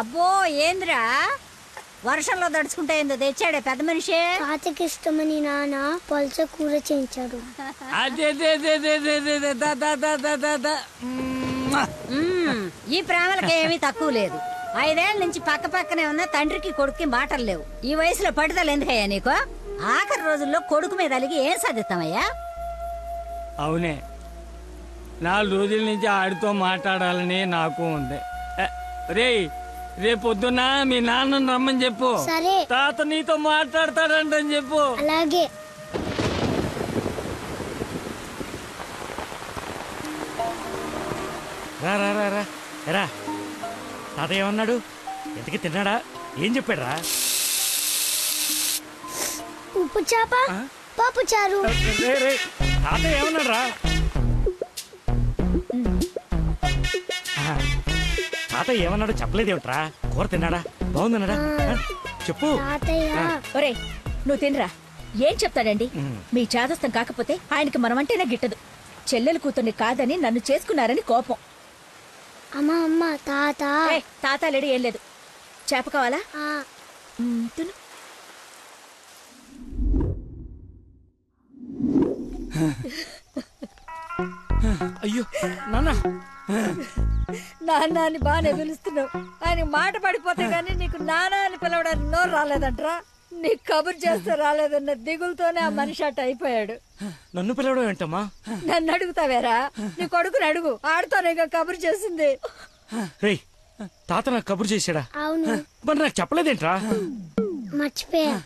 అబ్బో ఏంద్రా వర్షంలో దడుచుకుంటే ఏందో తెచ్చాడే పెద్ద మనిషి. తాతకి ఇష్టమని నాన్న పల్చ కూర చేయించాడు. ఈ ప్రేమలకి ఏమీ తక్కువ లేదు. 5 ఏళ్ల నుంచి పక్క పక్కనే ఉన్న తండ్రికి కొడుక్కి మాటలు లేవు. ఈ వయసులో పట్టుదల ఎందుకయ్యా నీకు? ఆఖరి రోజుల్లో కొడుకు మీద అలిగి ఏం సాధిస్తామయ్యా? అవునే, 4 రోజుల నుంచి ఆడితో మాట్లాడాలని నాకు ఉంది. రేపొద్దున మీ నాన్నను రమ్మని చెప్పు. సరే. తాత నీతో మాట్లాడతాడంటని చెప్పు. అలాగే. రా రా రా రా రా. తాత ఏమన్నాడు? ఎంతకి తిన్నాడా? ఏం చెప్పాడు రా? ఉప్పు చేప పప్పు చారు. తాత ఏమన్నాడు రా? తాత ఏమన్నాడు చెప్పలేదేమిట్రా? కూర తిన్నాడా? బాగుందన్నాడా? చెప్పు. ఒరే నువ్వు తినరా. ఏం చెప్తాడండి? మీ చాదస్తం కాకపోతే ఆయనకి మనమంటేనే గిట్టదు. చెల్లెలు కూతుర్ని కాదని నన్ను చేసుకున్నారని కోపం. అమ్మా అమ్మ తాత. తాత లేడు ఏం లేదు. చేప కావాలా? తిను. అయ్యో నాన్న, నాన్న అని బాగానే పిలుస్తున్నావు. ఆయన మాట పడిపోతే గానీ నీకు నాన్న అని పిలవడానికి నోరు రాలేదంట్రా. నీకు కబురు చేస్తే రాలేదన్న దిగులతోనే ఆ మనిషి అట్ట అయిపోయాడు. నన్ను పిలవడం ఏంటమ్మా? నన్ను అడుగుతావేరా? నీ కొడుకుని అడుగు. ఆడుతోనే కబురు చేసింది. రేయ్, తాత నాకు కబురు చేశాడా? అవును. మరి నాకు చెప్పలేదేంట్రా? మర్చిపోయా.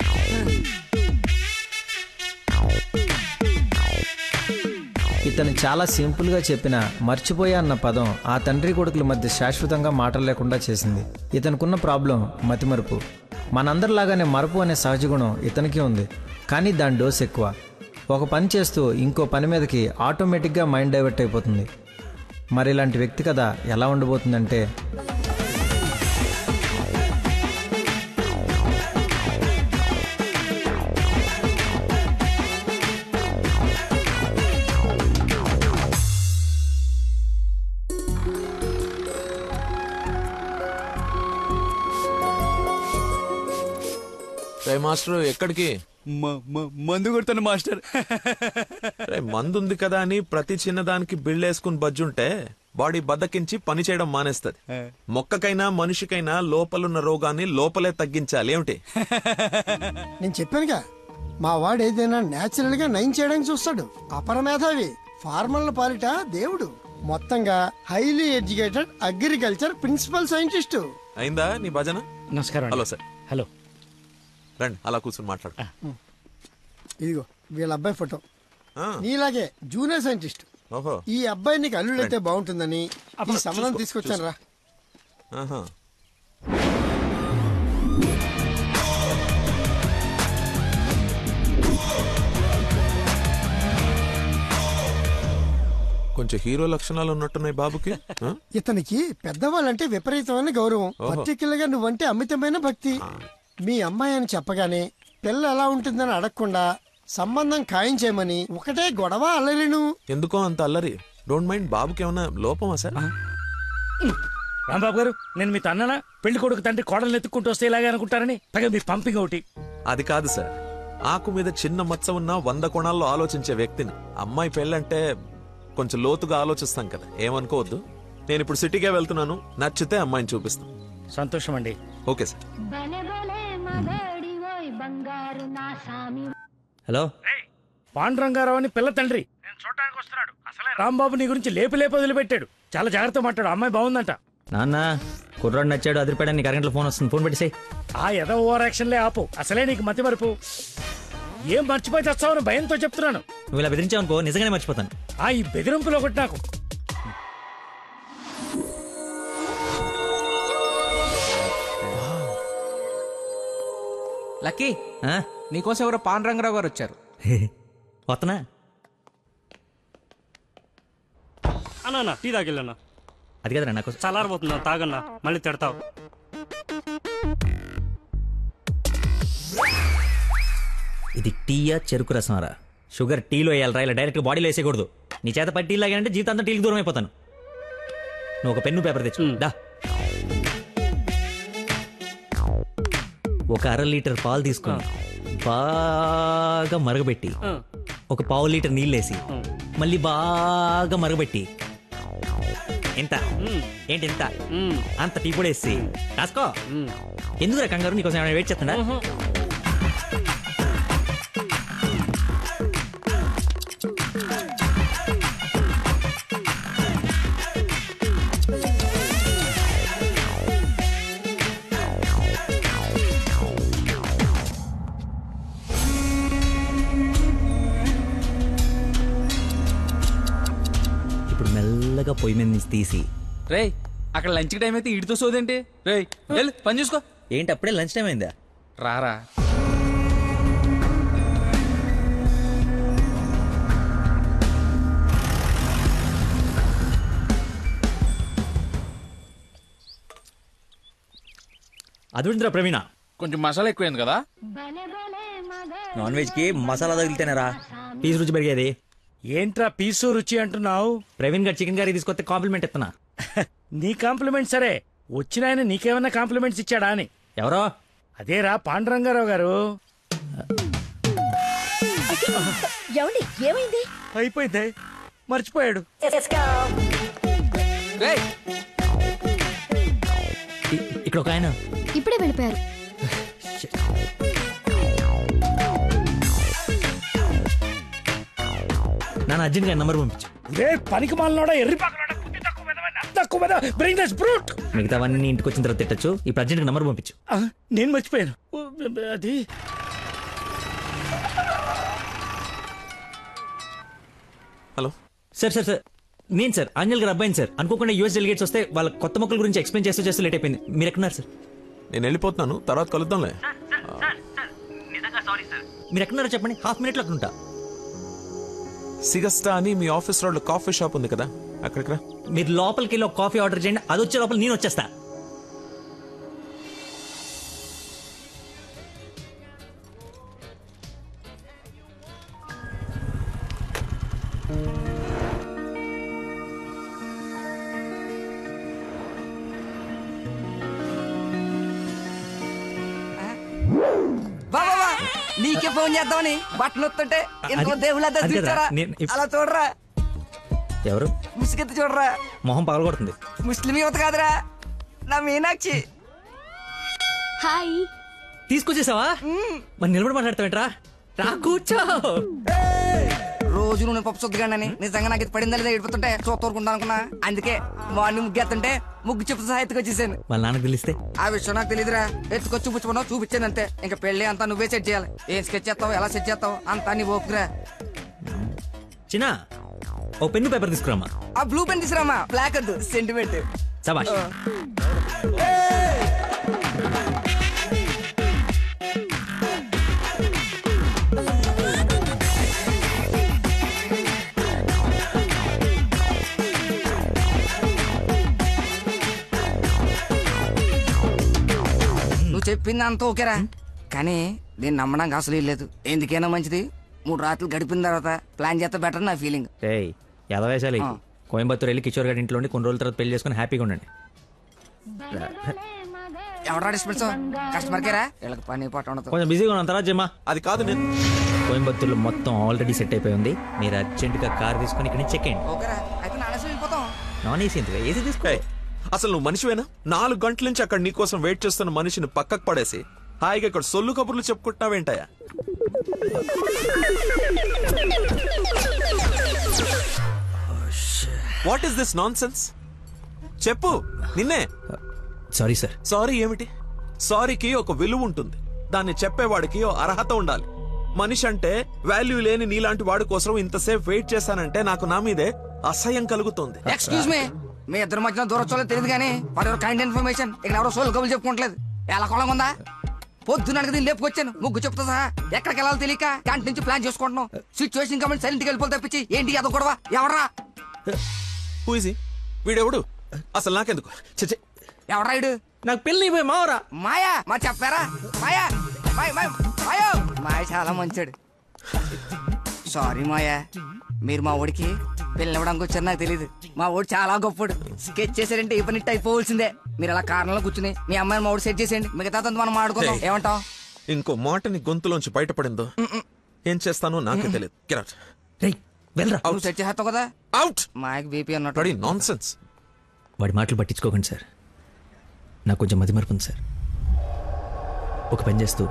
ఇతను చాలా సింపుల్గా చెప్పిన మర్చిపోయా అన్న పదం ఆ తండ్రి కొడుకుల మధ్య శాశ్వతంగా మాటలు లేకుండా చేసింది. ఇతనుకున్న ప్రాబ్లం మతిమరుపు. మనందరిలాగానే మరపు అనే సహజ గుణం ఇతనికి ఉంది, కానీ దాని డోస్ ఎక్కువ. ఒక పని చేస్తూ ఇంకో పని మీదకి ఆటోమేటిక్గా మైండ్ డైవర్ట్ అయిపోతుంది. మరి ఇలాంటి వ్యక్తి కథ ఎలా ఉండబోతుందంటే, మాస్టర్ ఎక్కడికి? మందు కొడతాను మాస్టర్. మందు ఉంది కదా అని ప్రతి చిన్నదానికి బిళ్ళేసుకుని బజ్జుంటే బాడీ బద్దకించి పని చేయడం మానేస్తుంది. మొక్కకైనా మనిషికైనా లోపలున్న రోగాన్ని లోపలే తగ్గించాలి. ఏమిటి? నేను చెప్పానుగా, మా వాడు ఏదైనా నేచురల్ గా నయం చేయడానికి చూస్తాడు. అపరమేధావి, ఫార్మల్ పాలిట దేవుడు. మొత్తంగా highly educated agriculture principal scientist. అయిందా నీ భజన? నమస్కారం. Hello sir. హలో. రండి, అలా కూర్చొని మాట్లాడు. ఇదిగో వీళ్ళ అబ్బాయి ఫోటో. నీలాగే జూనియర్ సైంటిస్ట్. ఈ అబ్బాయి నీకు అల్లుడైతే బాగుంటుందని ఈ సంబంధం తీసుకొచ్చాను రా. కొంచెం హీరో లక్షణాలు ఉన్నట్టున్నాయి బాబుకి. ఇతనికి పెద్దవాళ్ళంటే విపరీతమైన గౌరవం. పర్టికులర్ గా నువ్వంటే అమితమైన భక్తి. మీ అమ్మాయి అని చెప్పగానే పిల్ల ఎలా ఉంటుందని అడగకుండా సంబంధం ఖాయం చేయమని ఒకటే గొడవ అల్లరిను. ఎందుకో అంత అల్లరి? Don't mind. బాబుకి ఏమన్నా లోపమా సార్? రాంబాబు గారు, నేను మీ తన్ననా? పెళ్లి కొడుకు తండ్రి కోడలు ఎత్తుక్కుంటూ వస్తే ఇలాగే అనుకుంటారని పైగా మీ పంపింగ్ ఒకటి. అది కాదు సార్, ఆకు మీద చిన్న మచ్చ ఉన్న 100 కోణాల్లో ఆలోచించే వ్యక్తిని. అమ్మాయి పెళ్ళంటే కొంచెం లోతుగా ఆలోచిస్తాం కదా, ఏమనుకోవద్దు. నేను ఇప్పుడు సిటీకే వెళ్తున్నాను, నచ్చితే అమ్మాయిని చూపిస్తాను. సంతోషం అండి. Okay sir. హలో. పాండురంగారావు అని పిల్ల తండ్రి నేను చూడటానికి వస్తున్నాడు. అసలే రాంబాబు నీ గురించి లేపి వదిలిపెట్టాడు. చాలా జాగ్రత్త మాట్లాడు. అమ్మాయి బాగుందంట. నాన్న కుర్రాడు నచ్చాడు, అదిరిపాడు. నీకు అరగంటలో ఫోన్ వస్తుంది, ఫోన్ పెట్టేసాయి. ఆ ఎద ఓవర్ యాక్షన్లే ఆపు. అసలే నీకు మతి మరుపు. ఏం మర్చిపోయి తెస్తావని భయంతో చెప్తున్నాను. నువ్వు ఇలా బెదిరించావనుకో నిజంగానే మర్చిపోతాను. ఈ బెదిరింపులో ఒకటి నాకు. లక్కీ, నీకోసం ఎవరో పాండురంగరావు గారు వచ్చారు. వస్తనా? అన్నా టీ తాగిల్లన్నా. అది కదరా నాకు చల్లారబోతున్నా తాగన్నా, మళ్ళీ తిడతావు. ఇది టీయా చెరుకు రసంరా? షుగర్ టీలో వేయాలరా, ఇలా డైరెక్ట్గా బాడీలో వేసేయకూడదు. నీ చేత పట్టి టీ లాగానంటే జీవితాంతం టీకి దూరం అయిపోతాను. నువ్వు ఒక పెన్ను పేపర్ తెచ్చు దా. ఒక 1/2 లీటర్ పాలు తీసుకుని బాగా మరగబెట్టి ఒక 1/4 లీటర్ నీళ్ళేసి మళ్ళీ బాగా మరగబెట్టి ఎంత ఏంటి ఎంత అంత టీ కూడా వేసి రాసుకో. ఎందుకురా కంగారు, నీకోసం ఏమైనా వెయిట్ చేస్తున్నా? ఇప్పుడు మెల్లగా పొయ్యి మీద నుంచి తీసి రే అక్కడ లంచ్ టైం అయితే ఇడితో సోదేంటి? రే వెళ్ళు పని చూసుకో. ఏంటి అప్పుడే లంచ్ టైం అయిందా? రారా అదుందిరా ప్రవీణ, కొంచెం మసాలా ఎక్కువైంది కదా. నాన్ వెజ్ కి మసాలా తగిలితేనేరా పీస్ రుచి పెరిగేది. ఏంట్రా పీసు రుచి అంటున్నావు? ప్రవీణ్ గారు చికెన్ కర్రీ తీసుకొస్తే కాంప్లిమెంట్ ఇస్తున్నా. నీ కాంప్లిమెంట్ సరే, వచ్చిన ఆయన నీకేమన్నా కాంప్లిమెంట్స్ ఇచ్చాడా అని. ఎవరో? అదేరా పాండురంగారావు గారు. ఏమండి ఏమైంది? అయిపోయింది, మర్చిపోయాడు. ఇక్కడ ఒక ఆయన ఇప్పుడే వెళ్ళిపోయారు. నాన్న అర్జున్ గారి నంబర్ పంపించు. పనికి మాలనోడా, ఎర్రి మిగతావన్నీ ఇంటికి వచ్చిన తర్వాత తిట్టచ్చు. ఇప్పుడు అర్జెంట్ నంబర్ పంపించు. నేను మర్చిపోయాను అది. హలో సార్ సార్ సార్ నేను సార్ ఆంజల్ గారు అబ్బాయిని సార్. అనుకోకుండా యూఎస్ డెలిగేట్స్ వస్తే వాళ్ళ కొత్త మొక్కల గురించి ఎక్స్ప్లెయిన్ చేస్తూ లేట్ అయిపోయింది. మీరు ఎక్కడున్నారు సార్? నేను వెళ్ళిపోతున్నాను, తర్వాత కలుద్దాంలే. మీరు ఎక్కడున్నారో చెప్పండి, హాఫ్ మినిట్లో అక్కడ ఉంటా. సిగస్టా అని మీ ఆఫీస్ రోడ్ లో కాఫీ షాప్ ఉంది కదా, అక్కడికి రా. మీరు లోపలికి వెళ్ళి ఒక కాఫీ ఆర్డర్ చేయండి, అది వచ్చే లోపల నేను వచ్చేస్తా. నీకే ఫోన్ చేద్దామని బట్టలు వస్తుంటే ఎంతో దేవుళ్ళ అలా చూడరా. ఎవరు? ముసుగెత్తి చూడరా, మొహం పగలగొడుతుంది. ముస్లిం యువత కాదురా, నా మీనాక్షి. హాయ్. తీసుకొచ్చేసావా? మరి నిలబడి మాట్లాడతావేంట్రా? రా కూర్చో. రోజు నువ్వు పప్పు సొద్దుగానని నిజంగా నాకు ఇది పడిందా లేదా ఏడిపోతుంటే చూస్తూరుకుంటా అనుకున్నా. అందుకే మార్నింగ్ ముగ్గు ఎత్తుంటే ముగ్గు చెప్తూ సహా ఎత్తుకొచ్చేసాను. వాళ్ళ నాన్నకు తెలిస్తే? ఆ విషయం నాకు తెలియదురా, ఎత్తుకొచ్చి చూపించుకున్నావు, చూపించాను అంతే. ఇంకా పెళ్లి అంతా నువ్వే సెట్ చేయాలి. ఏం స్కెచ్ చేస్తావు, ఎలా సెట్ చేస్తావు అంతా నీ ఓపుకురా. చిన్న ఓ పెన్ను పేపర్ తీసుకురామా. ఆ బ్లూ పెన్ తీసుకురామా, బ్లాక్ వద్దు, సెంటిమెంట్. సబాష్. నువ్వు చెప్పింది అంత ఓకేరా, కానీ నేను నమ్మడానికి అసలు లేదు. ఎందుకైనా మంచిది 3 రాత్రులు గడిపిన తర్వాత ప్లాన్ చేస్తే బెటర్ నా ఫీలింగ్. ఎదవేశాలి. కోయంబత్తూర్ వెళ్ళి కిషోర్ గారి ఇంట్లో కొన్ని రోజుల తర్వాత పెళ్లి చేసుకుని హ్యాపీగా ఉండండి. ఎవడా డిస్పెన్స్ కస్టమర్ కేరా, వీళ్ళకి పని పాట ఉండదు. కొంచెం బిజీగా ఉన్నాను, తర్వాత జమ్మా. అది కాదు, నేను కోయంబత్తూర్లో మొత్తం ఆల్రెడీ సెట్ అయిపోయి ఉంది. మీరు అర్జెంట్ గా కార్ తీసుకుని ఇక్కడ నుంచి చెక్ అయ్యండి. ఓకేరా, అయితే నానేసి వెళ్ళిపోతాం. నాన్ ఏసీ ఎందుకు, ఏసీ తీసుకో. అసలు నువ్వు మనిషివేనా? 4 గంటల నుంచి అక్కడ నీకోసం వెయిట్ చేస్తున్న మనిషిని పక్కకు పడేసి హాయిగా ఇక్కడ సొల్లు కబుర్లు చెప్పుకుంటున్నావేంటయా? What is this non sense, నిన్నే. Sorry sir. సారీ ఏమిటి? సారీకి ఒక విలువ ఉంటుంది, దాన్ని చెప్పేవాడికి అర్హత ఉండాలి. మనిషి అంటే వాల్యూ లేని నీలాంటి వాడి కోసం ఇంతసేపు వెయిట్ చేశానంటే నాకు నా మీదే అసహ్యం కలుగుతుంది. ఎక్స్క్యూజ్ మీ, మీ ఇద్దరు మధ్యన దూరం చూడలేదు తెలియదు కానీ ఫర్ యువర్ కైండ్ ఇన్ఫర్మేషన్ ఇక్కడ ఎవరో సోల్ కబులు చెప్పుకోవట్లేదు. ఎలా కొలం ఉందా? పొద్దున దీన్ని లేపుకొచ్చాను, ముగ్గు చెప్తా సహా ఎక్కడికి వెళ్ళాలో తెలియక క్యాంటీన్ నుంచి ప్లాన్ చేసుకుంటున్నాం. సిచ్యువేషన్ కాబట్టి సైలెంట్ గా వెళ్ళిపోతే తప్పించి ఏంటి అదో గొడవ? ఎవరా హూ ఇస్ హి? వీడెవడు? అసలు నాకెందుకు చచ్చే. ఎవరాయుడు? నాకు పెళ్లి అయిపోయి మావరా. మాయా మా చెప్పారా? మాయా మాయా మాయ చాలా మంచాడు. సారీ మాయా, మీరు మా ఊడికి పెళ్ళివ్వడానికి వచ్చారు నాకు తెలియదు. మా ఊడు చాలా గొప్పడు. స్కెచ్ చేశారంటే ఈ పని అయిపోవలసిందే. మీరు అలా కారణంలో కూర్చుని మీ అమ్మాయిని మా ఊడు సెట్ చేసేయండి. మిగతా మనం మాడుకుందాం. ఏమంటావు? ఇంకో మాట నీ గొంతులోంచి బయటపడిందో ఏం చేస్తానో నాకే తెలియదు. వెళ్ళరా. నువ్వు సెట్ చేస్తావు కదా. అవుట్. మాయకి బీపీ అన్నట్టు. నాన్సెన్స్. వాడి మాటలు పట్టించుకోకండి సార్. నాకు కొంచెం మతిమరుపు ఉంది సార్. ఒక పని చేస్తూ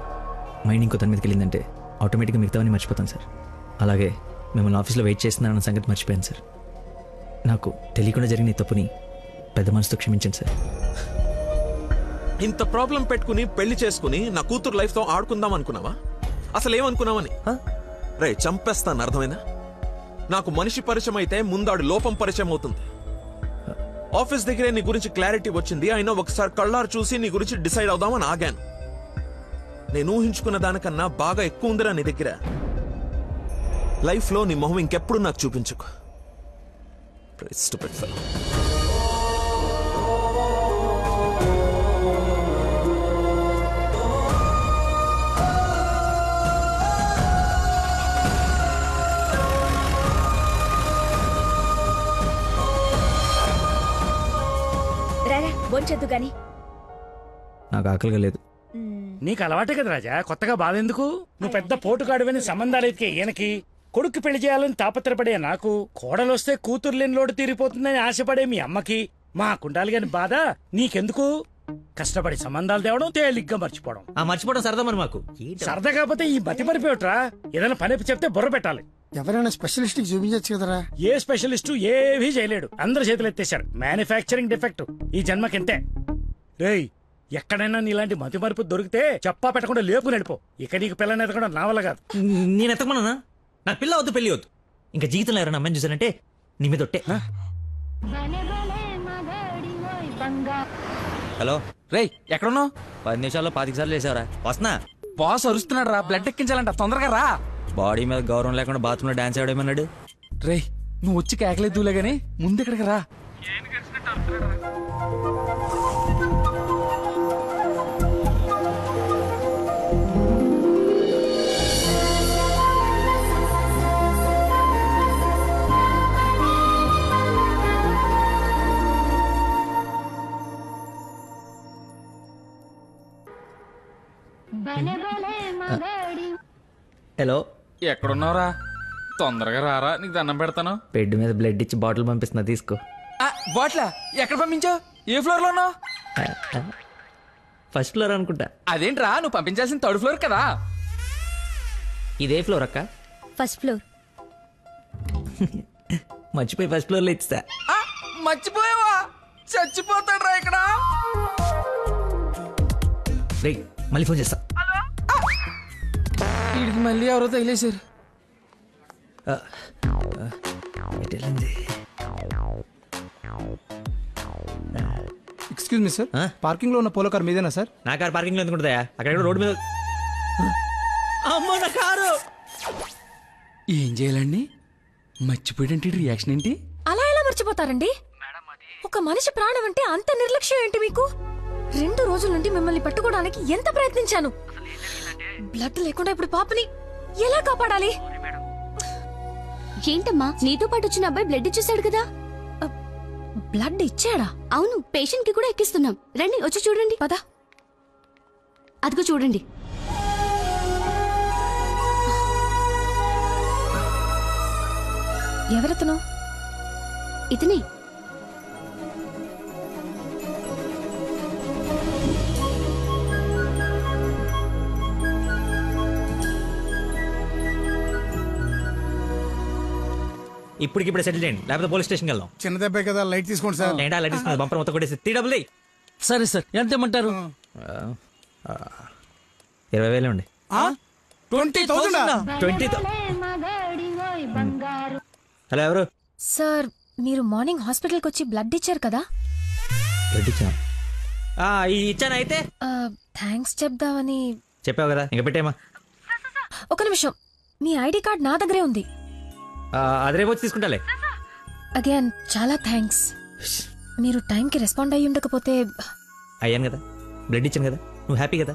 మైండ్ ఇంకో దాని మీదకి వెళ్ళిందంటే ఆటోమేటిక్గా మిగతావన్నీ మర్చిపోతాను సార్. అలాగే మిమ్మల్ని ఆఫీస్లో వెయిట్ చేస్తున్నానన్న సంగతి మర్చిపోయాను సార్. నాకు తెలియకుండా జరిగిన ఈ తప్పుని పెద్ద మనసుతో క్షమించండి సార్. ఇంత ప్రాబ్లం పెట్టుకుని పెళ్లి చేసుకుని నా కూతురు లైఫ్ తో ఆడుకుందాం అనుకున్నావా? అసలు ఏమనుకున్నావని? రే చంపేస్తాను, అర్థమైందా? నాకు మనిషి పరిచయం అయితే ముందాడు లోపం పరిచయం అవుతుంది. ఆఫీస్ దగ్గరే నీ గురించి క్లారిటీ వచ్చింది. అయినా ఒకసారి కళ్ళారు చూసి నీ గురించి డిసైడ్ అవుదామని ఆగాను. నేను ఊహించుకున్న దానికన్నా బాగా ఎక్కువ ఉందిరా నీ దగ్గర. లైఫ్ లో నీ మొహం ఇంకెప్పుడు నాకు చూపించుకో. Stupid fellow. రారా బొంచొద్దు గాని. నాకు ఆకలిగా లేదు. నీకు అలవాటే కదా రాజా, కొత్తగా బాధ ఎందుకు? నువ్వు పెద్ద పోటుగాడువని సంబంధాలు ఎత్తికే ఈయనకి, కొడుకు పెళ్లి చేయాలని తాపత్రపడే నాకు, కోడలొస్తే కూతురు లేని లోటు తీరిపోతుందని ఆశపడే మీ అమ్మకి, మా కుండాలి గాని బాధ నీకెందుకు? కష్టపడి సంబంధాలు తేవడం, తేలిగ్గా మర్చిపోవడం. మర్చిపోవడం సరదా మరి మాకు. సరదా కాకపోతే ఈ బతి పరిపోయట్రా. ఏదైనా పని చెప్తే బుర్ర పెట్టాలి. ఎవరైనా స్పెషలిస్ట్ కి చూపించచ్చు కదరా. ఏ స్పెషలిస్టు ఏవీ చేయలేడు. అందరు చేతులు ఎత్తేశారు. మ్యానుఫ్యాక్చరింగ్ డిఫెక్ట్ ఈ జన్మకింతే. రేయ్, ఎక్కడైనా నీలాంటి మతి మరుపు దొరికితే చెప్పా పెట్టకుండా లేపు నడిపో. ఇక నీకు పిల్లని ఎతకడం నా వల్ల కాదు. నేను ఎతకమన్నా? నాకు పిల్ల వద్దు, పెళ్లి వద్దు. ఇంకా జీవితంలో ఎవరైనా అమ్మాయిని చూసానంటే నీ మీద ఒట్టే. హలో రేయ్, ఎక్కడున్నావు? 10 నిమిషాల్లో 25 సార్లు వేసావరా. వస్తున్నా. బాస్ అరుస్తున్నాడు రా, బ్లడ్ ఎక్కించాలంట, తొందరగా రా. బాడీ మీద గౌరవం లేకుండా బాత్రూమ్ లో డాన్స్ ఆడేమన్నాడు. రేయ్, నువ్వు వచ్చి కేకలేదులే గానీ ముందు ఇక్కడికి రా. హలో, ఎక్కడున్నావురా? తొందరగా రారా, నీకు దండం పెడతాను. బెడ్ మీద బ్లడ్ ఇచ్చి బాటిల్ పంపిస్తున్నా, తీసుకో. బాట్లా ఎక్కడ పంపించావు? ఏ ఫ్లోర్ లో ఉన్నావు? ఫస్ట్ ఫ్లోర్ అనుకుంటా. అదేంట్రా, నువ్వు పంపించాల్సిన 3rd ఫ్లోర్ కదా. ఇదే ఫ్లోర్ అక్క? First floor. మర్చిపోయి ఫస్ట్ ఫ్లోర్ లో ఇచ్చా. మర్చిపోయావా? చచ్చిపోతాడు రా ఇక్కడ. రేయ్, మళ్ళీ ఫోన్ చేస్తా. వీడికి మళ్ళీ ఎవరో తగిలేశారు. ఎక్స్క్యూజ్ మీ సార్, పార్కింగ్ లో ఉన్న పోలో కార్ మీదేనా సార్? నా కారు పార్కింగ్ లో ఎందుకుంటుందా? అక్కడ రోడ్డు మీద. అమ్మో నా కారు. ఏం చేయాలండి? మర్చిపోయాడంటే రియాక్షన్ ఏంటి? అలా ఎలా మర్చిపోతారండి? ఒక మనిషి ప్రాణం అంటే అంత నిర్లక్ష్యం ఏంటి మీకు? 2 రోజుల నుండి మిమ్మల్ని పట్టుకోవడానికి ఎంత ప్రయత్నించాను. బ్లడ్ లేకుండా ఇప్పుడు పాపని ఎలా కాపాడాలి? ఏంటమ్మా, నీతో పాటు వచ్చిన అబ్బాయి బ్లడ్ ఇచ్చేసాడు కదా. బ్లడ్ ఇచ్చాడా? అవును, పేషెంట్ కి కూడా ఎక్కిస్తున్నాం. రండి, వచ్చి చూడండి. పదా. అదిగో చూడండి. ఎవరతను? ఇతనే. ఇప్పటికిప్పుడు సెటిల్ చేయండి, లేకపోతే పోలీస్ స్టేషన్కి వెళ్దాం. చిన్న దెబ్బే కదా, లైట్ తీసుకోండి సార్. ఏంటా లైట్ తీసుకుని బంపర్ మొత్తం కొట్టేసి 3 డబ్బులు. సరే సార్, ఎంత ఇమ్మంటారు? 20,000 ఉండి. 20,000. హలో, ఎవరు? సార్, మీరు మార్నింగ్ హాస్పిటల్కి వచ్చి బ్లడ్ ఇచ్చారు కదా? బ్లడ్ ఇచ్చాను. ఇచ్చాను. అయితే థ్యాంక్స్ చెప్దామని. చెప్పావు కదా, ఇంకా పెట్టేమా. ఒక నిమిషం, మీ ఐడి కార్డ్ నా దగ్గరే ఉంది. అది రేపు వచ్చి తీసుకుంటాలే. అగైన్ చాలా థ్యాంక్స్. మీరు టైంకి రెస్పాండ్ అయ్యి ఉండకపోతే అయ్యాను కదా, బ్లడ్ ఇచ్చాను కదా, నువ్వు హ్యాపీ కదా?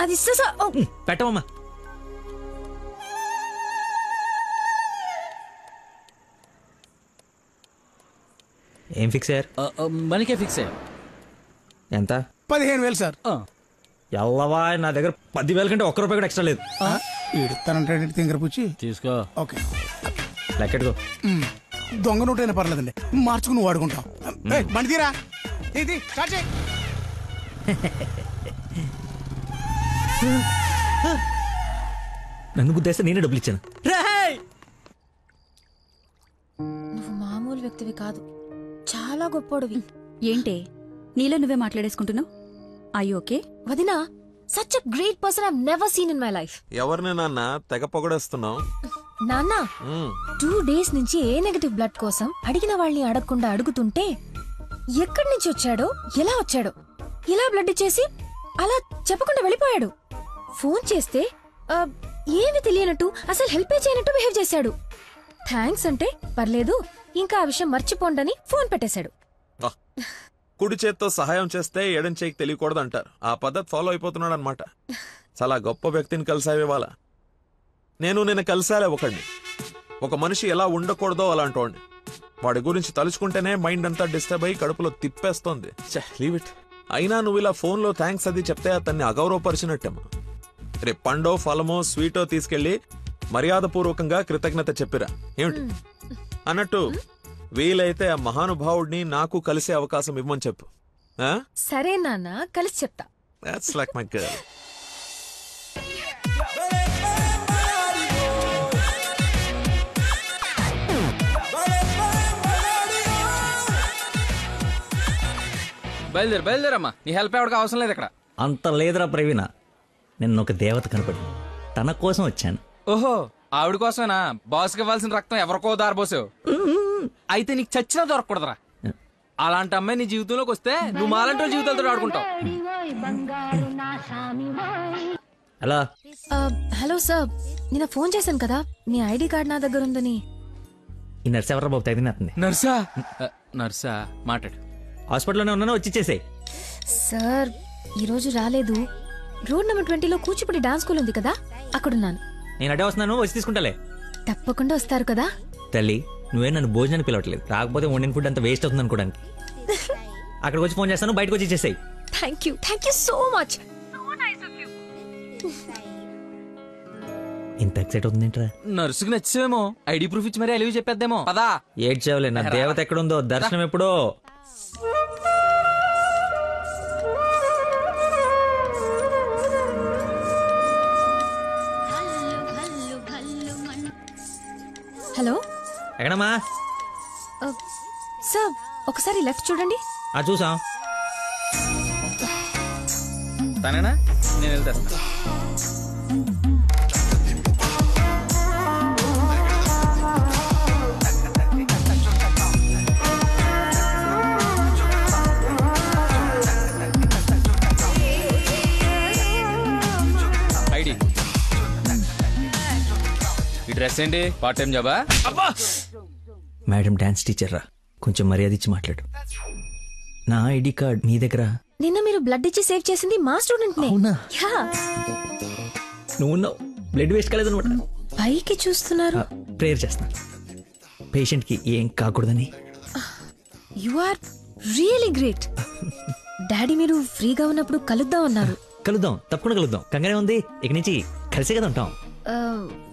అది పెట్టవమ్మా. ఏం ఫిక్స్ అయ్యారు? మనకే ఫిక్స్ అయ్యారు. ఎంత? 15,000 సార్. ఎల్లవా, నా దగ్గర 10,000 కంటే ఒక్క రూపాయి కూడా ఎక్స్ట్రా లేదు. ఇడతానంటే తింగర పుచ్చి తీసుకో. ఓకే, లెక్కెట్టుకో. దొంగ నోట్ అయినా పర్లేదండి, మార్చుకుని వాడుకుంటాం. బండి తీరా, ఇది స్టార్ట్ చేయి. నన్ను గుద్దేస్తే నేనే డబ్బులు ఇచ్చాను. నువ్వు మామూలు వ్యక్తివి కాదు, చాలా గొప్పోడివి. ఏంటే నీలో నువ్వే మాట్లాడేసుకుంటున్నావు? I okay? వదినా, such a great person I never seen in my life. ఎవరిని నాన్న తెగ పొగడేస్తున్నావు? నాన్న 2 days నుంచి ఏ నెగటివ్ బ్లడ్ కోసం అడిగిన వాళ్ళని అడగకుండా అడుగుతుంటే ఎక్కడి నుంచి వచ్చాడో, ఎలా వచ్చాడో, ఇలా బ్లడ్ ఇచ్చేసి అలా చెప్పకుండా వెళ్ళిపోయాడు. ఫోన్ చేస్తే ఏమి తెలియనట్టు, అసలు హెల్ప్ చేయనట్టు బిహేవ్ చేశాడు. థ్యాంక్స్ అంటే పర్లేదు, ఇంకా ఆ విషయం మర్చిపోండని ఫోన్ పెట్టేశాడు. కుడి చేత్తో సహాయం చేస్తే ఎడం చేయికి తెలియకూడదు అంటారు. ఆ పద్ధతి ఫాలో అయిపోతున్నాడు అనమాట. చాలా గొప్ప వ్యక్తిని కలిసావే వాళ్ళ. నేను కలిసాలే ఒకడిని. ఒక మనిషి ఎలా ఉండకూడదో అలాంటి వాడిని. వాడి గురించి తలుచుకుంటేనే మైండ్ అంతా డిస్టర్బ్ అయ్యి కడుపులో తిప్పేస్తోంది. Leave it. అయినా నువ్వు ఇలా ఫోన్లో థ్యాంక్స్ అది చెప్తే అతన్ని అగౌరవపరిచినట్టేమో. రేపు పండో ఫలమో స్వీటో తీసుకెళ్లి మర్యాదపూర్వకంగా కృతజ్ఞత చెప్పిరా ఏమిటి అన్నట్టు. వీలైతే ఆ మహానుభావుడిని నాకు కలిసే అవకాశం ఇవ్వమని చెప్పు. సరే నాన్న, కలిసి చెప్తా. That's like my girl. బయలుదేరమ్మా, నీ హెల్ప్ ఎవరికి అవసరం లేదు ఇక్కడ. అంత లేదురా ప్రవీణ, నిన్న ఒక దేవత కనపడి తన కోసం వచ్చాను. ఓహో, ఆవిడ కోసమేనా? బాస్కి ఇవ్వాల్సిన రక్తం ఎవరికో దారిపోసావు. అయితే నీకు చచ్చినా దొరకకూడదురా. అలాంటి అమ్మాయి నీ జీవితంలోకి వస్తే నువ్వు మాలంటో జీవితాలతో ఆడుకుంటావు. హలో హలో సార్, నిన్న ఫోన్ చేశాను కదా, మీ ఐడి కార్డ్ నా దగ్గర ఉందని. ఈ నర్స్ ఎవరా బాబు తగినట్టుంది? నర్సా మాట్లాడు. హాస్పిటల్లోనే ఉన్నాను, వచ్చి ఇచ్చేసేయ్. సార్ ఈరోజు రాలేదు. రోడ్ నెంబర్ 20లో కూచిపూడి డాన్స్ స్కూల్ ఉంది కదా, అక్కడున్నాను. నేను అడే వస్తున్నాను, వచ్చి తీసుకుంటాలే. తప్పకుండా వస్తారు కదా? తల్లి, నువ్వే నన్ను భోజనానికి పిలవట్లేదు, రాకపోతే వండిన ఫుడ్ అంత వేస్ట్ అవుతుంది అనుకోడానికి. అక్కడికి వచ్చి ఫోన్ చేస్తాను, బయటకు వచ్చి ఇచ్చేసాయి. Thank you so much. ఇంత ఎక్సైట్ అవుతుందేంట్రా? నర్సుకి నచ్చేమో, ఐడి ప్రూఫ్ ఇచ్చి మరీ అలివి చెప్పేద్దేమో. పదా ఏడ్చావులే, నా దేవత ఎక్కడుందో, దర్శనం ఎప్పుడో. హలో, ఎక్కడమ్మా? సార్ ఒకసారి లెఫ్ట్ చూడండి. చూసాం. తనేనా? నేను వెళ్తాను. ఐడి, ఈ డ్రెస్ ఏంటి? పార్ట్ టైం జాబా? మేడం డాన్స్ టీచర్ రా, కొంచెం మర్యాద ఇచ్చి మాట్లాడు. నా ఐడి కార్డ్ నీ దగ్గర. నిన్న మీరు బ్లడ్ ఇచ్చి సేవ్ చేసింది మా స్టూడెంట్ నే. నువ్వు బ్లడ్ వేస్ట్ కాలేదు అనమాట. పైకి చూస్తున్నారు. ప్రేయర్ చేస్తా, పేషెంట్ కి ఏం కాకూడదని. You are really great. Daddy మీరు ఫ్రీగా ఉన్నప్పుడు కలుద్దాం అన్నారు. కలుద్దాం, తప్పకుండా కలుద్దాం. కంగానే ఉంది, ఇక నుంచి కలిసే కదా ఉంటాం.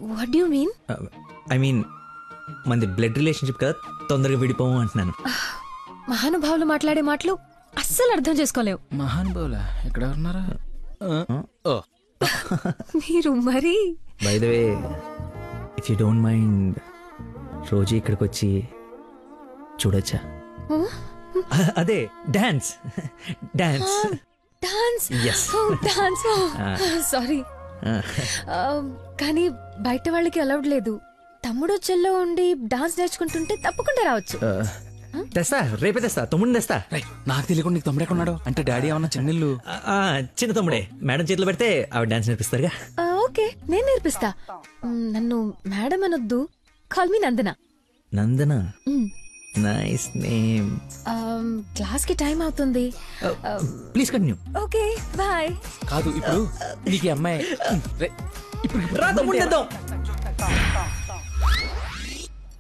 What do you mean? I mean మనది బ్లడ్ రిలేషన్షిప్ కదా, తొందరగా విడిపోము అంటున్నాను. మహానుభావులు మాట్లాడే మాటలు అస్సలు అర్థం చేసుకోలేవు. మహానుభావులా? ఎక్కడ ఉన్నారా? మీరు మరి. By the way, if you don't mind, రోజు ఇక్కడికి వచ్చి చూడొచ్చా? అదే dance. Dance dance Yes. Dance. Sorry, కానీ బయట వాళ్ళకి అలౌడ్ లేదు. తమ్ముడు చెల్లో ఉండి డాన్స్ నేర్చుకుంటుంటే తప్పకుండా రావచ్చు. తెస్తా, రేపే తెస్తా, తమ్ముడిని తెస్తా. నాకు తెలియకుండా నీకు తమ్ముడు ఎక్కడున్నాడు? అంటే డాడీ ఏమన్నా చిన్నిల్లు? చిన్న తమ్ముడే, మేడం చేతిలో పెడితే ఆవిడ డాన్స్ నేర్పిస్తారుగా. ఓకే, నేను నేర్పిస్తా. నన్ను మేడం అనొద్దు, call me Nandana. Nandana? Nice name. Class కి టైం అవుతుంది. Please continue. Okay boy. కాదు ఇప్పుడు నీకు ఈ అమ్మాయి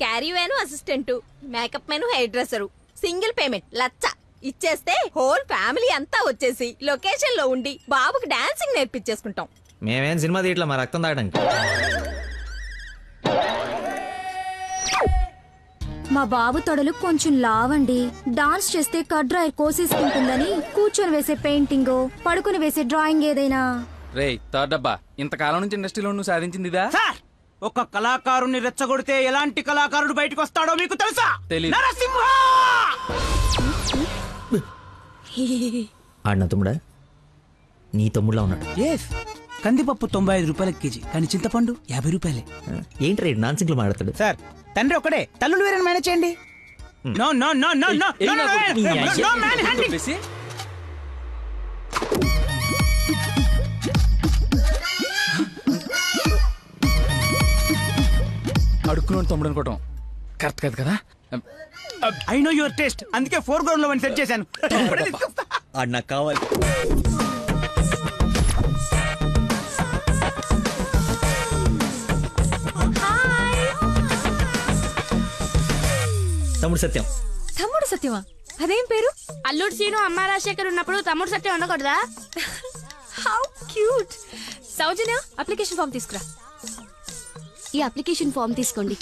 caravan assistant, makeup men hair dresser, single payment 1,00,000 ఇచ్చేస్తే హోల్ ఫ్యామిలీ అంతా వచ్చేసి లొకేషన్ లో ఉండి బాబుకి డాన్సింగ్ నేర్పించేసుకుంటాం. మేమేం సినిమా తీయట్లా మా రక్తం తాగడానికి. మా బాబు తొడలు కొంచెం లావండి. డాన్స్ చేస్తే కడ్రాయర్ కోసేసుకుంటుందని కూర్చొని వేసే పెయింటింగ్, పడుకుని వేసే డ్రాయింగ్ ఏదైనా. రేయ్ థర్డ్ డబ్బా, ఇంతకాలం నుంచి ఇండస్ట్రీలో నువ్వు సాధించింది ఇదా? సార్, ఒక కళాకారుని రెచ్చగొడితే ఎలాంటి కళాకారుడు బయటకు వస్తాడో మీకు తెలుసా? తెలీదు. నరసింహ! ఆడిన తమ్ముడా? నీ తమ్ముడులా ఉన్నాడు. కందిపప్పు 95 రూపాయల కేజీ, కానీ చింతపండు 50 రూపాయలే. ఏంటి రేడు నాన్ సింగ్లు మాట్లాడతాడు? సార్, తండ్రి ఒకడే, తల్లులు వేరే మేనేజ్ చేయండి. No no no no no no man handing. అడుక్కున్నాడు తమ్ముడు అనుకోవటం కరెక్ట్ కాదు కదా. ఐ నో యువర్ టేస్ట్, అందుకే 4 గ్రౌండ్ లో సెట్ చేశాను. ఆడు నాకు కావాలి. తమ్ముడు సత్యం. తమ్ముడు సత్యమా? అదేం పేరు? అల్లుడు సీను అమ్మ రాజశేఖర్ ఉన్నప్పుడు తమ్ముడు సత్యం ఉండకూడదా? How cute. Soujanya, application form తీసుకురా. ఈ అప్లికేషన్ ఫామ్ తీసుకోండి.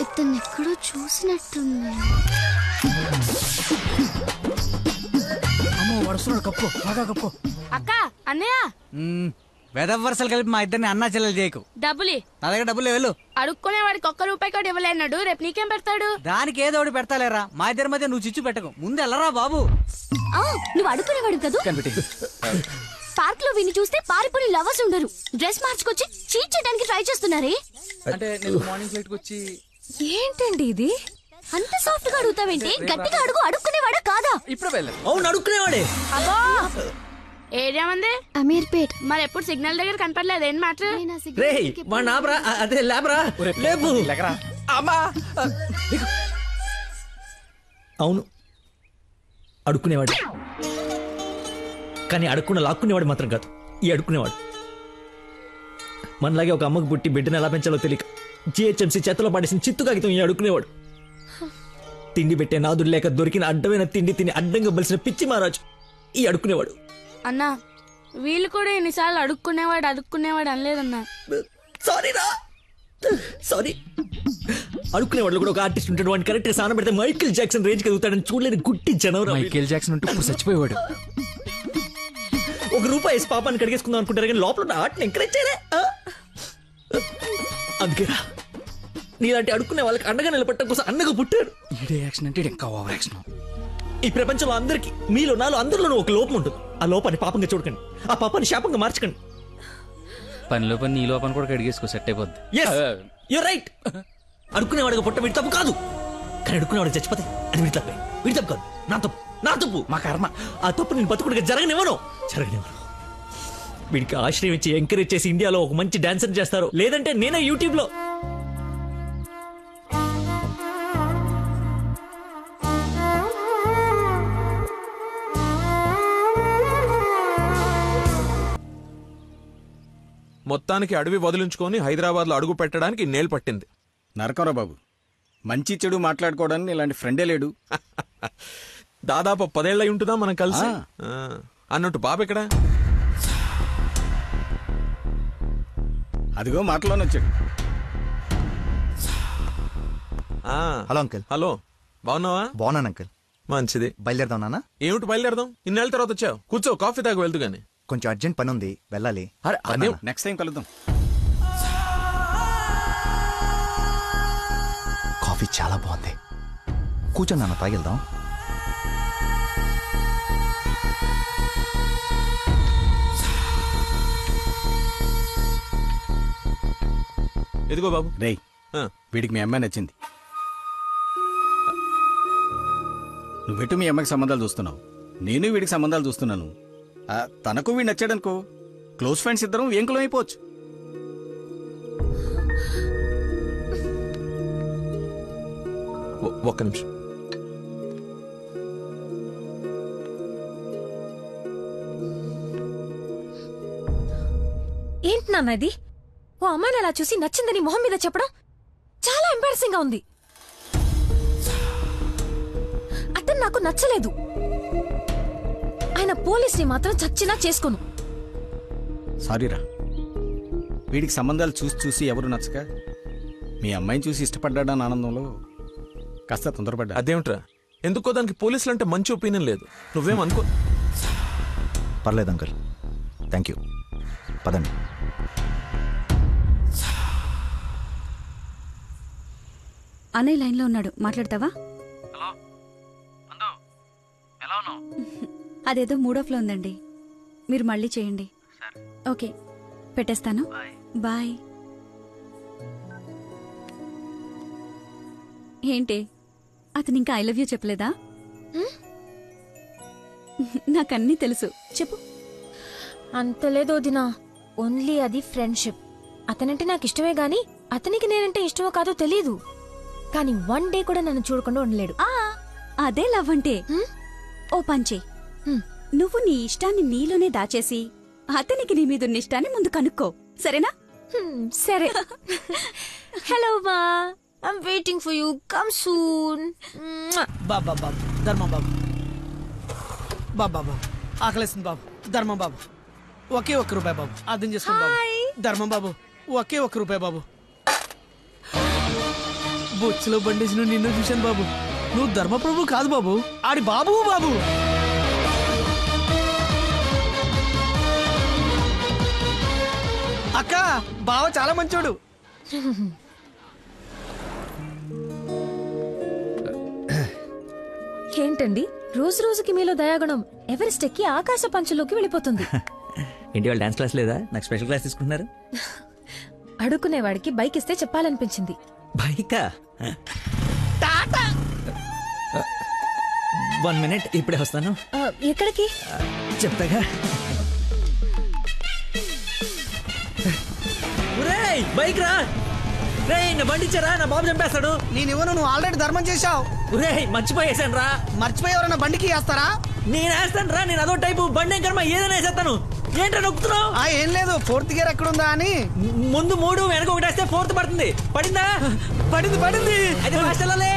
ఇతను ఎక్కడో చూసినట్టుంది. అమ్మో వరుసలో కప్పు, బాగా కప్పు. అక్క, అన్నయ్య, వెదవ వరుసలు కలిపి మా ఇద్దరిని అన్నా చెల్లెలు చేయకు. డబ్బులి నా దగ్గర డబ్బులు వెళ్ళు. అడుక్కునే వాడికి 1 రూపాయి కూడా ఇవ్వలేన్నాడు, రేపు నీకేం పెడతాడు? దానికి ఏదో ఒకటి పెడతాలేరా, మా ఇద్దరి మధ్య నువ్వు చిచ్చు పెట్టకు. ముందు వెళ్ళరా బాబు. నువ్వు అడుగునేవాడు కదా. పార్క్ లో విని చూస్తే పారిపోయి లవర్స్ ఉండరు. డ్రెస్ మార్చుకొచ్చి చీట్ చేయడానికి ట్రై చేస్తున్నారే. అంటే నేను మార్నింగ్ ఫ్లైట్ కి వచ్చి. ఏంటండి ఇది? అంత సాఫ్ట్ గా అడుగుతావేంటి? గట్టిగా అడుగు. అడుక్కునేవాడా కాదా? ఇప్పుడు వెళ్ళ. అవును, అడుక్కునేవాడే. అబ్బో, ఏరియా మంది అమీర్పేట్. మరి ఎప్పుడు సిగ్నల్ దగ్గర కనపడలేదు, ఏం మాట? రేయ్ మా నాబ్రా, అదే లేబరా, లేపు. అమ్మా, అవును అడుక్కునేవాడు, కానీ అడుక్కున్న లాక్కునేవాడు మాత్రం కాదు. ఈ అడుక్కునేవాడు మనలాగే ఒక అమ్మకు పుట్టి బిడ్డను ఎలా పెంచాలో తెలియక జిహెచ్ఎంసీ చేతిలో పడేసిన చిత్తు కాగితం ఈ అడుక్కునేవాడు. తిండి పెట్టే నాదుడు లేక దొరికిన అడ్డమైన తిండి తిని అడ్డంగా బలిసిన పిచ్చి మహారాజు ఈ అడుక్కునేవాడు. అన్నా, వీళ్ళు కూడా ఎన్నిసార్లు అడుక్కునేవాడు అనలేదన్నా. సారీ. అడుక్కునేవాడు కూడా ఒక ఆర్టిస్ట్ ఉంటాడు, వాడిని కరెక్ట్ గా సాన పెడితే మైకేల్ జాక్సన్ రేంజ్ ఎదుగుతాడని చూడలేని గుట్టి జనవరం. మైకేల్ జాక్సన్ ఉంటే ఇప్పుడు చచ్చిపోయేవాడు. ₹1 వేసి పాపాన్ని కడిగేసుకుందాం అనుకుంటారు కానీ లోపల ఉన్న ఆర్ట్ని ఎంకరేజ్ చేయలే. అందుకేరా నీలాంటి అడుక్కునే వాళ్ళకి అండగా నిలబట్టడం కోసం అన్నగా పుట్టాడు. ఈడే యాక్షన్ అంటే ఇంకా ఓవర్ యాక్షన్. ఈ ప్రపంచంలో అందరికి, మీలో నాలో అందరిలోనూ ఒక లోపం ఉంటుంది. ఆ లోపాన్ని పాపంగా చూడకండి, ఆ పాపాన్ని శాపంగా మార్చకండి. పనిలో పని నీ లోపని కూడా కడిగేసుకో, సెట్ అయిపోద్ది. Your right. అడుక్కునేవాడిగా పుట్ట వీడి తప్పు కాదు, కానీ అడుక్కునేవాడికి చచ్చిపోతే అది వీడి తప్పే. వీడి తప్పు కాదు, నా తప్పు, మా కర్మ. ఆ తప్పు నేను బతుకుడిగా జరగనివ్వను. వీడికి ఆశ్రయం ఇచ్చి ఎంకరేజ్ చేసి ఇండియాలో ఒక మంచి డాన్సర్ చేస్తారు, లేదంటే నేనే యూట్యూబ్ లో. మొత్తానికి అడవి వదిలించుకొని హైదరాబాద్ లో అడుగు పెట్టడానికి నేలు పట్టింది. నరకరా బాబు, మంచి చెడు మాట్లాడుకోవడానికి ఇలాంటి ఫ్రెండే లేడు. దాదాపు 10 ఏళ్ళై ఉంటుందా మనం కలిసి. అన్నట్టు బాబు ఎక్కడ? అదిగో మాటలోనే వచ్చాడు. Hello uncle. హలో, బాగున్నావా? బాగున్నాను అంకుల్. మంచిది. బయలుదేరదాం నాన్న. ఏమిటి బయలుదేరదాం? ఇన్నేళ్ళ తర్వాత వచ్చావు, కూర్చో, కాఫీ తాగు వెళ్తూ గానీ. కొంచెం అర్జెంట్ పని ఉంది, వెళ్ళాలి. నెక్స్ట్ టైం కలుద్దాం. కాఫీ చాలా బాగుంది, కూర్చో నాన్న, తాగిద్దాం. ఎదిగో బాబు. రేయ్, వీడికి మీ అమ్మాయి నచ్చింది. నువ్వెటు మీ అమ్మాయికి సంబంధాలు చూస్తున్నావు, నేను వీడికి సంబంధాలు చూస్తున్నాను. తనకు వీడు నచ్చాడనుకో, క్లోజ్ ఫ్రెండ్స్ ఇద్దరం ఏంకులం అయిపోవచ్చు. ఒక్క నిమిషం. ఏంటి నాన్న ఇది? ఓ అమ్మాయిని అలా చూసి నచ్చిందని మొహం మీద చెప్పడం చాలా ఎంబారసింగ్ గా ఉంది. అతను నాకు నచ్చలేదు. ఆయన పోలీస్ని మాత్రం చచ్చినా చేసుకోను. సారీరా, వీడికి సంబంధాలు చూసి చూసి ఎవరు నచ్చక మీ అమ్మాయిని చూసి ఇష్టపడ్డాడని ఆనందంలో కాస్త తొందరపడ్డా. అదేమిట్రా, ఎందుకో దానికి పోలీసులు అంటే మంచి ఒపీనియన్ లేదు. నువ్వేమనుకో. పర్లేదు అంకుల్, థ్యాంక్ యూ. పదండి. అన్నయ్య లైన్లో ఉన్నాడు, మాట్లాడతావా? అదేదో మూడోఫ్లో ఉందండి, మీరు మళ్ళీ చేయండి. ఓకే, పెట్టేస్తాను. బాయ్. ఏంటి, అతను ఇంకా ఐ లవ్ యూ చెప్పలేదా? నాకన్నీ తెలుసు, చెప్పు. అంత లేదో దినా, ఓన్లీ అది ఫ్రెండ్షిప్. అతనంటే నాకు ఇష్టమే గాని అతనికి నేనంటే ఇష్టమో కాదో తెలీదు. కానీ వన్ డే కూడా నన్ను చూడకుండా ఉండలేడు. అదే లవ్ అంటే. ఓ పంచే, నువ్వు నీ ఇష్టాన్ని నీలోనే దాచేసి అతనికి నీ మీదున్న ఇష్టాన్ని ముందు కనుక్కో, సరేనా? సరే. హలో మా, I'm waiting for you, come soon. బాబా బాబు, ధర్మం బాబు. బాబా ఆకలేస్తుంది బాబు. ధర్మం బాబు, ఒకే ఒక్క రూపాయి బాబు, అర్థం చేసుకోండి బాబు. ధర్మం బాబు, ఒకే ఒక్క రూపాయి బాబు. బొచ్చులో బండేసి నిన్ను చూశాను బాబు. నువ్వు ధర్మప్రభు కాదు బాబు, ఆడి బాబు బాబు. అక్క, బావ చాలా మంచోడు. ఏంటండి రోజు రోజుకి మీలో దయాగుణం ఎవరెస్ట్ ఎక్కి ఆకాశ పంచులోకి వెళ్ళిపోతుంది. ఏంటి వాళ్ళు డాన్స్ క్లాస్ లేదా? నాకు స్పెషల్ క్లాస్ తీసుకుంటున్నారు. అడుక్కునేవాడికి బైక్ ఇస్తే చెప్పాలనిపించింది. బైకా? 1 minute, ఇప్పుడే వస్తాను. ఎక్కడికి చెప్తాగా. బైక్ రా రే, నా బండి ఇచ్చారా, నా బాబు చంపేస్తాడు. నేనివ్వను, నువ్వు ఆల్రెడీ ధర్మం చేశావు. మర్చిపోయేసాను రా. మర్చిపోయేవరన్నా బండికి వేస్తారా? నేను వేస్తాను రా, నేను అదో టైపు బండి కర్మ ఏదైనా వేసేస్తాను. ఏంటో నొక్కుతున్నావు? ఏం లేదు, 4th గేర్ ఎక్కడుందా అని. ముందు 3 వెనక 1 వేస్తే 4th పడుతుంది. పడిందా? పడింది. అది ఫాస్ట్ వెళ్ళాలి.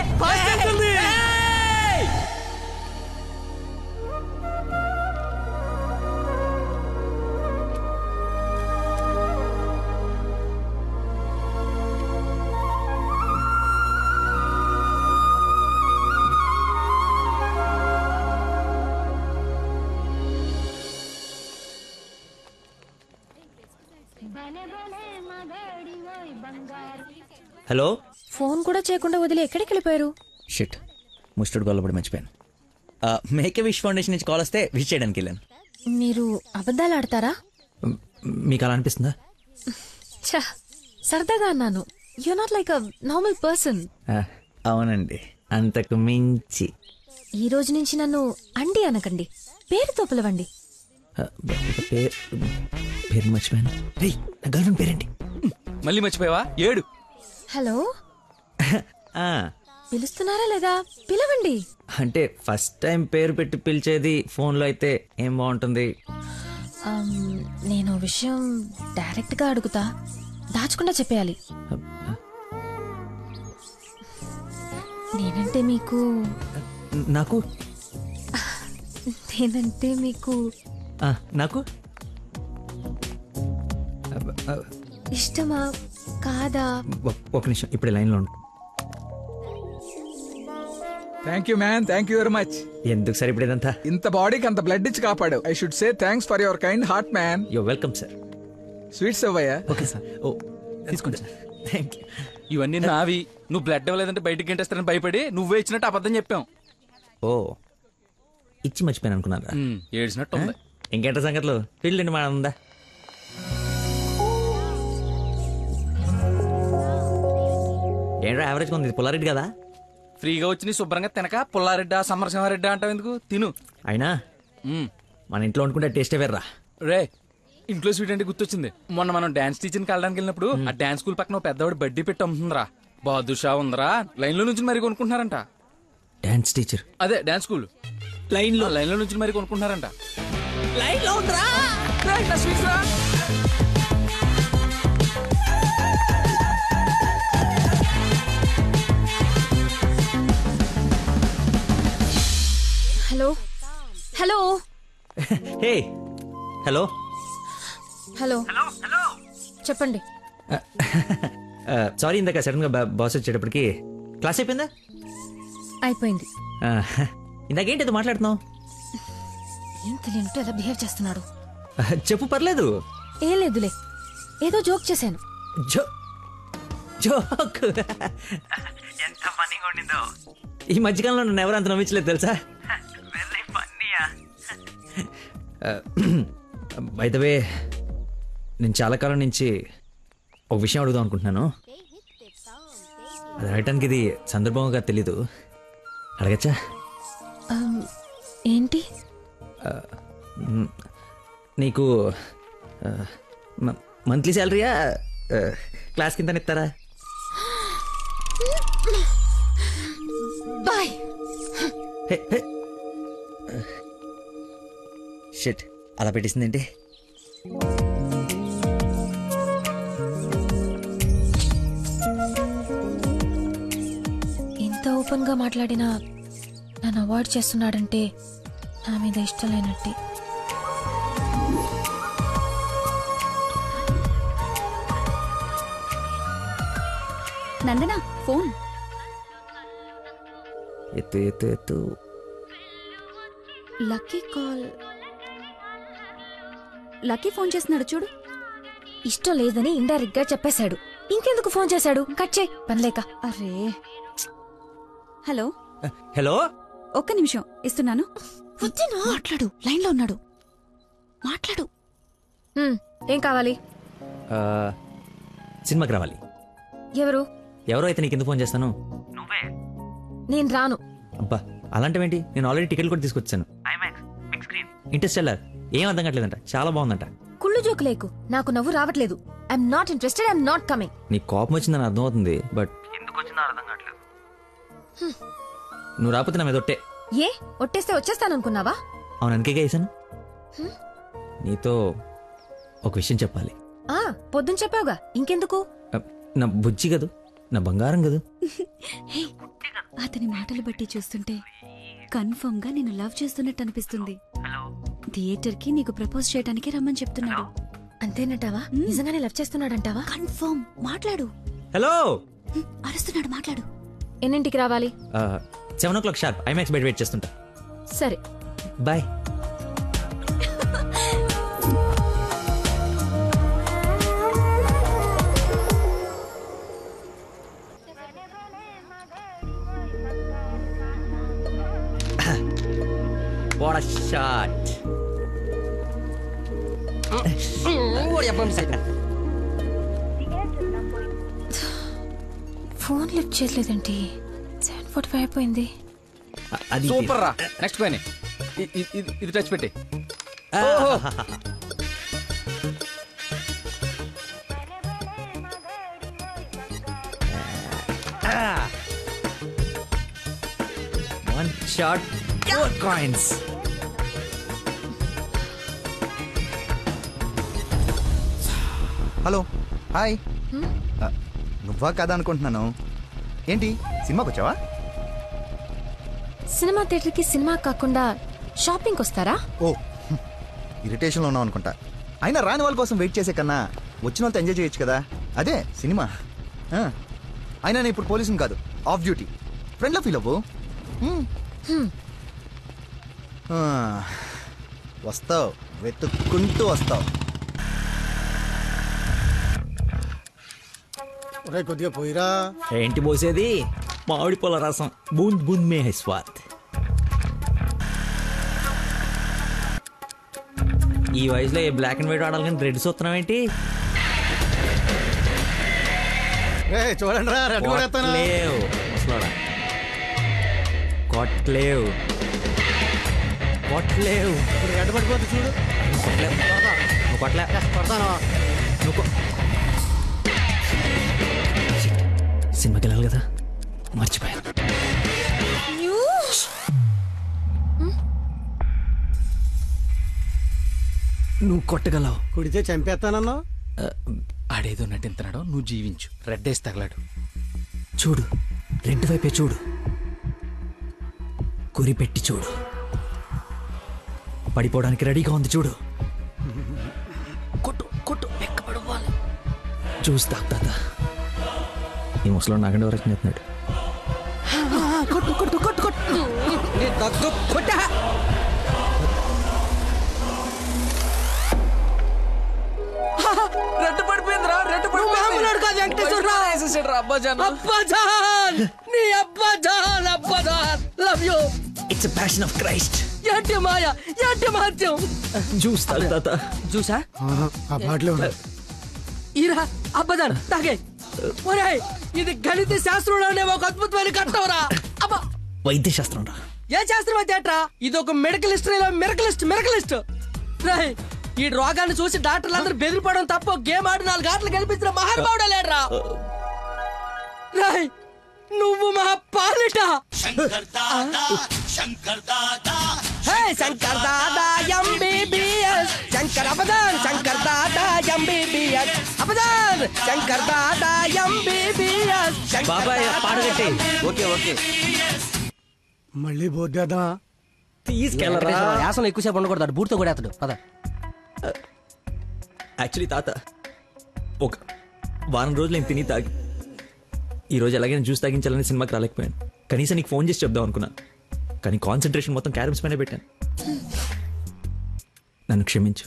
హలో. ఫోన్ కూడా చేయకుండా వదిలి ఎక్కడికి వెళ్ళిపోయారు? షిట్, ముస్టుడు గొల్లబడి మర్చిపోయాను. మేకే విష్ ఫౌండేషన్ నుంచి కాల్ వస్తే విష్ చేయడానికి వెళ్ళాను. మీరు అబద్ధాలు ఆడతారా? మీకు అలా అనిపిస్తుందా? సరదాగా అన్నాను. You not like a normal person. అవునండి, అంతకు మించి. ఈ రోజు నుంచి నన్ను అండి అనకండి, పేరుతో పిలవండి. పేరు మర్చిపోయాను. రే, నా గర్ల్ ఫ్రెండ్ పేరేంటి? మళ్ళీ మర్చిపోయావా? 7. హలో, పిలుస్తున్నారా లేదా? పిలవండి. అంటే ఫస్ట్ టైం పేరు పెట్టి పిలిచేది ఫోన్లో అయితే ఏం బాగుంటుంది? నేను విషయం డైరెక్ట్ గా అడుగుతా, దాచకుండా చెప్పేయాలి. నేనంటే మీకు నాకు నేనంటే మీకు నాకు ఇష్టమా కాదా? ఒక నిమిషం, ఇప్పుడు లైన్లో ఉండు. Thank you man, thank you very much. ఎందుకు సార్ ఇప్పుడు ఇదంతా? ఇంత బాడీకి అంత బ్లడ్ ఇచ్చి కాపాడు. I should say thanks for your kind heart man. You welcome sir. Sweets అవ్వయ్యా. Okay sir. ఓ తీసుకోండి సార్. Thank you. ఇవన్నీ నావి. నువ్వు బ్లడ్ ఇవ్వలేదంటే బయటికి గంటేస్తారని భయపడి నువ్వే ఇచ్చినట్టు అబద్ధం చెప్పాం. ఓ, ఇచ్చి మర్చిపోయాను అనుకున్నారా? ఏడ్చినట్టు ఉంది. ఇంకేంట సంగతులు? ఫీల్డ్ అండి మా ఉందా? ఏంటో యావరేజ్ ఉంది. పుల్లారెడ్డి కదా? ఫ్రీగా వచ్చి శుభ్రంగా తినక పుల్లారెడ్డా సమరసింహారెడ్డా అంటావు ఎందుకు? తిను. అయినా మన ఇంట్లో వండుకుంటే టేస్టే వేర్రా. రే, ఇంట్లో స్వీట్ అంటే గుర్తొచ్చింది. మొన్న మనం డాన్స్ టీచర్కి వెళ్ళడానికి వెళ్ళినప్పుడు ఆ డాన్స్ స్కూల్ పక్కన పెద్దవాడు బడ్డీ పెట్టి అమ్ముతుందిరా. బాదుషా ఉందరా, లైన్ లో నుంచి మరి కొనుక్కుంటున్నారంట. Dance teacher. అదే డాన్స్ స్కూల్. లైన్ లో నుంచి మరి కొనుక్కుంటున్నారంట. లైన్ లో ఉందిరా. Hello hello hey hello hello చెప్పండి. సారీ, ఇందాక సడన్ గా బాస్ వచ్చేటప్పటికి క్లాస్ అయిపోయిందా? అయిపోయింది. ఇందాకేంటి అది మాట్లాడుతున్నావు? ఏం తెలియనట్టు ఎలా బిహేవ్ చేస్తున్నాడు. చెప్పు, పర్లేదు. ఏం లేదులే, ఏదో జోక్ చేశాను. జోక్ ఎంత ఫన్నీగా ఉండిందో. ఈ మధ్యకాలంలో నన్ను ఎవరు అంత నమ్మించలేదు తెలుసా. బై ద వే, నేను చాలా కాలం నుంచి ఒక విషయం అడుగుదాం అనుకుంటున్నాను. అది అడగటానికి ఇది సందర్భంగా తెలీదు. అడగచ్చా? ఏంటి? నీకు మంత్లీ శాలరీయా క్లాస్ కింద ఇస్తారా? బాయ్. షిట్, అలా పెట్టేసిందేంటి? ఇంత ఓపెన్ గా మాట్లాడినా నన్ను అవాయిడ్ చేస్తున్నాడంటే నా మీద ఇష్టం లేనట్టే. నందన ఫోన్. ఎత్తు ఎత్తు ఎత్తు. Lucky call. లక్కీ ఫోన్ చేస్తున్నాడు చూడు. ఇష్టం లేదని ఇండైరెక్ట్ గా చెప్పేశాడు. ఇంకెందుకు ఫోన్ చేశాడు? కట్ చేయి, పనిలేక. అరే. హలో హలో, ఒక్క నిమిషం ఇస్తున్నాను. మాట్లాడు, లైన్ లో ఉన్నాడు. మాట్లాడు. ఏం కావాలి? సినిమాకి రావాలి. ఎవరు? ఎవరో అయితే నీకు ఎందుకు ఫోన్ చేస్తాను? నేను రాను. అబ్బా, అలాంటివేంటి? నేను ఆల్రెడీ టికెట్ కూడా తీసుకొచ్చాను. ఇంటర్స్టెల్లార్. ఏం అర్థం కావట్లేదంట, చాలా బాగుందంట. కుళ్ళు జోకు లేకు, నాకు నవ్వు రావట్లేదు. I'm not interested, I'm not coming. నీ కోపం వచ్చిందని అర్థం అవుతుంది, బట్ ఎందుకు వచ్చిందో అర్థం కావట్లేదు. నువ్వు రాకపోతే నా మీద ఒట్టే. ఏ ఒట్టేస్తే వచ్చేస్తాననుకున్నావా? అవును, అందుకే వేసాను. నీతో ఒక విషయం చెప్పాలి. పొద్దున చెప్పావుగా, ఇంకెందుకు? నా బుజ్జి కదూ, నా బంగారం కదూ. అతని మాటలు బట్టి చూస్తుంటే కన్ఫర్మ్ గా నేను లవ్ చేస్తున్నట్టు అనిపిస్తుంది. థియేటర్ కి నీకు ప్రపోజ్ చేయడానికి రమ్మని చెప్తున్నాడు. అంతేనంటావా? నిజంగానే లవ్ చేస్తున్నాడంటావా? కన్ఫర్మ్. మాట్లాడు. హలో. అరుస్తున్నాడు, మాట్లాడు. ఎన్నింటికి రావాలి? 7 o'clock షార్ప్. ఐమాక్స్ బయట వెయిట్ చేస్తుంటా. సరే, bye. What a shot. Phone lift చేయలేదండి. 7:45 అయిపోయింది. సూపర్ రా. నెక్స్ట్ పైన ఇది టచ్ పెట్టి. One shot, 4 coins. Hello, hi. నువ్వా కదా అనుకుంటున్నాను. ఏంటి సినిమాకి వచ్చావా? సినిమా థియేటర్కి సినిమా కాకుండా షాపింగ్కి వస్తారా? ఓ, ఇరిటేషన్లో ఉన్నావు అనుకుంటా. అయినా రాని వాళ్ళ కోసం వెయిట్ చేసే కన్నా వచ్చిన వాళ్ళతో ఎంజాయ్ చేయొచ్చు కదా. అదే సినిమా. అయినా నేను ఇప్పుడు పోలీసుని కాదు, ఆఫ్ డ్యూటీ. ఫ్రెండ్లో ఫీల్ అవ్వు. వస్తావు, వెతుక్కుంటూ వస్తావు. కొద్దిగా పోయిరా. ఏంటి పోసేది? మామిడి పొల రసం. బూంద్ బూంద్ మే హై స్వాద్. ఈ వయసులో ఏ బ్లాక్ అండ్ వైట్ ఆడాలి కానీ రెడ్ చూస్తున్నావు ఏంటి? చూడండి రా, రెడ్ కూడా ఎత్తాను. లేవు ముసలోడా, కొట్లేవు కొట్లేవు. రెడ్ పడిపోతే చూడు. నువ్వు కొట్లే. కొడతాను. సినిమాకి వెళ్ళాలి కదా, మర్చిపోయాను. నువ్వు కొట్టగలవు. కుడితే చంపేస్తానన్నా. ఆడేదో నటింతున్నాడు, నువ్వు జీవించు. రెడ్ వేసి తగలాడు. చూడు, రెడ్ వైపే చూడు, గురి పెట్టి చూడు. పడిపోవడానికి రెడీగా ఉంది చూడు. కొట్టు కొట్టు, ఎక్కబడవాలి. చూస్తా తాత. ఈ ముసలో నాగండి వరకు చెప్తున్నాడు. కొట్టు కొట్టు కొట్టు కొట్టు. కొట్ట. రెడ్ పడిపోయిందిరా, రెడ్ మామూలు కాదు వెంకటేశ్వరరావు. అబ్బాజాన్, అబ్బాజాన్, నీ అబ్బాజాన్, అబ్బాజాన్, love you. It's passion of Christ. ఏంటి మాయ, ఏంటి మహత్యం. చూస్తా తాత. చూసా ఆ బాటలో ఈరా అబ్బదాన్ తాగే. ఒరేయ్, ఇది గణిత శాస్త్రంలోనే ఒక అద్భుతమైన కట్టవరా. అబ్బా, వైద్య శాస్త్రం రా. ఏ శాస్త్రం అయితే ఏట్రా, ఇది ఒక మెడికల్ హిస్టరీలో మెరకలిస్ట్. రేయ్, ఈ రోగాన్ని చూసి డాక్టర్లు అందరూ బెదిరిపోవడం తప్ప గేమ్ ఆడి 4 ఆటలు గెలిపించిన మహానుభావుడా లేడ్రా. రేయ్, నువ్వు మా పాలిట. Shankar Dada MBBS, Shankar అబదాన్, Shankar Dada MBBS, అబదాన్, Shankar Dada MBBS. బాబాయ్ పాడగట్టి. Okay okay. మళ్ళీ పోద్దా తీసుకెళ్ళరా. యాసన ఎక్కువసేపు ఉండకూడదు, బూర్తో కూడా అతడు. పద. యాక్చువల్లీ తాత, ఒక వారం రోజులు నేను తిని తాగి ఈరోజు ఎలాగైనా జ్యూస్ తాగించాలని సినిమాకి రాలేకపోయాను. కనీసం నీకు ఫోన్ చేసి చెప్దాం అనుకున్నాను, కానీ కాన్సన్ట్రేషన్ మొత్తం క్యారమ్స్ పైన పెట్టాను. నన్ను క్షమించు.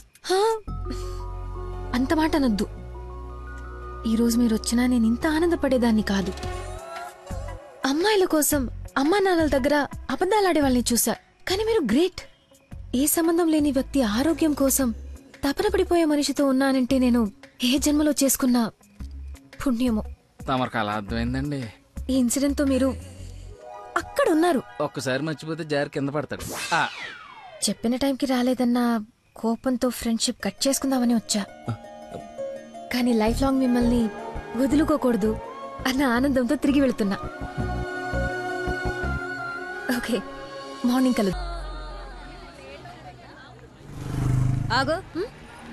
అంత మాట అనొద్దు. ఈరోజు మీరు వచ్చినా నేను ఇంత ఆనందపడేదాన్ని కాదు. అమ్మాయిల కోసం అమ్మా నాన్నల దగ్గర అబద్ధాలాడే వాళ్ళని చూసా, కానీ మీరు గ్రేట్. ఏ సంబంధం లేని వ్యక్తి ఆరోగ్యం కోసం తపన పడిపోయే మనిషితో ఉన్నానంటే నేను ఏ జన్మలో చేసుకున్న పుణ్యమో. తమరికి అలా అర్థమైందండి. ఈ ఇన్సిడెంట్ తో మీరు అక్కడ ఉన్నారు. ఒక్కసారి మర్చిపోతే జారి కింద పడతాడు. చెప్పిన టైంకి రాలేదన్న కోపంతో ఫ్రెండ్షిప్ కట్ చేసుకుందామని వచ్చా, కానీ లైఫ్ లాంగ్ మిమ్మల్ని వదులుకోకూడదు అన్న ఆనందంతో తిరిగి వెళుతున్నా. ఓకే, మార్నింగ్ కలు. ఆగు,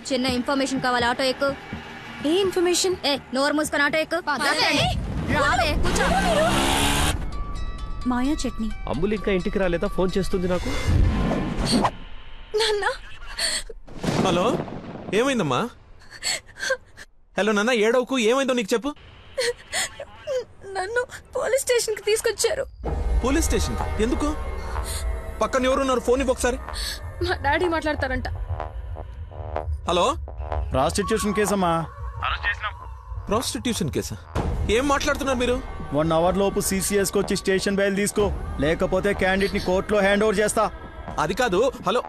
చిన్న ఇన్ఫర్మేషన్ కావాలి. ఆటో ఎక్కు. ఏ ఇన్ఫర్మేషన్? నోరు మూసుకొని ఆటో ఎక్కు. మాయా చట్నీ. అంబులు ఇంకా ఇంటికి రాలేదా? ఫోన్ చేస్తుంది నాకు. హలో, ఏమైందమ్మా? హలో నాన్న, ఏడవకు. ఏమైందో నీకు చెప్పు. నన్ను పోలీస్ స్టేషన్ కి తీసుకొచ్చారు. Police station? ఎందుకు? పక్కన ఎవరున్నారు? ఫోన్ ఇవ్వు ఒకసారి. మా డాడీ మాట్లాడతారంట. హలో, ప్రాస్టిట్యూషన్ కేసమ్మా. ప్రాస్టిట్యూషన్ కేసా? ఏం మాట్లాడుతున్నారు మీరు? 1 అవర్ లోపు CCS కి వచ్చి స్టేషన్ బయలు తీసుకో, లేకపోతే క్యాండిడేట్ ని కోర్టులో హ్యాండ్ ఓవర్ చేస్తా. అది కాదు. హలో,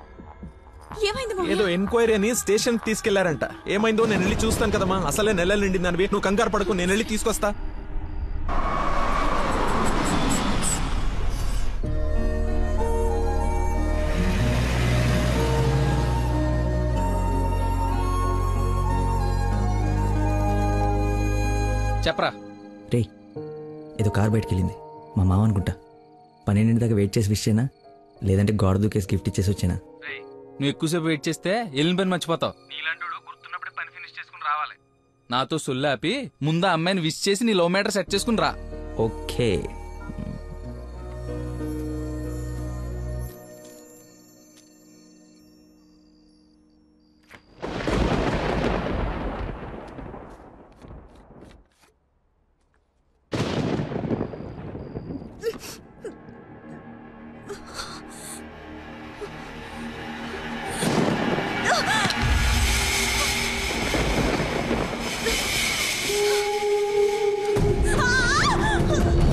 ఏదో ఎంక్వైరీ అని స్టేషన్ తీసుకెళ్లారంట. ఏమైందో నేను వెళ్ళి చూస్తాను కదమ్మా. అసలే నెలలు నిండిందని. నువ్వు కంగారు పడకు, నేను వెళ్ళి తీసుకొస్తా. చెప్పరా. రే, ఏదో కార్ బయటకు వెళ్ళింది. మా మామ అనుకుంటా. 12 దాకా వెయిట్ చేసి విష్ చేయనా, లేదంటే గోడ దూకేసి గిఫ్ట్ ఇచ్చేసి వచ్చేనా? నువ్వు ఎక్కువసేపు వెయిట్ చేస్తే వెళ్ళిన పని మర్చిపోతావు. నీలాంటి గుర్తున్నప్పుడే పని ఫినిష్ చేసుకుని రావాలి. నాతో సొల్లాపి ముందు అమ్మాయిని విష్ చేసి నీ లవ్ మ్యాటర్ సెట్ చేసుకుని రా. ఓకే.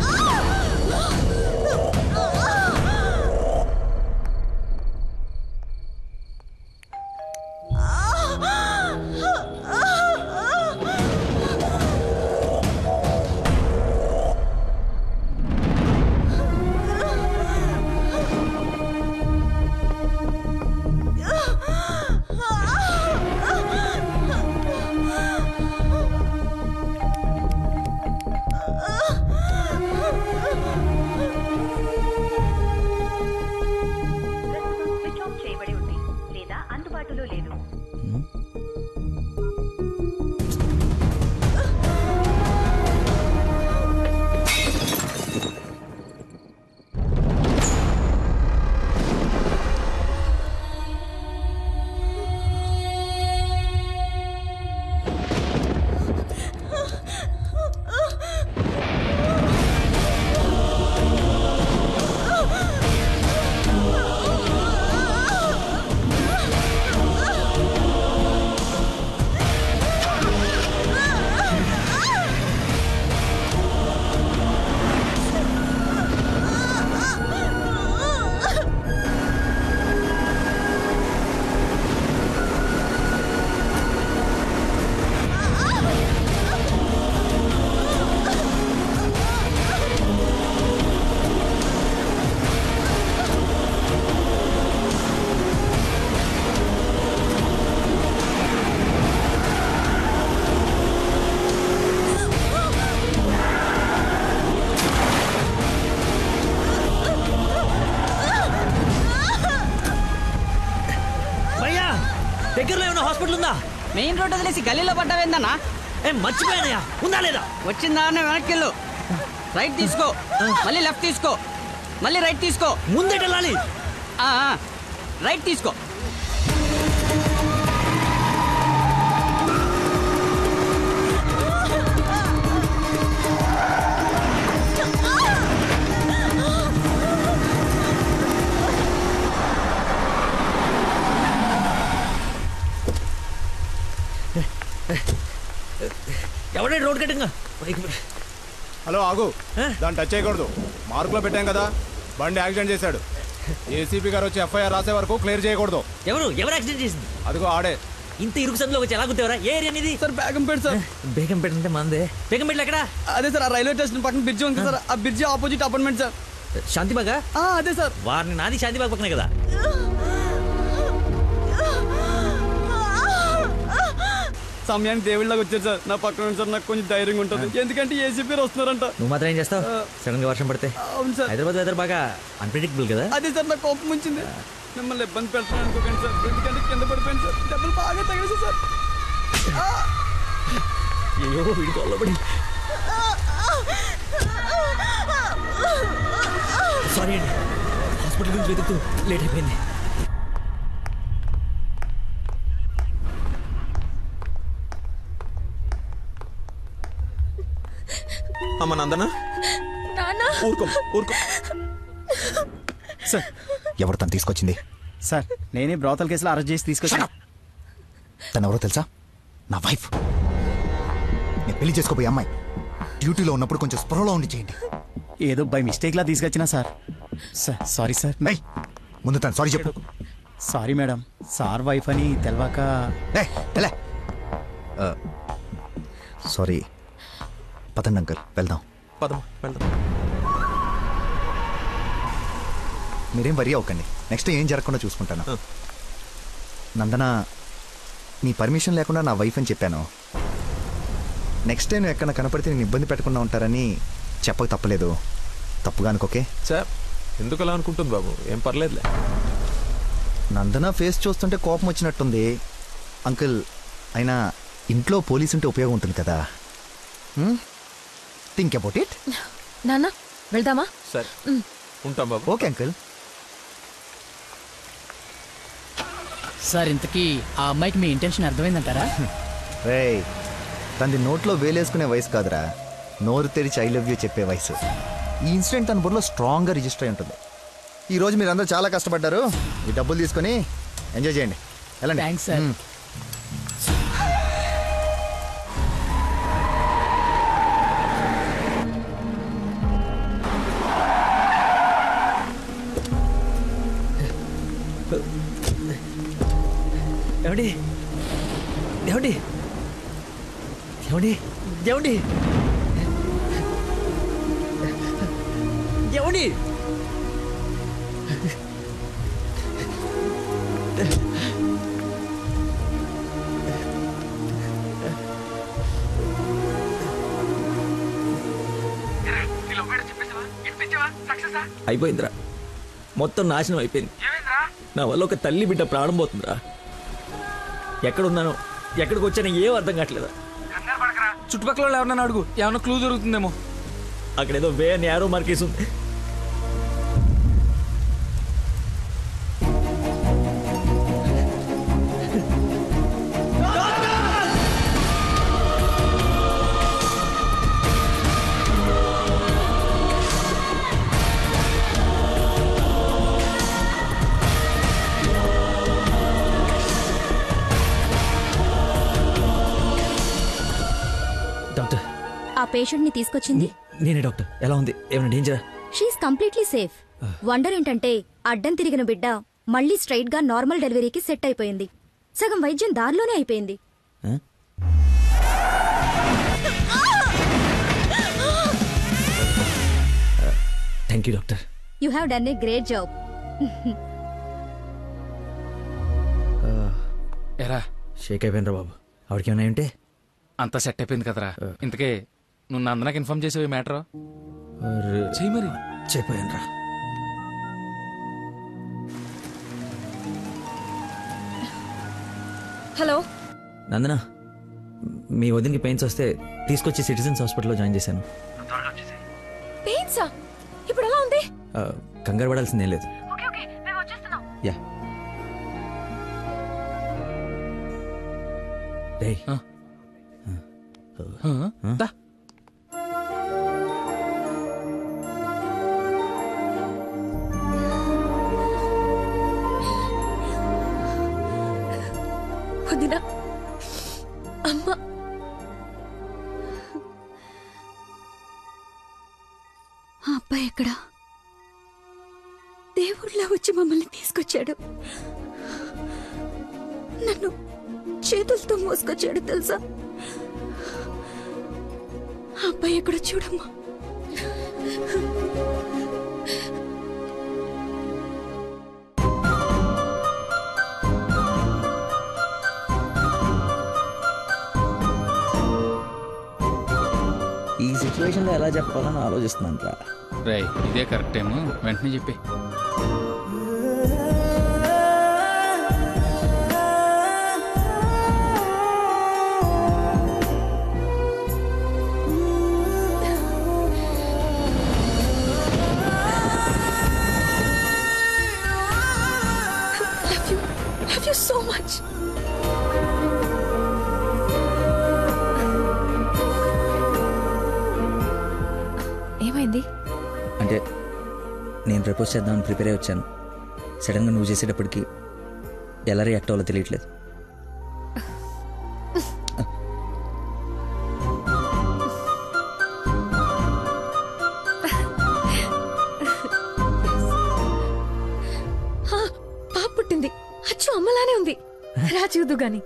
Ah! మెయిన్ రోడ్ వదిలేసి గల్లీలో పడ్డావేందన్నా? మర్చిపోయానయా, ఉందా లేదా? వచ్చిందా వెనక్కి వెళ్ళు. రైట్ తీసుకో, మళ్ళీ లెఫ్ట్ తీసుకో, మళ్ళీ రైట్ తీసుకో. ముందే వెళ్ళాలి. రైట్ తీసుకో. ఎవడే రోడ్ కట్టింగా? హలో ఆగు, దాన్ని టచ్ చేయకూడదు. మార్కులో పెట్టాం కదా, బండి యాక్సిడెంట్ చేశాడు. ఏసీపీ గారు వచ్చి ఎఫ్ఐఆర్ రాసే వరకు క్లియర్ చేయకూడదు. ఎవరు యాక్సిడెంట్ చేసింది? అదిగో ఆడే. ఇంత ఇరుకు సందులో వచ్చి ఎలా గుర్తేవరా? ఏ ఏరియా అనేది? Sir Begumpet sir. బేగంపేట అంటే మందే. బేగంపేట ఎక్కడ? అదే సార్, ఆ రైల్వే స్టేషన్ పక్కన బ్రిడ్జి ఉంది సార్, ఆ బ్రిడ్జి ఆపోజిట్ అపార్ట్మెంట్ సార్. శాంతిబాగా? అదే సార్. వారిని నాది శాంతిబాగ్ పక్కనే కదా. సమయానికి దేవుళ్ళగా వచ్చారు సార్. నా పక్కన సార్ నాకు కొంచెం ధైర్యంగా ఉంటుంది, ఎందుకంటే ఏసీపీ వస్తున్నారంట. నువ్వు మాత్రం ఏం చేస్తావు? సడన్ గా వర్షం పడితే? అవును సార్. హైదరాబాద్ వెదర్ బాగా అన్ప్రెడిక్టబుల్ కదా. అదే సార్ నాకు కోపం వచ్చింది. మిమ్మల్ని ఇబ్బంది పెడతాను అనుకోకండి సార్, ఎందుకంటే కింద పడిపోయింది సార్, డబ్బులు బాగా తగిలేసి సార్. అయ్యో వీడి కొల్లబడి. సారీ అండి, హాస్పిటల్ గురించి వెతుకుతూ లేట్ అయిపోయింది. అమ్మ నందనా, ఊరుకో ఊరుకో. సార్ ఎవరు తను తీసుకొచ్చింది? సార్ నేనే బ్రోతల్ కేసులో అరెస్ట్ చేసి తీసుకొచ్చాను. తను ఎవరో తెలుసా? నా వైఫ్. నేను పెళ్లి చేసుకోబోయే అమ్మాయి. డ్యూటీలో ఉన్నప్పుడు కొంచెం స్పృహలో ఉండి చేయండి. ఏదో బై మిస్టేక్ లా తీసుకొచ్చినా సార్. Sir sorry sir. ముందు తను సారీ చెప్పు. సారీ మేడం, సార్ వైఫ్ అని తెలవాక. సారీ. పదండి అంకల్, వెళ్దాం. పదం వెళ్దాం. మీరేం వరి అవ్వకండి, నెక్స్ట్ ఏం జరగకుండా చూసుకుంటాను. నందన, నీ పర్మిషన్ లేకుండా నా వైఫ్ అని చెప్పాను. నెక్స్ట్ టైం ఎక్కడ కనపడితే నేను ఇబ్బంది పెట్టకుండా ఉంటారని చెప్పక తప్పలేదు. తప్పుగా అనుకోకే. సార్ ఎందుకు అలా అనుకుంటుంది బాబు? ఏం పర్లేదులే. నందన ఫేస్ చూస్తుంటే కోపం వచ్చినట్టుంది. అంకుల్, అయినా ఇంట్లో పోలీసు ఉంటే ఉపయోగం ఉంటుంది కదా. Think about it. నాన్న వెళ్దామా? సరే ఉంటాం బాబు. Okay uncle. సార్ ఇంతకీ ఆ అమ్మాయికి మీ ఇంటెన్షన్ అర్థమైందంటారా? రేయ్, తనది నోట్లో వేలేసుకునే వయసు కాదురా, నోరు తెరిచి ఐ లవ్ యూ చెప్పే వయసు. ఈ ఇన్సిడెంట్ తన బుర్రలో స్ట్రాంగ్గా రిజిస్టర్ అయి ఉంటుంది. ఈరోజు మీరందరూ చాలా కష్టపడ్డారు. ఈ డబ్బులు తీసుకొని ఎంజాయ్ చేయండి. వెళ్ళండి. Thanks sir. ఏమండి ఏమండి ఏమండి ఏమండి ఏమండి అయిపోయిందిరా, మొత్తం నాశనం అయిపోయింది. నా వల్ల ఒక తల్లి బిడ్డ ప్రాణం పోతుందిరా. ఎక్కడున్నాను, ఎక్కడికి వచ్చానో ఏం అర్థం కావట్లేదు. చుట్టుపక్కల ఎవరన్నా అడుగు, ఏమన్నా క్లూ దొరుకుతుందేమో. అక్కడేదో వే అని యారో మార్కేసి ఉంది. డాక్టర్, ఆ పేషెంట్ ని తీసుకొచ్చింది నేనే డాక్టర్. ఎలా ఉంది? ఏమైనా డేంజరా? She is completely safe. వండర్ ఏంటంటే అడ్డం తిరిగిన బిడ్డ మళ్ళీ స్ట్రైట్ గా నార్మల్ డెలివరీకి సెట్ అయిపోయింది. సగం వైద్యం దారిలోనే అయిపోయింది. Thank you doctor. You have done a great job. ఎరా షేక్ అయిపోయినరా బాబు. ఆవిడకి ఏమైనా ఉంటే అంతా సెట్ అయిపోయింది కదరా. ఇంతకే నువ్వు నందనకి ఇన్ఫార్మ్ చేసేవి మ్యాటర్ చెయ్యి మరి. చెప్పాను రా. హలో నందన మీ వదినకి పెయిన్స్ వస్తే తీసుకొచ్చి సిటిజన్స్ హాస్పిటల్లో జాయిన్ చేశాను. పెయిన్సా? ఇప్పుడు ఎలా ఉంది? కంగారు పడాల్సిందేం లేదు. యా రేయ్ వదినా, అమ్మ ఆ అబ్బాయి ఎక్కడా? దేవుళ్ళ వచ్చి మమ్మల్ని తీసుకొచ్చాడు. నన్ను చేతులతో మోసుకొచ్చాడు తెలుసా? ఆ అబ్బాయి ఎక్కడ చూడమ్మా. ఈ సిచ్యువేషన్లో ఎలా చెప్పాలని ఆలోచిస్తున్నాను. రే ఇదే కరెక్ట్ టైం, వెంటనే చెప్పి. Love you so much. ఏమైంది? అంటే నేను ప్రపోజ్ చేద్దామని ప్రిపేర్ అయి వచ్చాను. సడన్గా నువ్వు చేసేటప్పటికి ఎలా రియాక్ట్ అవ్వాలో తెలియట్లేదు. పాప పుట్టింది. అచ్చు అమ్మలానే ఉంది. రా చూదు గాని.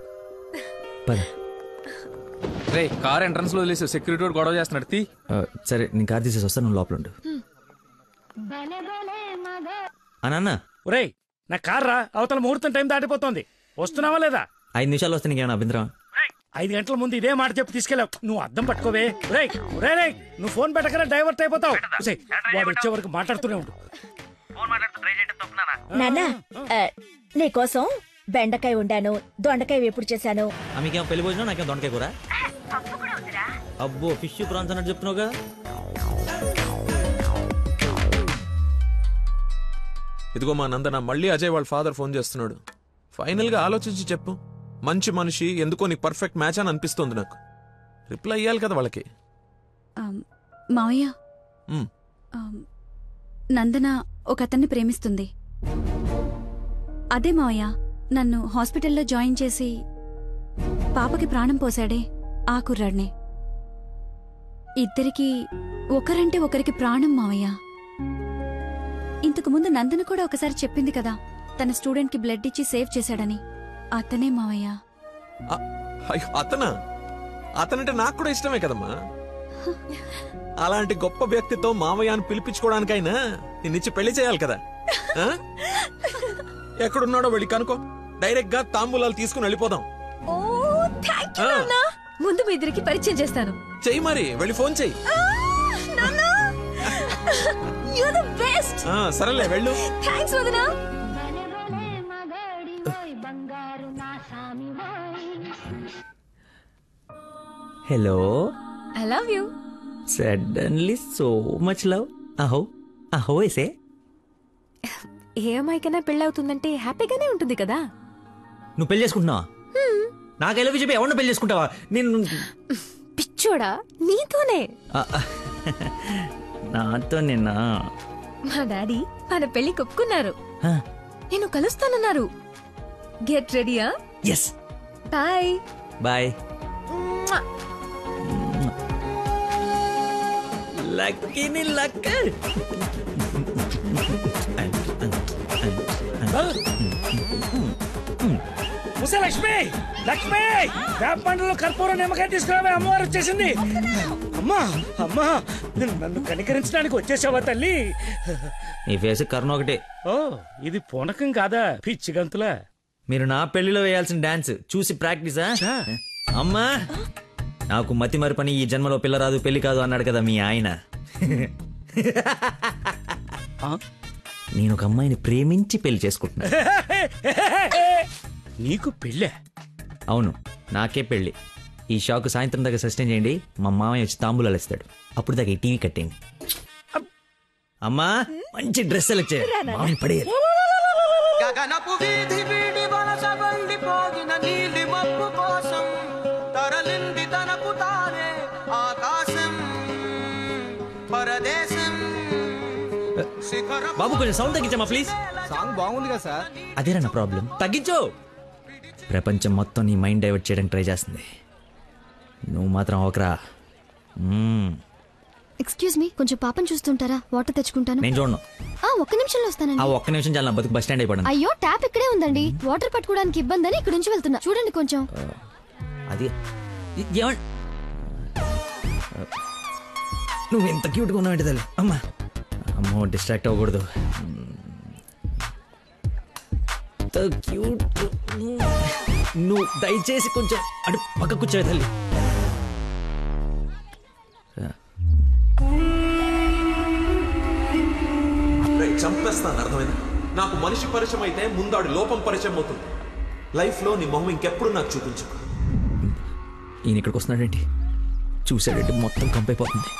రే కార్ ఎంట్రన్స్ లో వదిలేసి సెక్యూరిటీ గొడవ చేస్తున్నాడు. తీ. సరే నేను కార్ తీసేసి వస్తాను, నువ్వు లోపల ఉండు. అన్న ఒరేయ్ నా కార్ రా, అవతల ముహూర్తం టైం దాటిపోతుంది. వస్తున్నావా లేదా? 5 నిమిషాలు వస్తే నీకేమైనా అభ్యంతరం? 5 గంటల ముందు ఇదే మాట చెప్పి తీసుకెళ్ళావు. నువ్వు అద్దం పట్టుకోవే. రేయ్ నువ్వు ఫోన్ పెట్టకరా డైవర్ట్ అయిపోతావు. వాడు వచ్చే వరకు మాట్లాడుతూనే ఉండు. నాన్నా నీకోసం బెండకాయ వండాను, దొండకాయ వేపుడు చేశాను. మీకేమో పెళ్లి భోజనం, నాకేమో దొండకాయ కూర. అబ్బో ఫిష్ ప్రాన్స్ అన్నట్టు చెప్తున్నావుగా. ఇదిగో మా నందన, మళ్ళీ అజయ్ వాళ్ళ ఫాదర్ ఫోన్ చేస్తున్నాడు. ఫైనల్ గా ఆలోచించి చెప్పు. మంచి మనిషి, ఎందుకో నీకు పర్ఫెక్ట్ మ్యాచ్ అని అనిపిస్తుంది నాకు. రిప్లై ఇయ్యాలి కదా వాళ్ళకి. మావయ్య, నందన ఒక అతన్ని ప్రేమిస్తుంది. అదే మావయ్య నన్ను హాస్పిటల్లో జాయిన్ చేసి పాపకి ప్రాణం పోసాడే ఆ కుర్రాడినే. ఇద్దరికి ఒకరంటే ఒకరికి ప్రాణం మావయ్య. ఇంతకు ముందు నందన కూడా ఒకసారి చెప్పింది కదా, తన స్టూడెంట్ కి బ్లడ్ ఇచ్చి సేవ్ చేశాడని. అతనే మావయ్య. అతనంటే నాకు కూడా ఇష్టమే కదమ్మా. అలాంటి గొప్ప వ్యక్తితో మామయ్యను పిలిపించుకోవడానికైనా నిన్నిచ్చి పెళ్లి చేయాలి కదా. ఎక్కడున్నాడో వెళ్ళి కనుకో, డైరెక్ట్ గా తాంబూలాలు తీసుకుని వెళ్ళిపోదాం. ముందు మీ ఇద్దరికి పరిచయం చేస్తాను. చెయ్యి మరి, వెళ్ళి ఫోన్ చెయ్యి. సరేలే వెళ్ళు. థాంక్స్ వదినా. Hello, I love you. Suddenly so much love. అహో ఏసే. ఏ అమ్మాయికైనా పెళ్ళవుతుందంటే హ్యాపీగానే ఉంటుంది కదా. నువ్వు పెళ్లి చేసుకుంటున్నావా? నాకు ఐ లవ్ యూ చెప్పి ఎవరిని పెళ్లి చేసుకుంటావా? నేను పిచ్చోడా, నీతోనే. నాతో నిన్నా? మా డాడీ మన పెళ్లి ఒప్పుకున్నారు. నేను కలుస్తానన్నారు. గెట్ రెడీయా? ఎస్. Bye bye. లక్కీని లక్క. లక్ష్మి, లక్ష్మి, వేప పండ్లలో కర్పూరం నిమ్మకాయ తీసుకురావే, అమ్మవారు వచ్చేసింది. అమ్మా అమ్మా, నన్ను కనికరించడానికి వచ్చేసావా తల్లి? నీ ఫేస్ కర్ణ ఒకటే. ఓ, ఇది పూనకం కాదా పిచ్చి గంతులా? మీరు నా పెళ్లిలో వేయాల్సిన డాన్స్ చూసి ప్రాక్టీసా? అమ్మా, నాకు మతి మరి పని, ఈ జన్మలో పిల్ల రాదు పెళ్లి కాదు అన్నాడు కదా మీ ఆయన. నేను ఒక అమ్మాయిని ప్రేమించి పెళ్లి చేసుకుంటున్నా. నీకు పెళ్ళే? అవును, నాకే పెళ్ళి. ఈ షాక్ సాయంత్రం దాకా సస్టైన్ చేయండి. మా మామయ్య వచ్చి తాంబూలాలు ఇస్తాడు. అప్పుడు దాకా ఈ టీవీ కట్టేయండి. అమ్మా మంచి డ్రెస్ సెలెక్ట్ చేయాలి. మామయ్య పడేయాలి. గగనపు వీధి వీడి వలస వెళ్ళిపోగిన నీలి మబ్బు కోసం తరలింది తనకు తానే ఆకాశం పరదేశం. బాబు కొంచెం సౌండ్ తగ్గించమ్మా ప్లీజ్. సాంగ్ బాగుంది కదా సార్. అదేరా నా ప్రాబ్లం. తగ్గించు. ప్రపంచం మొత్తం నీ మైండ్ డైవర్ట్ చేయడానికి ట్రై చేస్తుంది. నువ్వు మాత్రం ఒకరా. ఎక్స్క్యూజ్ మీ, కొంచెం పాపం చూస్తుంటారా? వాటర్ తెచ్చుకుంటాను. నేను చూడను. ఒక్క నిమిషంలో వస్తానండి. ఆ ఒక్క నిమిషం చాలా నా బతుకు బస్ స్టాండ్ అయిపోయింది. అయ్యో ట్యాప్ ఇక్కడే ఉందండి. వాటర్ పట్టుకోవడానికి ఇబ్బంది అని ఇక్కడ నుంచి వెళ్తున్నా. చూడండి కొంచెం. అది నువ్వు ఎంత క్యూట్గా ఉన్నావు తల్లి. అమ్మా అమ్మో డిస్ట్రాక్ట్ అవ్వకూడదు. క్యూట్. నువ్వు దయచేసి కొంచెం అటు పక్క కూర్చోవే తల్లి. చంపేస్తాను, అర్థమైంది? నాకు మనిషి పరిచయం అయితే ముందాడు లోపం పరిచయం అవుతుంది. లైఫ్లో నీ మొహం ఇంకెప్పుడు నాకు చూపించు. ఈయన ఇక్కడికి వస్తున్నాడేంటి? చూసాడంటే మొత్తం కంపైపోతుంది.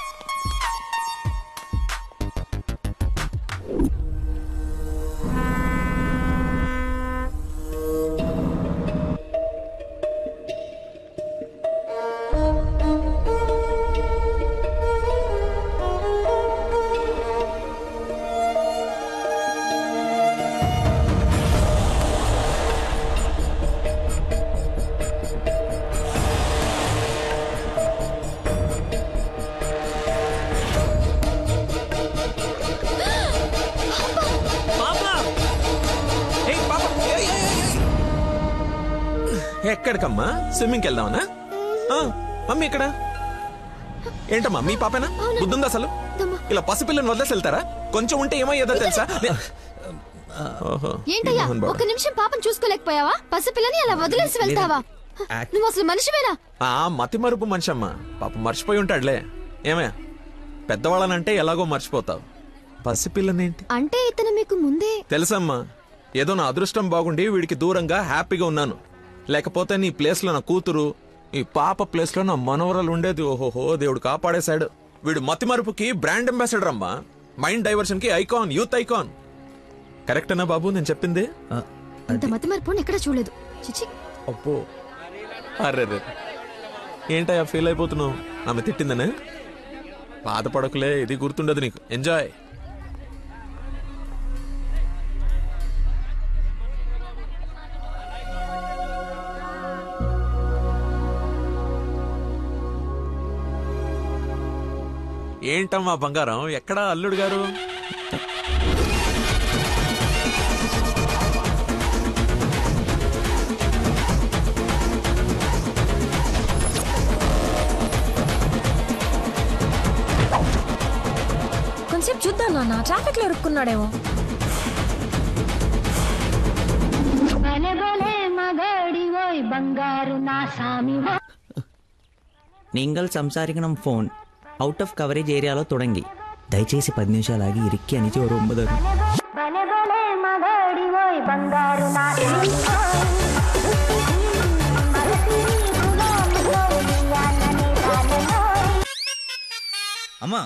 ఎక్కడికమ్మా? స్విమ్మింగ్కి వెళ్దామనా? మమ్మీ ఇక్కడ ఏంటమ్మా? మీ పాపేనా? బుద్ధుందా అసలు? ఇలా పసిపిల్లని వదిలేసి వెళ్తారా? కొంచెం ఉంటే ఏమయ్యేదో తెలుసా? ఏంటయ్యా ఒక్క నిమిషం పాపం చూసుకోలేకపోయావా? పసిపిల్లని అలా వదిలేసి వెళ్తావా? నువ్వు అసలు మనిషివేనా? మతి మరుపు మనిషి అమ్మా. పాప మర్చిపోయి ఉంటాడులే. ఏమే పెద్దవాళ్ళనంటే ఎలాగో మర్చిపోతావు. పసిపిల్లనేంటి అంటే ఇతను మీకు ముందే తెలుసమ్మా. ఏదో నా అదృష్టం బాగుండి వీడికి దూరంగా హ్యాపీగా ఉన్నాను. లేకపోతే నీ ప్లేస్ లో నా కూతురు, ఈ పాప ప్లేస్ లో నా మనవరాలు ఉండేది. ఓహోహో, దేవుడు కాపాడేశాడు. వీడు మతి మరుపుకి బ్రాండ్ అంబాసిడర్ అమ్మా. మైండ్ డైవర్షన్ కి ఐకాన్, యూత్ ఐకాన్. కరెక్టేనా బాబు నేను చెప్పింది? ఇంత మతి మరుపు ఎక్కడ చూడలేదు. చిచి. అబ్బో, అర్రే ఏంటయ్యా ఫీల్ అయిపోతున్నావు? ఆమె తిట్టిందనే? బాధపడకులే, ఇది గుర్తుండదు నీకు. ఎంజాయ్. ఏంటమ్మా బంగారం, ఎక్కడా అల్లుడు గారు? కొంచెం చూద్దాం నాన్న, ట్రాఫిక్ లో ఇరుక్కున్నాడేమో. നിങ്ങൾ സംസാരിക്കണം ഫോൺ ഔട്ട് ഓഫ് കവറേജ് ഏരിയలో തുടങ്ങി. దయచేసి 10 నిమిషాలు ఆగి ఇరిక్కి అని చోరు ఒంబదారు. అమ్మా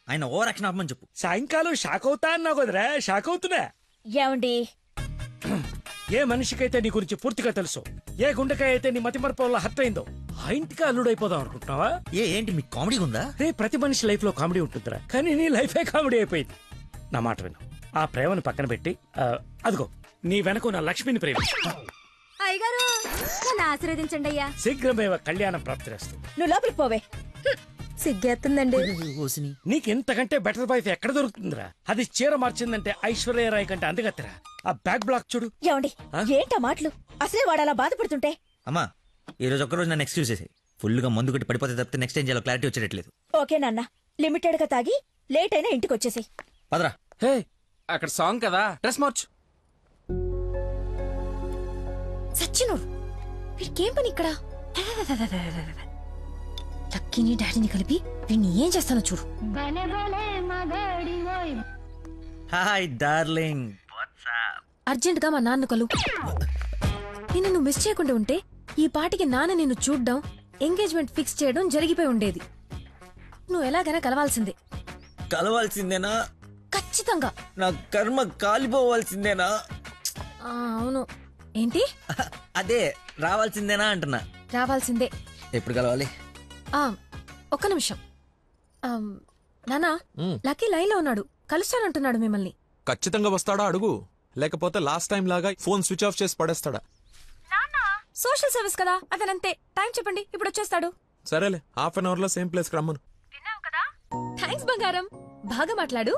ఆయన ఓవర్ యాక్షన్ ఆపమని చెప్పు. సాయంకాలం షాక్ అవుతా అన్నావు కదరా, షాక్ అవుతున్నా. ఏమండి? ఏ మనిషికైతే నీ గురించి పూర్తిగా తెలుసు, ఏ గుండెకాయ అయితే నీ మతి మరపు వల్ల హర్ట్ అయిందో, ఆ ఇంటికి అల్లుడైపోదాం అనుకుంటున్నావా? ఏంటి మీకు కామెడీ ఉందా? రే ప్రతి మనిషి లైఫ్ లో కామెడీ ఉంటుందిరా, కానీ నీ లైఫే కామెడీ అయిపోయింది. నా మాట విను, ఆ ప్రేమను పక్కన పెట్టి అదిగో నీ వెనక నా లక్ష్మిని ప్రేమ. అయ్యగారు నన్ను ఆశీర్వదించండి అయ్యా. శీఘ్రమేవ కళ్యాణం ప్రాప్తిరస్తు. నువ్వు లోపలికి పోవే. సిగ్గేస్తుందండి. నీకు ఇంతకంటే బెటర్ వైఫ్ ఎక్కడ దొరుకుతుందిరా? అది చీర మార్చిందంటే ఐశ్వర్యరాయ్ కంటే అందుగత్తరా. ఆ బ్యాక్ బ్లాక్ చూడు. ఏమండి ఏంటా మాటలు? అసలే వాడు అలా బాధపడుతుంటే. అమ్మా ఈ రోజు ఒక్కరోజు నన్ను ఎక్స్క్యూజ్ చేసి, ఫుల్ గా మందు కొట్టి పడిపోతే తప్పితే నెక్స్ట్ ఏం చేయాలో క్లారిటీ వచ్చేటట్లేదు. ఓకే నాన్న, లిమిటెడ్ గా తాగి లేట్ అయినా ఇంటికి వచ్చేసాయి. పదరా. హే అక్కడ సాంగ్ కదా, డ్రెస్ మార్చు. సచ్చినోడు వీడికేం పని ఇక్కడ? లక్కీని డాడీని కలిపి వీడిని ఏం చేస్తానో చూడు. Hi darling. అర్జెంట్ గా మా నాన్న కలు. నిన్ను నువ్వు మిస్ చేయకుండా ఉంటే ఈ పాటికి నాన్న నిన్ను చూడ్డం, ఎంగేజ్మెంట్ ఫిక్స్ చేయడం జరిగిపోయి ఉండేది. నువ్వు ఎలాగైనా కలవాల్సిందే. కలవాల్సిందేనా? ఖచ్చితంగా. నా కర్మ కాలిపోవాల్సిందేనా? అవును. ఏంటి? అదే రావాల్సిందేనా అంటున్నా. రావాల్సిందే. ఎప్పుడు కలవాలి? ఒక్క నిమిషం. నానా, లక్కీ లైన్ లో ఉన్నాడు, కలుస్తానంటున్నాడు మిమ్మల్ని. ఖచ్చితంగా వస్తాడా అడుగు, లేకపోతే లాస్ట్ టైం లాగా ఫోన్ స్విచ్ ఆఫ్ చేసి పడేస్తాడా? సోషల్ సర్వీస్ కదా, అతనంతే. టైం చెప్పండి, ఇప్పుడు వచ్చేస్తాడు. సరేలే, హాఫ్ అన్ అవర్ లో సేమ్ ప్లేస్ కి రమ్మను. థ్యాంక్స్ బంగారం, బాగా మాట్లాడు.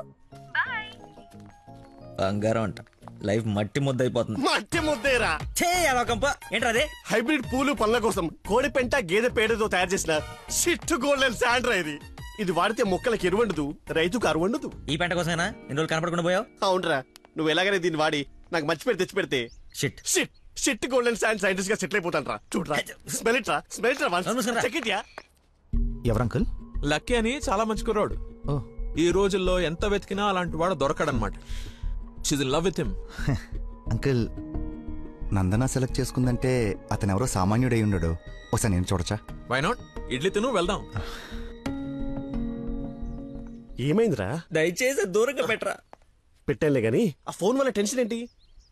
బంగారం అంట, లైఫ్ మట్టి ముద్ద అయిపోతుంది. మట్టి ముద్దేరా ఏంట్రా హైబ్రిడ్ పూలు పళ్ళ కోసం కోడి పెంట గేదె పేడతో తయారు చేసిన షిట్ గోల్డెన్ శాండ్రా ఇది. ఇది వాడితే మొక్కలకు ఎరువండదు, రైతుకు అరువండదు. ఈ పెంట కోసమేనా ఎన్ని రోజులు కనపడకుండా పోయావు? అవునరా, నువ్వు ఎలాగైనా దీన్ని వాడి నాకు మంచి పేరు తెచ్చి పెడితే shit shit shit golden sand scientist గా సెటిల్ అయిపోతాను రా. చూడరా, స్మెల్ ఇట్ రా, స్మెల్ ఇట్ రా, చెక్ ఇట్ యా. ఎవరంకుల్? లక్కీ అని చాలా మంచి కుర్రాడు. ఈ రోజుల్లో ఎంత వెతికినా అలాంటి వాడు దొరకడనమాట. She's in love with him. Uncle, Nandana select చేసుకుందంటే అతను ఎవరో సామాన్యుడై ఉండడు. ఒకసారి నేను చూడచ్చా? Why not? ఇడ్లీ తిను, వెళ్దాం. ఏమైందిరా? దయచేసి దూరంగా పెట్టరా. పెట్టానులే గాని ఆ ఫోన్ వల్ల టెన్షన్ ఏంటి?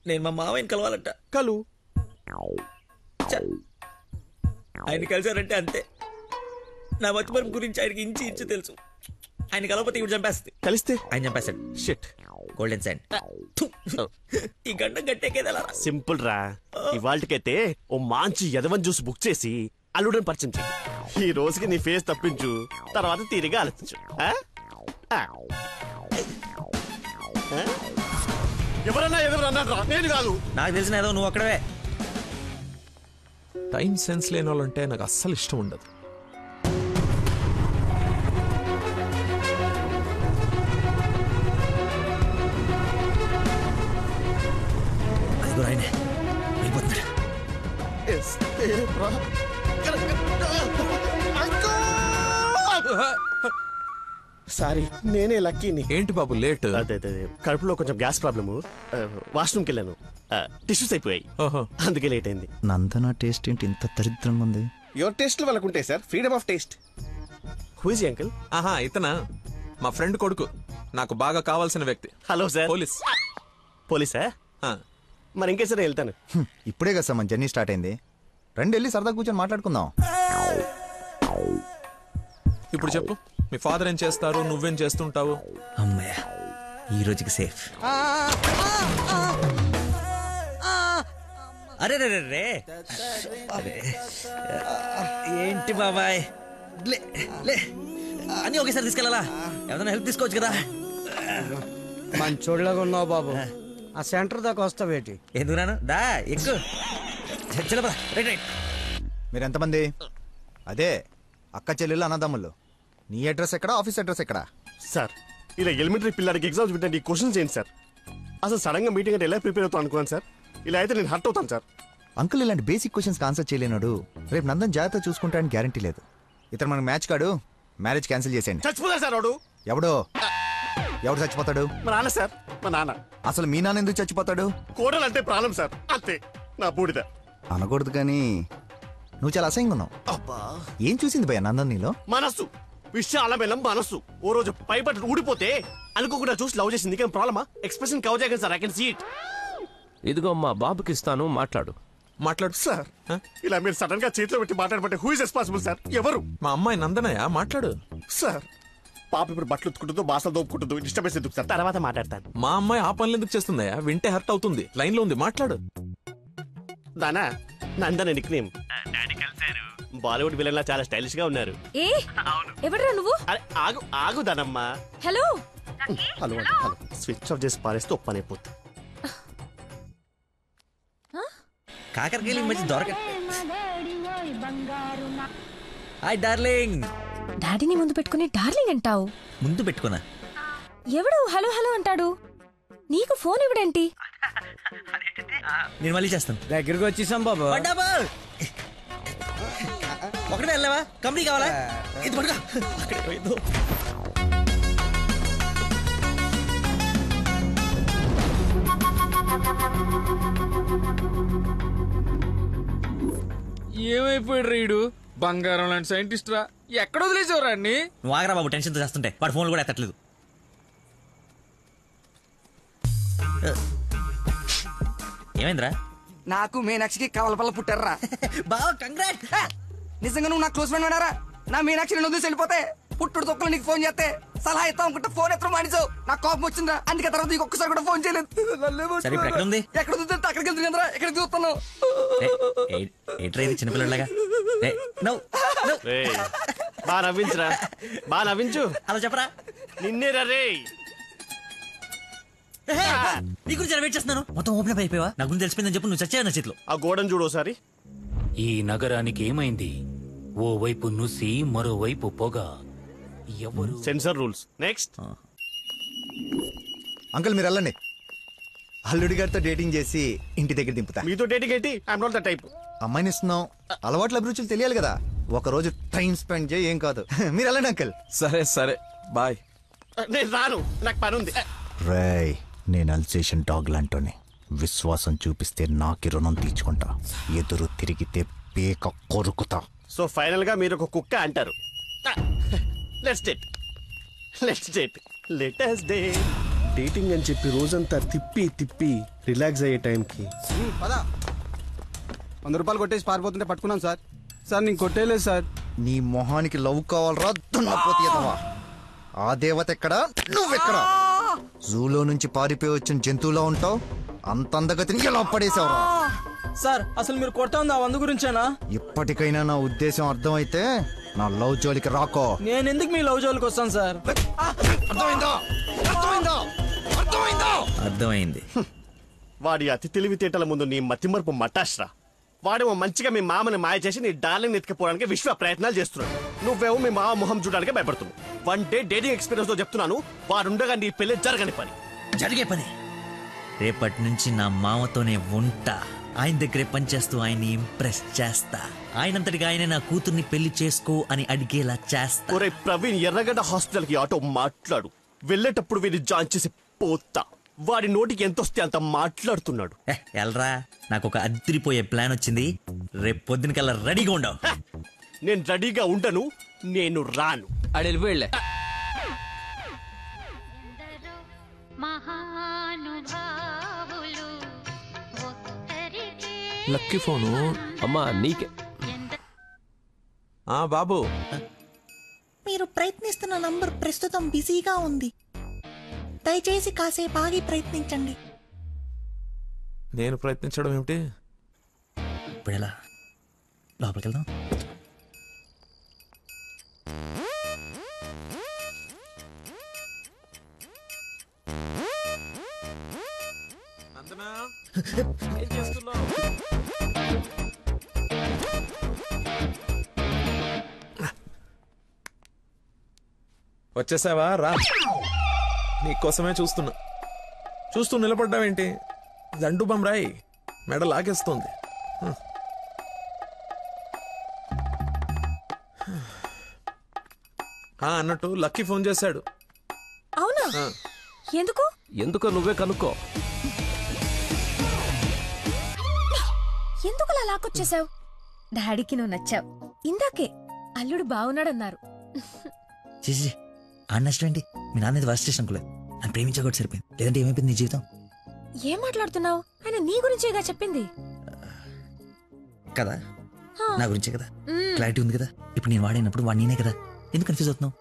నేను మా మావయ్యని కలవాలంట. కలు. ఆయన కలిసారంటే అంతే. నా మతిమరుపు గురించి ఆయనకి ఇంచి ఇంచు తెలుసు. ఆయన కలవకపోతే ఇవి చంపేస్తుంది. కలిస్తే ఆయన చంపేస్తాడు. షిట్. Golden sand. ఈ గంట గట్టేకేదలా సింపుల్ రా. ఇవాళకైతే ఓ మంచి యదవన్ జ్యూస్ బుక్ చేసి అల్లుడని పరిచయం చెయ్యి. ఈ రోజుకి నీ ఫేస్ తప్పించు, తర్వాత తీరిగా ఆలోచించు. ఎవరన్నా ఎదురన్నారా? నేను కాదు. నాకు తెలిసిన ఏదో నువ్వు అక్కడవే. టైం సెన్స్ లేని వాళ్ళంటే నాకు అస్సలు ఇష్టం ఉండదు. సారీ, నేనే లక్కీని. ఏంటి బాబు లేట్? అదే కడుపులో కొంచెం గ్యాస్ ప్రాబ్లము, వాష్రూమ్కి వెళ్ళాను, టిష్యూస్ అయిపోయాయి, అందుకే లేట్ అయింది. నందన టేస్ట్ ఏంటి ఇంత దరిద్రంగా ఉంది? యువర్ టేస్ట్ వాళ్ళకు ఉంటాయి sir, freedom of taste. Who is uncle? ఆహా, ఇతనా మా ఫ్రెండ్ కొడుకు, నాకు బాగా కావాల్సిన వ్యక్తి. Hello sir. పోలీస్. పోలీసా? మరి ఇంకే సరే వెళ్తాను. ఇప్పుడే కదా సార్ మన జర్నీ స్టార్ట్ అయింది. రండి వెళ్ళి సరదా కూర్చొని మాట్లాడుకుందాం. ఇప్పుడు చెప్పు, మీ ఫాదర్ ఏం చేస్తారు, నువ్వేం చేస్తుంటావు? అమ్మయ్య, ఈ రోజుకి సేఫ్. అరే రే రే రే, ఏంటి బాబాయ్, లే లే అని ఒకేసారి తీసుకెళ్ళాలా? ఏదైనా హెల్ప్ తీసుకోవచ్చు కదా. మంచోళ్ళగా ఉన్నావు బాబు. ఆ సెంటర్ దాకా వస్తావేటి? ఎందుకు రాను, దా ఎక్కు. మీరు ఎంతమంది? అదే అక్క చెల్లెళ్ళు అన్నదమ్ములు. నీ అడ్రస్ ఎక్కడ, ఆఫీస్ అడ్రస్ ఎక్కడ? సార్, ఇలా ఎలిమెంటరీ పిల్లలకి ఎగ్జామ్స్ పెట్టండి, క్వశ్చన్స్ ఏంటి సార్? అసలు సడన్ గా మీటింగ్ అంటే ఎలా ప్రిపేర్ అవుతాను అనుకున్నాను సార్. ఇలా అయితే నేను హర్ట్ అవుతాను సార్. అంకుల్ ఇలాంటి బేసిక్ క్వశ్చన్స్ ఆన్సర్ చేయలేనాడు. రేపు నందన్ జాగ్రత్త చూసుకుంటాడని గ్యారంటీ లేదు. ఇతను మనకు మ్యాచ్ కాడు, మ్యారేజ్ క్యాన్సిల్ చేసేయండి. చచ్చిపోతాడు సార్ వాడు. ఎవడో? ఎవడు చచ్చిపోతాడు? మా నాన్న సార్, మా నాన్న. అసలు మీ నాన్న ఎందుకు చచ్చిపోతాడు? కోడలు అంటే ప్రాణం సార్, అంతే. నా బూడిద అనకూడదు కానీ నువ్వు చాలా అసహ్యంగా ఉన్నావు. ఏం చూసింది భయ్య నందన్ నీలో? మనస్సు, విశాల బెల్లం మనస్సు. ఓ రోజు పైపట్టు ఊడిపోతే అనుకోకుండా చూసి లవ్ చేసింది. కానీ ప్రాబ్లమా? ఎక్స్ప్రెషన్ కవర్ చేయగలను sir, I can see it. ఇదిగో మా బాబుకి ఇస్తాను, మాట్లాడు. మాట్లాడు సార్. ఇలా మీరు సడన్ గా చేతిలో పెట్టి మాట్లాడబట్టే హూ ఇస్ రెస్పాన్సిబుల్ సార్? ఎవరు? మా అమ్మాయి నందనయ్య, మాట్లాడు. సార్, పాప ఇప్పుడు బట్టలు ఉత్తుకుంటుందో, బాసలు దోపుకుంటుందో, డిస్టర్బెన్స్ ఎందుకు సార్? తర్వాత మాట్లాడతాను. మా అమ్మాయి ఆ పనులు ఎందుకు చేస్తుందయ్యా? వింటే హర్ట్ అవుతుంది. లైన్ లో ఉంది, మాట్లాడు. దానా Nandana nick. Bollywood villain లా చాలా స్టైలిష్ గా ఉన్నారు. ఏ ఎవడ్రా నువ్వు? ఆగు ఆగు దానమ్మా. Hello hello hello. Switch off చేసి పారేస్తే ఒప్పనైపోతుంది. కాకరకాయలు మంచి దొరక. Hi darling. డాడీని ముందు పెట్టుకుని డార్లింగ్ అంటావు? ముందు పెట్టుకున్నా. ఎవడు హలో హలో అంటాడు? నీకు ఫోన్ ఇవ్వడేంటి? నేను మళ్ళీ చేస్తాను. దగ్గరికి వచ్చేసాం బాబు. ఒకటే వెళ్ళావా? కంపెనీ కావాలా? ఇది పడుకో. అక్కడే పోయిందో. ఏమైపోయాడు రీడు? బంగారం లాంటి సైంటిస్ట్ రా. ఎక్కడ వదిలేసేవారా అన్ని? నువ్వు ఆగరా బాబు, టెన్షన్తో చేస్తుంటే వాడు ఫోన్లు కూడా ఎత్తట్లేదు. ఏమైందిరా? నాకు మీనాక్షికి కవలపల్ల పుట్టారా. బావ కంగ్రాట్. నిజంగా నువ్వు నాకు క్లోజ్ ఫ్రెండ్ ఉన్నారా? నా మీనాక్షి నేను వదిలేసి వెళ్ళిపోతే పుట్టుడు తొక్కలు నీకు ఫోన్ చేస్తే సలహా ఇస్తాం అనుకుంటే ఫోన్ ఎత్తడం మానేసావు. నాకు కోపం వచ్చిందా, అందుకే తర్వాత నీకు ఒక్కసారి కూడా ఫోన్ చేయలేదు. ఎక్కడ ఉంది? ఎక్కడ చూస్తే అక్కడికి వెళ్తుంది కదరా, ఎక్కడ చూస్తున్నావు? చిన్నపిల్లలాగా బాగా నవ్వించురా, బాగా నవ్వించు. అలా చెప్పరా. నిన్నేరా రే. నీ గురించి వెయిట్ చేస్తున్నాను. మొత్తం ఓపెన్ అప్ అయిపోయావా? నా గురించి తెలిసిపోయిందని చెప్పు. నువ్వు చచ్చావు నా చేతిలో. ఆ గోడను చూడు ఒకసారి. ఈ నగరానికి ఏమైంది? ఓవైపు నుసి, మరోవైపు పొగ. ఎవరు? Sensor rules. నెక్స్ట్. అంకుల్ మీరు వెళ్ళండి. అల్లుడి గారితో డేటింగ్ చేసి ఇంటి దగ్గర దింపుతా. మీతో డేటింగ్ ఏంటి? I'm not the type. అమ్మాయిని ఇస్తున్నాం, అలవాట్ల అభిరుచులు తెలియాలి కదా. ఒక రోజు టైం స్పెండ్ చేయి, ఏం కాదు. మీరు వెళ్ళండి అంకుల్. సరే సరే బాయ్. నేను రాను, నాకు పని ఉంది. రేయ్, నేను అల్సేషన్ డాగ్ లాంటోని. విశ్వాసం చూపిస్తే నాకి రుణం తీర్చుకుంటా, ఎదురు తిరిగితే పేక కొరుకుతా. సో ఫైనల్ గా మీరు ఒక కుక్క అంటారు. Let's date, let's date, let us date. Dating అని చెప్పి రోజంతా తిప్పి తిప్పి రిలాక్స్ అయ్యే టైంకి 100 రూపాయలు కొట్టేసి పారిపోతుంటే పట్టుకున్నాం సార్. సార్ నేను కొట్టేయలేదు సార్. నీ మొహానికి లవ్ కావాలరా దున్నపోతీయదవా? ఆ దేవత ఎక్కడ, నువ్వెక్కడ? జూలో నుంచి పారిపోయి వచ్చిన జంతువులా ఉంటావు. అంత అందగతిని ఎలా పడేసావురా? సార్ అసలు మీరు కొడతా ఉంది ఆ 100 గురించేనా? ఇప్పటికైనా నా ఉద్దేశం అర్థమైతే నా లవ్ జోలికి రాకో. నేను ఎందుకు మీ లవ్ జోలికి వస్తాను సార్? అర్థమైంది. వాడి అతి తెలివితేటల ముందు నీ మతిమరుపు మటాష్రా. వాడేమో మంచిగా మీ మామని మాయ చేసి నీ డార్లింగ్ ఎత్తుకుపోవడానికి విశ్వ ప్రయత్నాలు చేస్తున్నాడు. నువ్వేమో మీ మామ మొహం చూడడానికి భయపడుతున్నావు. 1 డే డేటింగ్ ఎక్స్పీరియన్స్ తో చెప్తున్నాను, వాడుండగా నీ పెళ్లి జరగని పని. జరిగే పని. రేపటి నుంచి నా మామతోనే ఉంటా. ఆయన దగ్గరే పనిచేస్తూ ఆయన్ని ఇంప్రెస్ చేస్తా. ఆయనంతటిగా ఆయన నా కూతుర్ని పెళ్లి చేసుకో అని అడిగేలా చేస్తా. ఒరే ప్రవీణ్, ఎర్రగడ్డ హాస్పిటల్ కి ఆటో మాట్లాడు. వెళ్ళేటప్పుడు వీడిని జాయిన్ చేసి పోతా. వాడి నోటికి ఎంత వస్తే అంత మాట్లాడుతున్నాడు. ఎల్రా, నాకు ఒక అదిరిపోయే ప్లాన్ వచ్చింది. రేపు పొద్దున కల్లా రెడీగా ఉండవు. నేను రెడీగా ఉండను, నేను రాను. అడెళ్ళిపోయిలే. లక్కీ ఫోను అమ్మా నీకే. బాబు, మీరు ప్రయత్నిస్తున్న నంబర్ ప్రస్తుతం బిజీగా ఉంది. దయచేసి కాసేపు ఆగి ప్రయత్నించండి. నేను ప్రయత్నించడం ఏమిటి? ఇప్పుడు ఎలా లోపలికి వెళ్దాం? ఏం చేస్తున్నావు? వచ్చేసావా? రా, నీకోసమే చూస్తూ నిలబడ్డావేంటి? దండు బమ్రాయి మెడ లాగేస్తోంది. అన్నట్టు లక్కీ ఫోన్ చేశాడు. అవునా? ఎందుకు? ఎందుకో నువ్వే కనుక్కో. ఎందుకు అలా లాక్కొచ్చేసావు? డాడీకి నువ్వు నచ్చావు. ఇందాకే అల్లుడు బాగున్నాడన్నారు. చేసి ఆ నష్టం ఏంటి? మీ నాన్న వర్స్ట్ స్టేషన్ అనుకోలేదు. నన్ను ప్రేమించకూడదు సరిపోయింది. లేదంటే ఏమైపోయింది నీ జీవితం? ఏం మాట్లాడుతున్నావు? ఆయన నీ గురించేగా చెప్పింది కదా. నా గురించే కదా. క్లారిటీ ఉంది కదా. ఇప్పుడు నేను వాడినప్పుడు వాడు నేనే కదా. ఎందుకు కన్ఫ్యూజ్ అవుతున్నావు?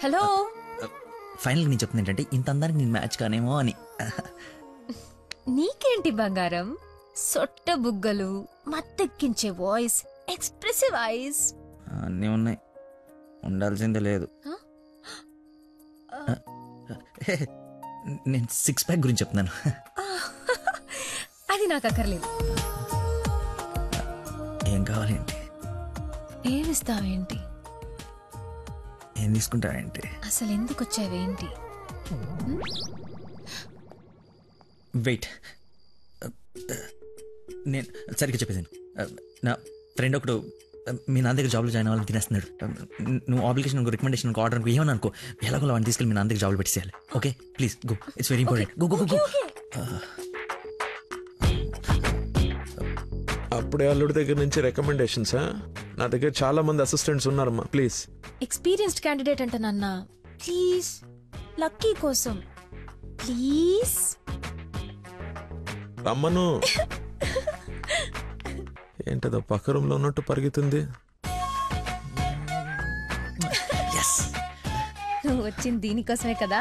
హలో, ఫైనల్ నేను చెప్తుంది ఏంటంటే ఇంత అందానికి నేను మ్యాచ్ కానేమో అని. నీకేంటి బంగారం? సొట్ట బుగ్గలు, మత్తెక్కించే వాయిస్, ఎక్స్ప్రెసివ్ ఐస్ అన్నీ ఉన్నాయి. ఉండాల్సిందే లేదు. నేను 6 ప్యాక్ గురించి చెప్తున్నాను. అది నాకు అక్కర్లేదు. ఏం కావాలేంటి? ఏమిస్తావేంటి? ఏం తీసుకుంటావేంటి? అసలు ఎందుకు వచ్చావేంటి? వెయిట్, నేను సరిగ్గా చెప్పేసాను. నా ఫ్రెండ్ ఒకడు మీ నాన్న దగ్గర జాబ్లో జాయిన్ అవ్వాలని తినేస్తున్నాడు. నువ్వు అప్లికేషన్ రికమెండేషన్ ఆర్డర్ అనుకో ఏమని అనుకో, ఎలాగో వాడిని తీసుకెళ్ళి మీ నాన్న దగ్గర జాబ్లో పెట్టేసేయాలి. Okay please go, it's very important. Go go go. అప్పుడే అల్లుడి దగ్గర నుంచి రికమెండేషన్స్. నా దగ్గర చాలా మంది అసిస్టెంట్స్ ఉన్నారమ్మా. ప్లీజ్. ఎక్స్పీరియన్స్డ్ క్యాండిడేట్ అంట నాన్న. ప్లీజ్ లక్కీ కోసం ప్లీజ్ రమ్మను. ఏంటదో పక్క రూమ్ లో ఉన్నట్టు పరిగెత్తుంది. నువ్వు వచ్చింది దీనికోసమే కదా.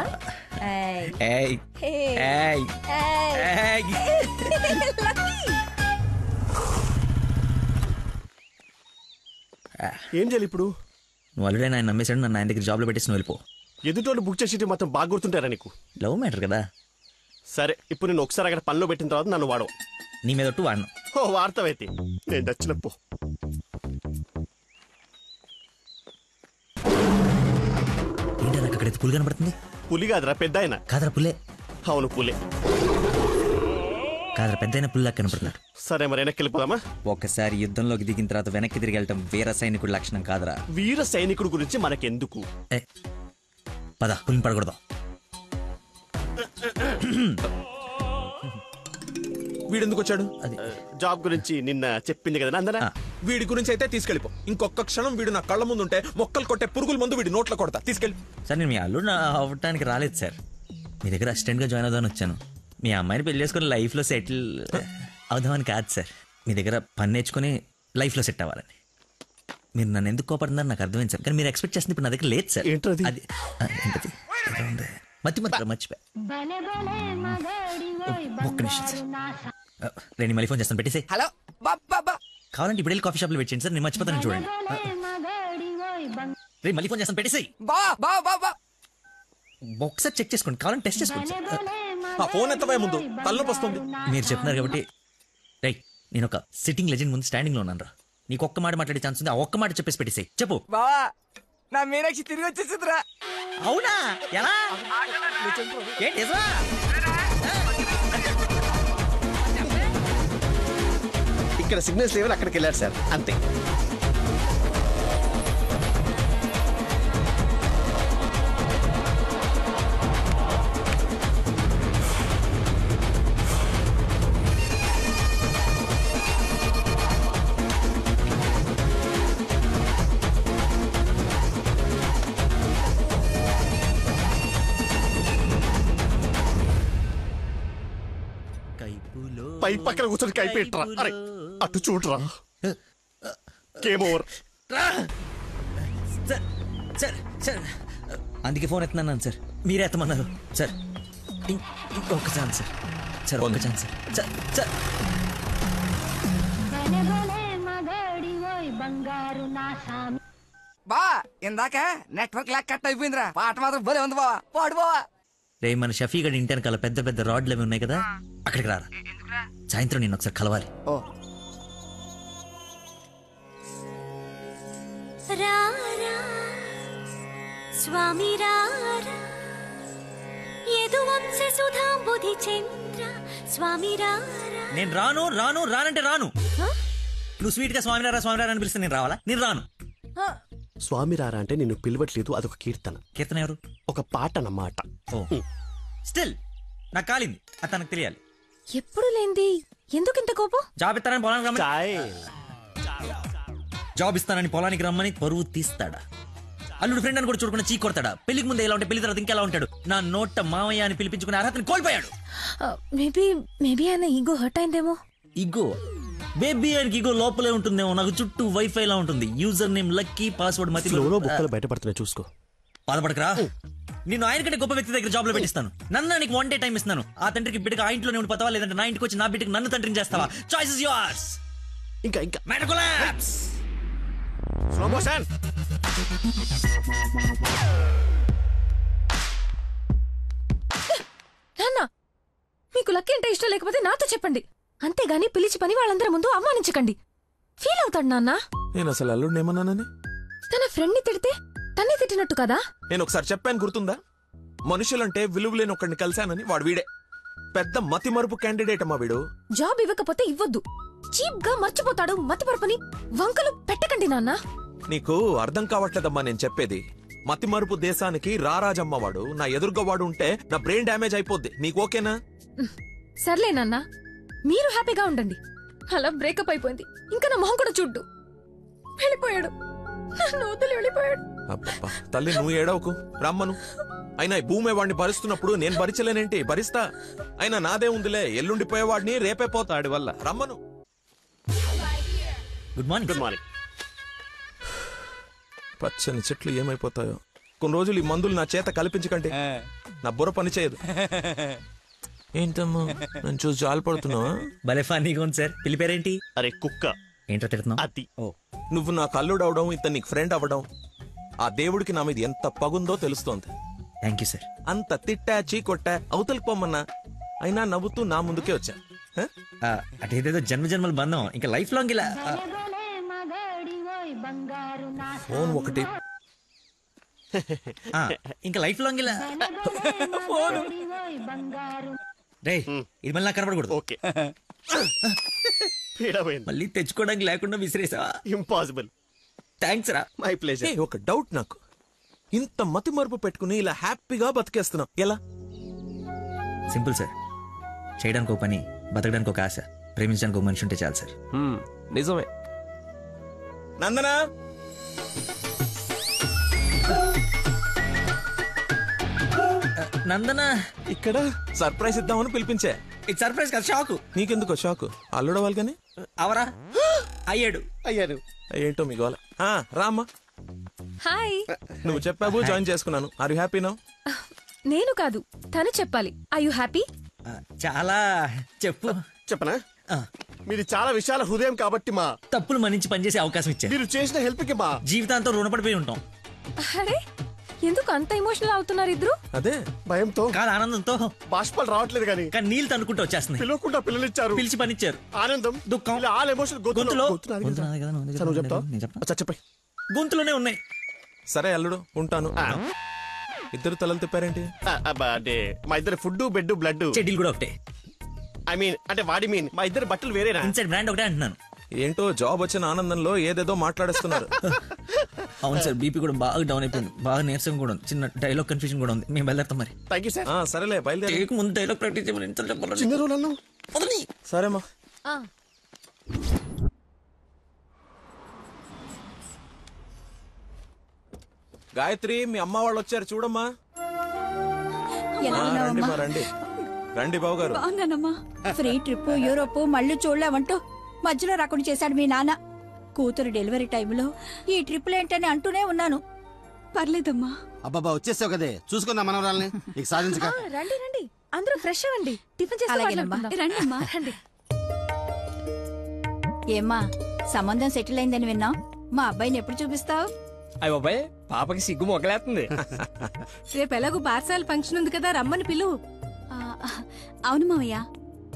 ఏం చేయాలి ఇప్పుడు? నువ్వు ఆల్రెడీ ఆయన నమ్మేశాడు. నన్ను ఆయన దగ్గర జాబ్లో పెట్టేసి వెళ్ళిపో. ఎదుటోళ్ళు బుక్ చేసి మొత్తం బాగా గుర్తుంటారా నీకు? లవ్ మ్యాటర్ కదా. సరే, ఇప్పుడు నేను ఒకసారి అక్కడ పనిలో పెట్టిన తర్వాత నన్ను వాడవు. నీ మీద ఒట్టు వాడను. ఓ వార్తవైతే నేను నచ్చినప్పు. ఏంటి నాకు అక్కడైతే పులి కనపడుతుంది? పులి కాదురా, పెద్ద ఆయన. కాదరా పులే. అవును పులే. కాదరా పెద్ద అయిన పుల్లా కనపడుతున్నాడు. సరే మరి వెనక్కి వెళ్ళిపోదామా? ఒకసారి యుద్ధంలోకి దిగిన తర్వాత వెనక్కి తిరిగి వెళ్ళటం వీర సైనికుడి లక్షణం కాదరా. వీర సైనికుడు గురించి మనకెందుకు? పద, పులిని పడకూడదాం. వీడెందుకు వచ్చాడు? జాబ్ గురించి నిన్న చెప్పింది కదా అందరా. వీడి గురించి అయితే తీసుకెళ్ళిపో. ఇంకొక క్షణం వీడు నా కళ్ళ ముందు ఉంటే మొక్కలు కొట్టే పురుగుల ముందు వీడి నోట్లో కొడతా. తీసుకెళ్ళి. సార్ నేను మీ అల్లుడు అవ్వటానికి రాలేదు సార్. మీ దగ్గర అసిస్టెంట్ గా జాయిన్ అవుదామని వచ్చాను. మీ అమ్మాయిని పెళ్లి చేసుకుని లైఫ్ లో సెటిల్ అవుదామని కాదు సార్. మీ దగ్గర పని నేర్చుకుని లైఫ్ లో సెట్ అవ్వాలని. మీరు నన్ను ఎందుకు కోపడుతున్నారు నాకు అర్థమైంది సార్. కానీ మీరు ఎక్స్పెక్ట్ చేస్తుంది ఇప్పుడు నా దగ్గర లేదు సార్. అది ఏంటది? మర్చిపోయా. ఒక్క నిమిషం సార్. నేను మళ్ళీ ఫోన్ చేస్తాను. పెట్టేసి. హలో బాబా. కావాలంటే ఇప్పుడు వెళ్ళి కాఫీ షాప్ లో పెట్టండి సార్. నేను మర్చిపోతాను చూడండి. రే మళ్ళీ ఫోన్ చేస్తాను. పెట్టేసి. ఒకసారి చెక్ చేసుకోండి. కావాలంటే టెస్ట్ చేసుకోండి సార్. ఫోన్ ఎత్తవే ముందు తలనొప్పి వస్తుంది. మీరు చెప్తున్నారు కాబట్టి రైట్. నేను ఒక సిట్టింగ్ లెజెండ్ ముందు స్టాండింగ్ లో ఉన్నాను రా. నీకు ఒక్క మాట మాట్లాడే ఛాన్స్ ఉంది. ఆ ఒక్క మాట చెప్పేసి పెట్టేసి. చెప్పు బావా. నా మీనాక్షి తిరిగి వచ్చేసిందిరా. అవునా? ఎలా? ఏంటి? ఇక్కడ సిగ్నల్స్ లేవని అక్కడికి వెళ్ళారు సార్, అంతే. పై పక్కన కూర్చొని కైపెట్టరా. అరే అటు చూడరా. Game over. సార్ అందుకే ఫోన్ ఎత్తున్నాను సార్. మీరే ఎత్తమన్నారు సార్. ఇంకొక ఛాన్స్ సార్. సార్ ఒక్క ఛాన్స్ సార్. సార్ బా ఇందాక నెట్వర్క్ లాక్ కట్ అయిపోయిందిరా. పాట మాత్రం భలే ఉంది బావా. పాడు బావా. రే మన షఫీ గడి ఇంటి వెనకాల పెద్ద పెద్ద రాడ్లు అవి ఉన్నాయి కదా, అక్కడికి రారా. సాయంత్రం నేను ఒకసారి కలవాలి. స్వామి నేను రాను రాను రానంటే రాను. నువ్వు స్వీట్ గా స్వామి రారా స్వామి రారా అని పిలిస్తే నేను రావాలా? నేను రాను. స్వామి రారా అంటే నిన్ను పిలవట్లేదు, అదొక కీర్తన. కీర్తన ఎవరు? ఒక పాట అన్నమాట. స్టిల్ నాకు కాలింది, అది తనకు తెలియాలి. ఎప్పుడు లేంది ఎందుకు ఇంత కోపం? జాబ్ ఇస్తానని పొలానికి రమ్మని జాబ్ ఇస్తానని పొలానికి రమ్మని పరువు తీస్తాడా? అల్లుడు ఫ్రెండ్ అని కూడా చూడకుండా చీ కొడతాడా? పెళ్లికి ముందు ఎలా ఉంటే పెళ్లి తర్వాత ఇంకెలా ఉంటాడు? నా నోట మామయ్య అని పిలిపించుకునే అర్హతని కోల్పోయాడు. మేబీ ఆయన ఈగో హర్ట్ అయిందేమో. ఈగో బేబీ ఆయనకి ఈగో లోపలే ఉంటుందేమో. నాకు చుట్టూ వైఫై లా ఉంటుంది. యూజర్ నేమ్ లక్కీ, పాస్వర్డ్ మతి. బుక్కలు బయటపడుతున్నాయి చూసుకో. బాధపడకరా. నేను ఆయన కంటే గొప్ప వ్యక్తి దగ్గర జాబ్ లో పెట్టిస్తాను. నన్ను నీకు 1 day టైం ఇస్తున్నాను. ఆ తండ్రికి బిడ్డగా ఆ ఇంట్లోనే ఉండి పోతావా, లేదంటే నా ఇంటికి వచ్చి నా బిడ్డకి నన్ను తండ్రిని చేస్తావా? Choice is yours. ఇంకా మ్యాటర్ కొలాప్స్. Slow motion. నాన్న మీకు లక్కీ అంటే ఇష్టం లేకపోతే నాతో చెప్పండి, అంతేగాని పిలిచి పని వాళ్ళందరి ముందు అవమానించకండి. ఫీల్ అవుతాడు నాన్న. నేను అసలు అల్లుడిని ఏమన్నానని? తన ఫ్రెండ్ ని తిడితే తన్ని తిట్టినట్టు కదా. నేను ఒకసారి చెప్పాను గుర్తుందా? మనుషులంటే విలువలేని ఒకడిని కలిశానని. వాడు వీడే పెద్ద మతి మరుపు క్యాండిడేట్ అమ్మా వీడు. జాబ్ ఇవ్వకపోతే ఇవ్వద్దు. చీప్ గా మర్చిపోతాడు. మతి మరుపుని వంకలు పెట్టకండి నాన్న. నీకు అర్థం కావట్లేదమ్మా నేను చెప్పేది. మతి మరుపు దేశానికి రారాజమ్మ వాడు. నా ఎదురుగా వాడు ఉంటే నా బ్రెయిన్ డ్యామేజ్ అయిపోద్ది. నీకు ఓకేనా? సర్లే నాన్న, మీరు హ్యాపీగా ఉండండి. అలా బ్రేకప్ అయిపోయింది. ఇంకా నా మొహం కూడా చూడ్డు. వెళ్ళిపోయాడు, నన్ను వదిలి వెళ్ళిపోయాడు. అబ్బబ్బా తల్లి నువ్వు ఏడవకు, రమ్మను. అయినా ఈ భూమి వాడిని భరిస్తున్నప్పుడు నేను భరించలేనేంటి? భరిస్తా. అయినా నాదే ఉందిలే, ఎల్లుండిపోయేవాడిని రేపే పోతాడి వల్ల. రమ్మను. Good morning. Good morning. పచ్చని చెట్లు ఏమైపోతాయో. కొన్ని రోజులు ఈ మందులు నా చేత కల్పించకండి, నా బుర్ర పని చేయదు. ఏంటమ్మా నన్ను చూసి జాలిపడుతున్నావా? భలే ఫన్నీగా ఉంది సార్. పిల్లి పేరేంటి? అరే కుక్క. ఏంటో తిడుతున్నావు? అతి. నువ్వు నా కల్లుడు అవడం, ఇతను నీకు ఫ్రెండ్ అవ్వడం, ఆ దేవుడికి నా మీద ఎంత పగుందో తెలుస్తోంది. Thank you sir. అంత తిట్టా చీకొట్టా అవతలికి పొమ్మన్నా అయినా నవ్వుతూ నా ముందుకే వచ్చా. అదేదేదో జన్మ జన్మల బంధం ఇంకా లైఫ్ లాంగ్ ఇలా. ఫోన్ ఒకటి ఇంకా లైఫ్ లాంగ్ ఇలా. రే ఇది మళ్ళీ నాకు కనపడకూడదు. ఓకే. మళ్ళీ తెచ్చుకోవడానికి లేకుండా విసిరేసావా? ఇంపాసిబుల్. థ్యాంక్స్ రా. My pleasure. ఒక డౌట్ నాకు, ఇంత మతి మరుపు పెట్టుకుని ఇలా హ్యాపీగా బతికేస్తున్నావు ఎలా? Simple sir. చేయడానికి ఒక పని, బతకడానికి ఒక ఆశ, ప్రేమించడానికి ఒక మనిషి ఉంటే చాలు సార్. నిజమే. నందనా నందన ఇక్కడ సర్ప్రైజ్ ఇద్దామని పిలిపించే. ఇది సర్ప్రైజ్ కాదు, షాక్. నీకెందుకో షాక్? అల్లుడవాలి కానీ అవరా అయ్యాడు. ఏంటో మీ గోల. రామ్మా. హాయ్. నువ్వు చెప్పావు, జాయిన్ చేసుకున్నాను. Are you happy now? నేను కాదు, తను చెప్పాలి. I you happy? చాలా. చెప్పు. చెప్పనా? మీరు చాలా విశాల హృదయం కాబట్టి మా తప్పులు మన్నించి పనిచేసే అవకాశం ఇచ్చారు. మీరు చేసిన హెల్ప్ కి మా జీవితాంతం రుణపడిపోయి ఉంటాం. అరే ఎందుకు అంత ఎమోషనల్ అవుతున్నారు ఇద్దరు? అదే భయంతో కాదు, ఆనందంతో. బాష్పాలు రావట్లేదు కానీ నీళ్ళు తనుకుంటూ వచ్చేస్తున్నాయి. పిలవకుండా పిల్లలిచ్చారు, పిలిచి పనిచ్చారు. ఆనందం, దుఃఖం, ఆల్ ఎమోషన్ గొంతులో గొంతులోనే ఉన్నాయి. సరే అల్లుడు ఉంటాను. ఇద్దరు తలలు తిప్పారేంటి? అంటే మా ఇద్దరు ఫుడ్ బెడ్ బ్లడ్ చెడ్డీలు కూడా ఒకటే. ఐ మీన్ అంటే వాడి మీన్ మా ఇద్దరు బట్టలు వేరేనా? ఇన్సైడ్ బ్రాండ్ ఒకటే అంటున్నాను. ఏంటో జాబ్ వచ్చిన ఆనందంలో ఏదేదో మాట్లాడేస్తున్నారు. అవును సార్, బీపీ కూడా బాగా డౌన్ అయిపోయింది. బాగా నీరసం కూడా ఉంది. చిన్న డైలాగ్ కన్ఫ్యూజన్ కూడా ఉంది. మేము బయలుదేరుతాం మరి. Thank you sir. సరేలే బయలుదేరి. ముందు డైలాగ్ ప్రాక్టీస్ చేయమని చెప్పాలి. చిన్న రోల్ అన్నా. సరేమ్మా. గాయత్రి మీ అమ్మ వాళ్ళు వచ్చారు చూడమ్మా. రండి మా రండి. రండి బాబు గారు. బాగున్నానమ్మా. ఫ్రీ ట్రిప్ యూరోప్ మళ్ళీ చూడలేమంటూ మధ్యలో రాకుండా చేశాడు మీ నాన్న. కూతురు డెలివరీ టైంలో ఈ ట్రిప్లు ఏంటని అంటూనే ఉన్నాను. పర్లేదమ్మా. అబ్బాబా వచ్చేసావు కదే, చూసుకుందా మనవరాల్ని. ఇక సాధించక. రండి రండి, అందరూ ఫ్రెష్ అవ్వండి. టిఫిన్ చేసి రండమ్మా. రండి. ఏమ్మా సంబంధం సెటిల్ అయిందని విన్నాం. మా అబ్బాయిని ఎప్పుడు చూపిస్తావు? అయ్య బాబాయ్, పాపకి సిగ్గు మొగలేస్తుంది. రేపు ఎలాగో పార్సాల ఫంక్షన్ ఉంది కదా, రమ్మని పిలువు. అవును మావయ్య,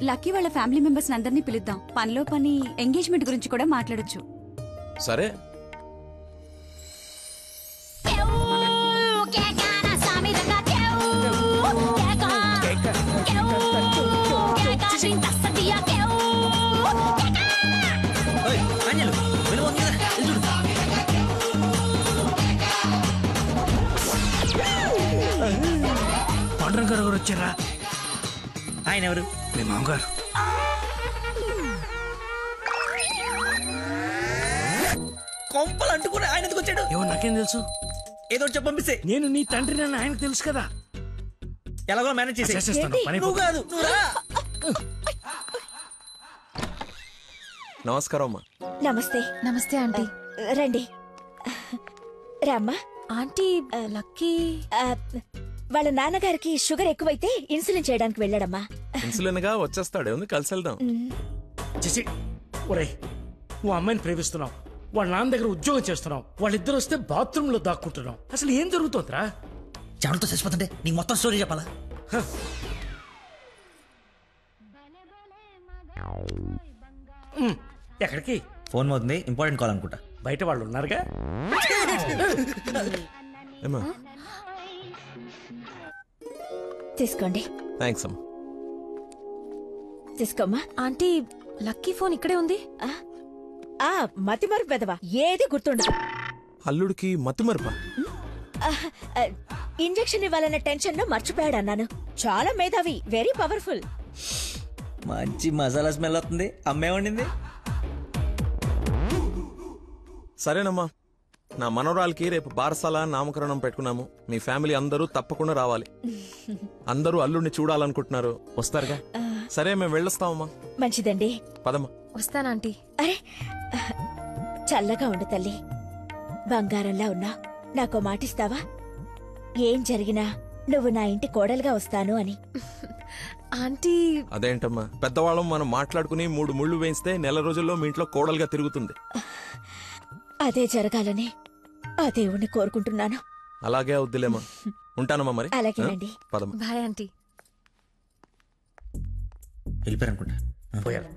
లక్కీ వాళ్ళ ఫ్యామిలీ మెంబర్స్ అందరినీ పిలుద్దాం. పనిలో పని ఎంగేజ్మెంట్ గురించి కూడా మాట్లాడొచ్చు. సరే. పాండురంగ గారు వచ్చారా? ఆయన ఎవరు? మీ మామగారు. కొంపలు అంటుకుని ఆయన ఎందుకు వచ్చాడు? ఏమో నాకేం తెలుసు. ఏదో చెప్పి పంపిస్తే. నేను నీ తండ్రి నన్ను ఆయనకు తెలుసు కదా. ఎలాగో మేనేజ్ చేసేస్తాను. నువ్వు కాదు, నువ్వు రా. నమస్కారం అమ్మా. నమస్తే. నమస్తే ఆంటీ. రండి రామ్మా. ఆంటీ లక్కీ వాళ్ళ నాన్నగారికి షుగర్ ఎక్కువైతే ఇన్సులిన్ చేయడానికి వెళ్ళాడమ్మా. ఇన్సులిన్ గా వచ్చేస్తాడే ఉంది, కలిసి వెళ్దాం. ఒరే, నువ్వు అమ్మాయిని ప్రేమిస్తున్నావు, వాళ్ళ నాన్న దగ్గర ఉద్యోగం చేస్తున్నావు, వాళ్ళిద్దరు వస్తే బాత్రూమ్ లో దాక్కుంటున్నావు. అసలు ఏం జరుగుతుందిరా? చెమటతో చచ్చిపోతుంటే నీకు మొత్తం స్టోరీ చెప్పాలా? ఎక్కడికి? ఫోన్ అవుతుంది, ఇంపార్టెంట్ కాల్ అనుకుంటా. బయట వాళ్ళు ఉన్నారుగా. తీసుకోండి. థ్యాంక్స్ అమ్మా. తీసుకోమ్మా. ఆంటీ లక్కీ ఫోన్ ఇక్కడే ఉంది. మతి మరుపు పెదవా, ఏది గుర్తుండదు. అల్లుడికి మతి మరుపా? ఇంజెక్షన్ ఇవ్వాలన్న టెన్షన్ లో మర్చిపోయాడు అన్నాను. చాలా మేధావి, వెరీ పవర్ఫుల్. మంచి మసాలా స్మెల్ వస్తుంది. అమ్మే వండింది. సరేనమ్మా, నా మనవరాలకి రేపు బారసాల నామకరణం పెట్టుకున్నాము. మీ ఫ్యామిలీ అందరూ తప్పకుండా రావాలి. అందరూ అల్లుడిని చూడాలనుకుంటున్నారు, వస్తారుగా? సరే, మేము వెళ్ళొస్తామమ్మా. మంచిదండి. పదమ్మా. వస్తానంటీ. అరే చల్లగా ఉండు తల్లి, బంగారంలా ఉన్నా. నాకో మాటిస్తావా? ఏం జరిగినా నువ్వు నా ఇంటి కోడలుగా వస్తాను అని. ఆంటీ. అదేంటమ్మా, పెద్దవాళ్ళం మనం మాట్లాడుకుని 3 ముళ్ళు వేయిస్తే నెల రోజుల్లో మీ ఇంట్లో కోడలుగా తిరుగుతుంది. అదే జరగాలని ఆ దేవుణ్ణి కోరుకుంటున్నాను. అలాగే అవుద్దిలేమా. ఉంటానమ్మా మరి. అలాగేనండి. పదమ్మా. Bye aunty. వెళ్ళిపోయారు అనుకుంటా. పోయారు.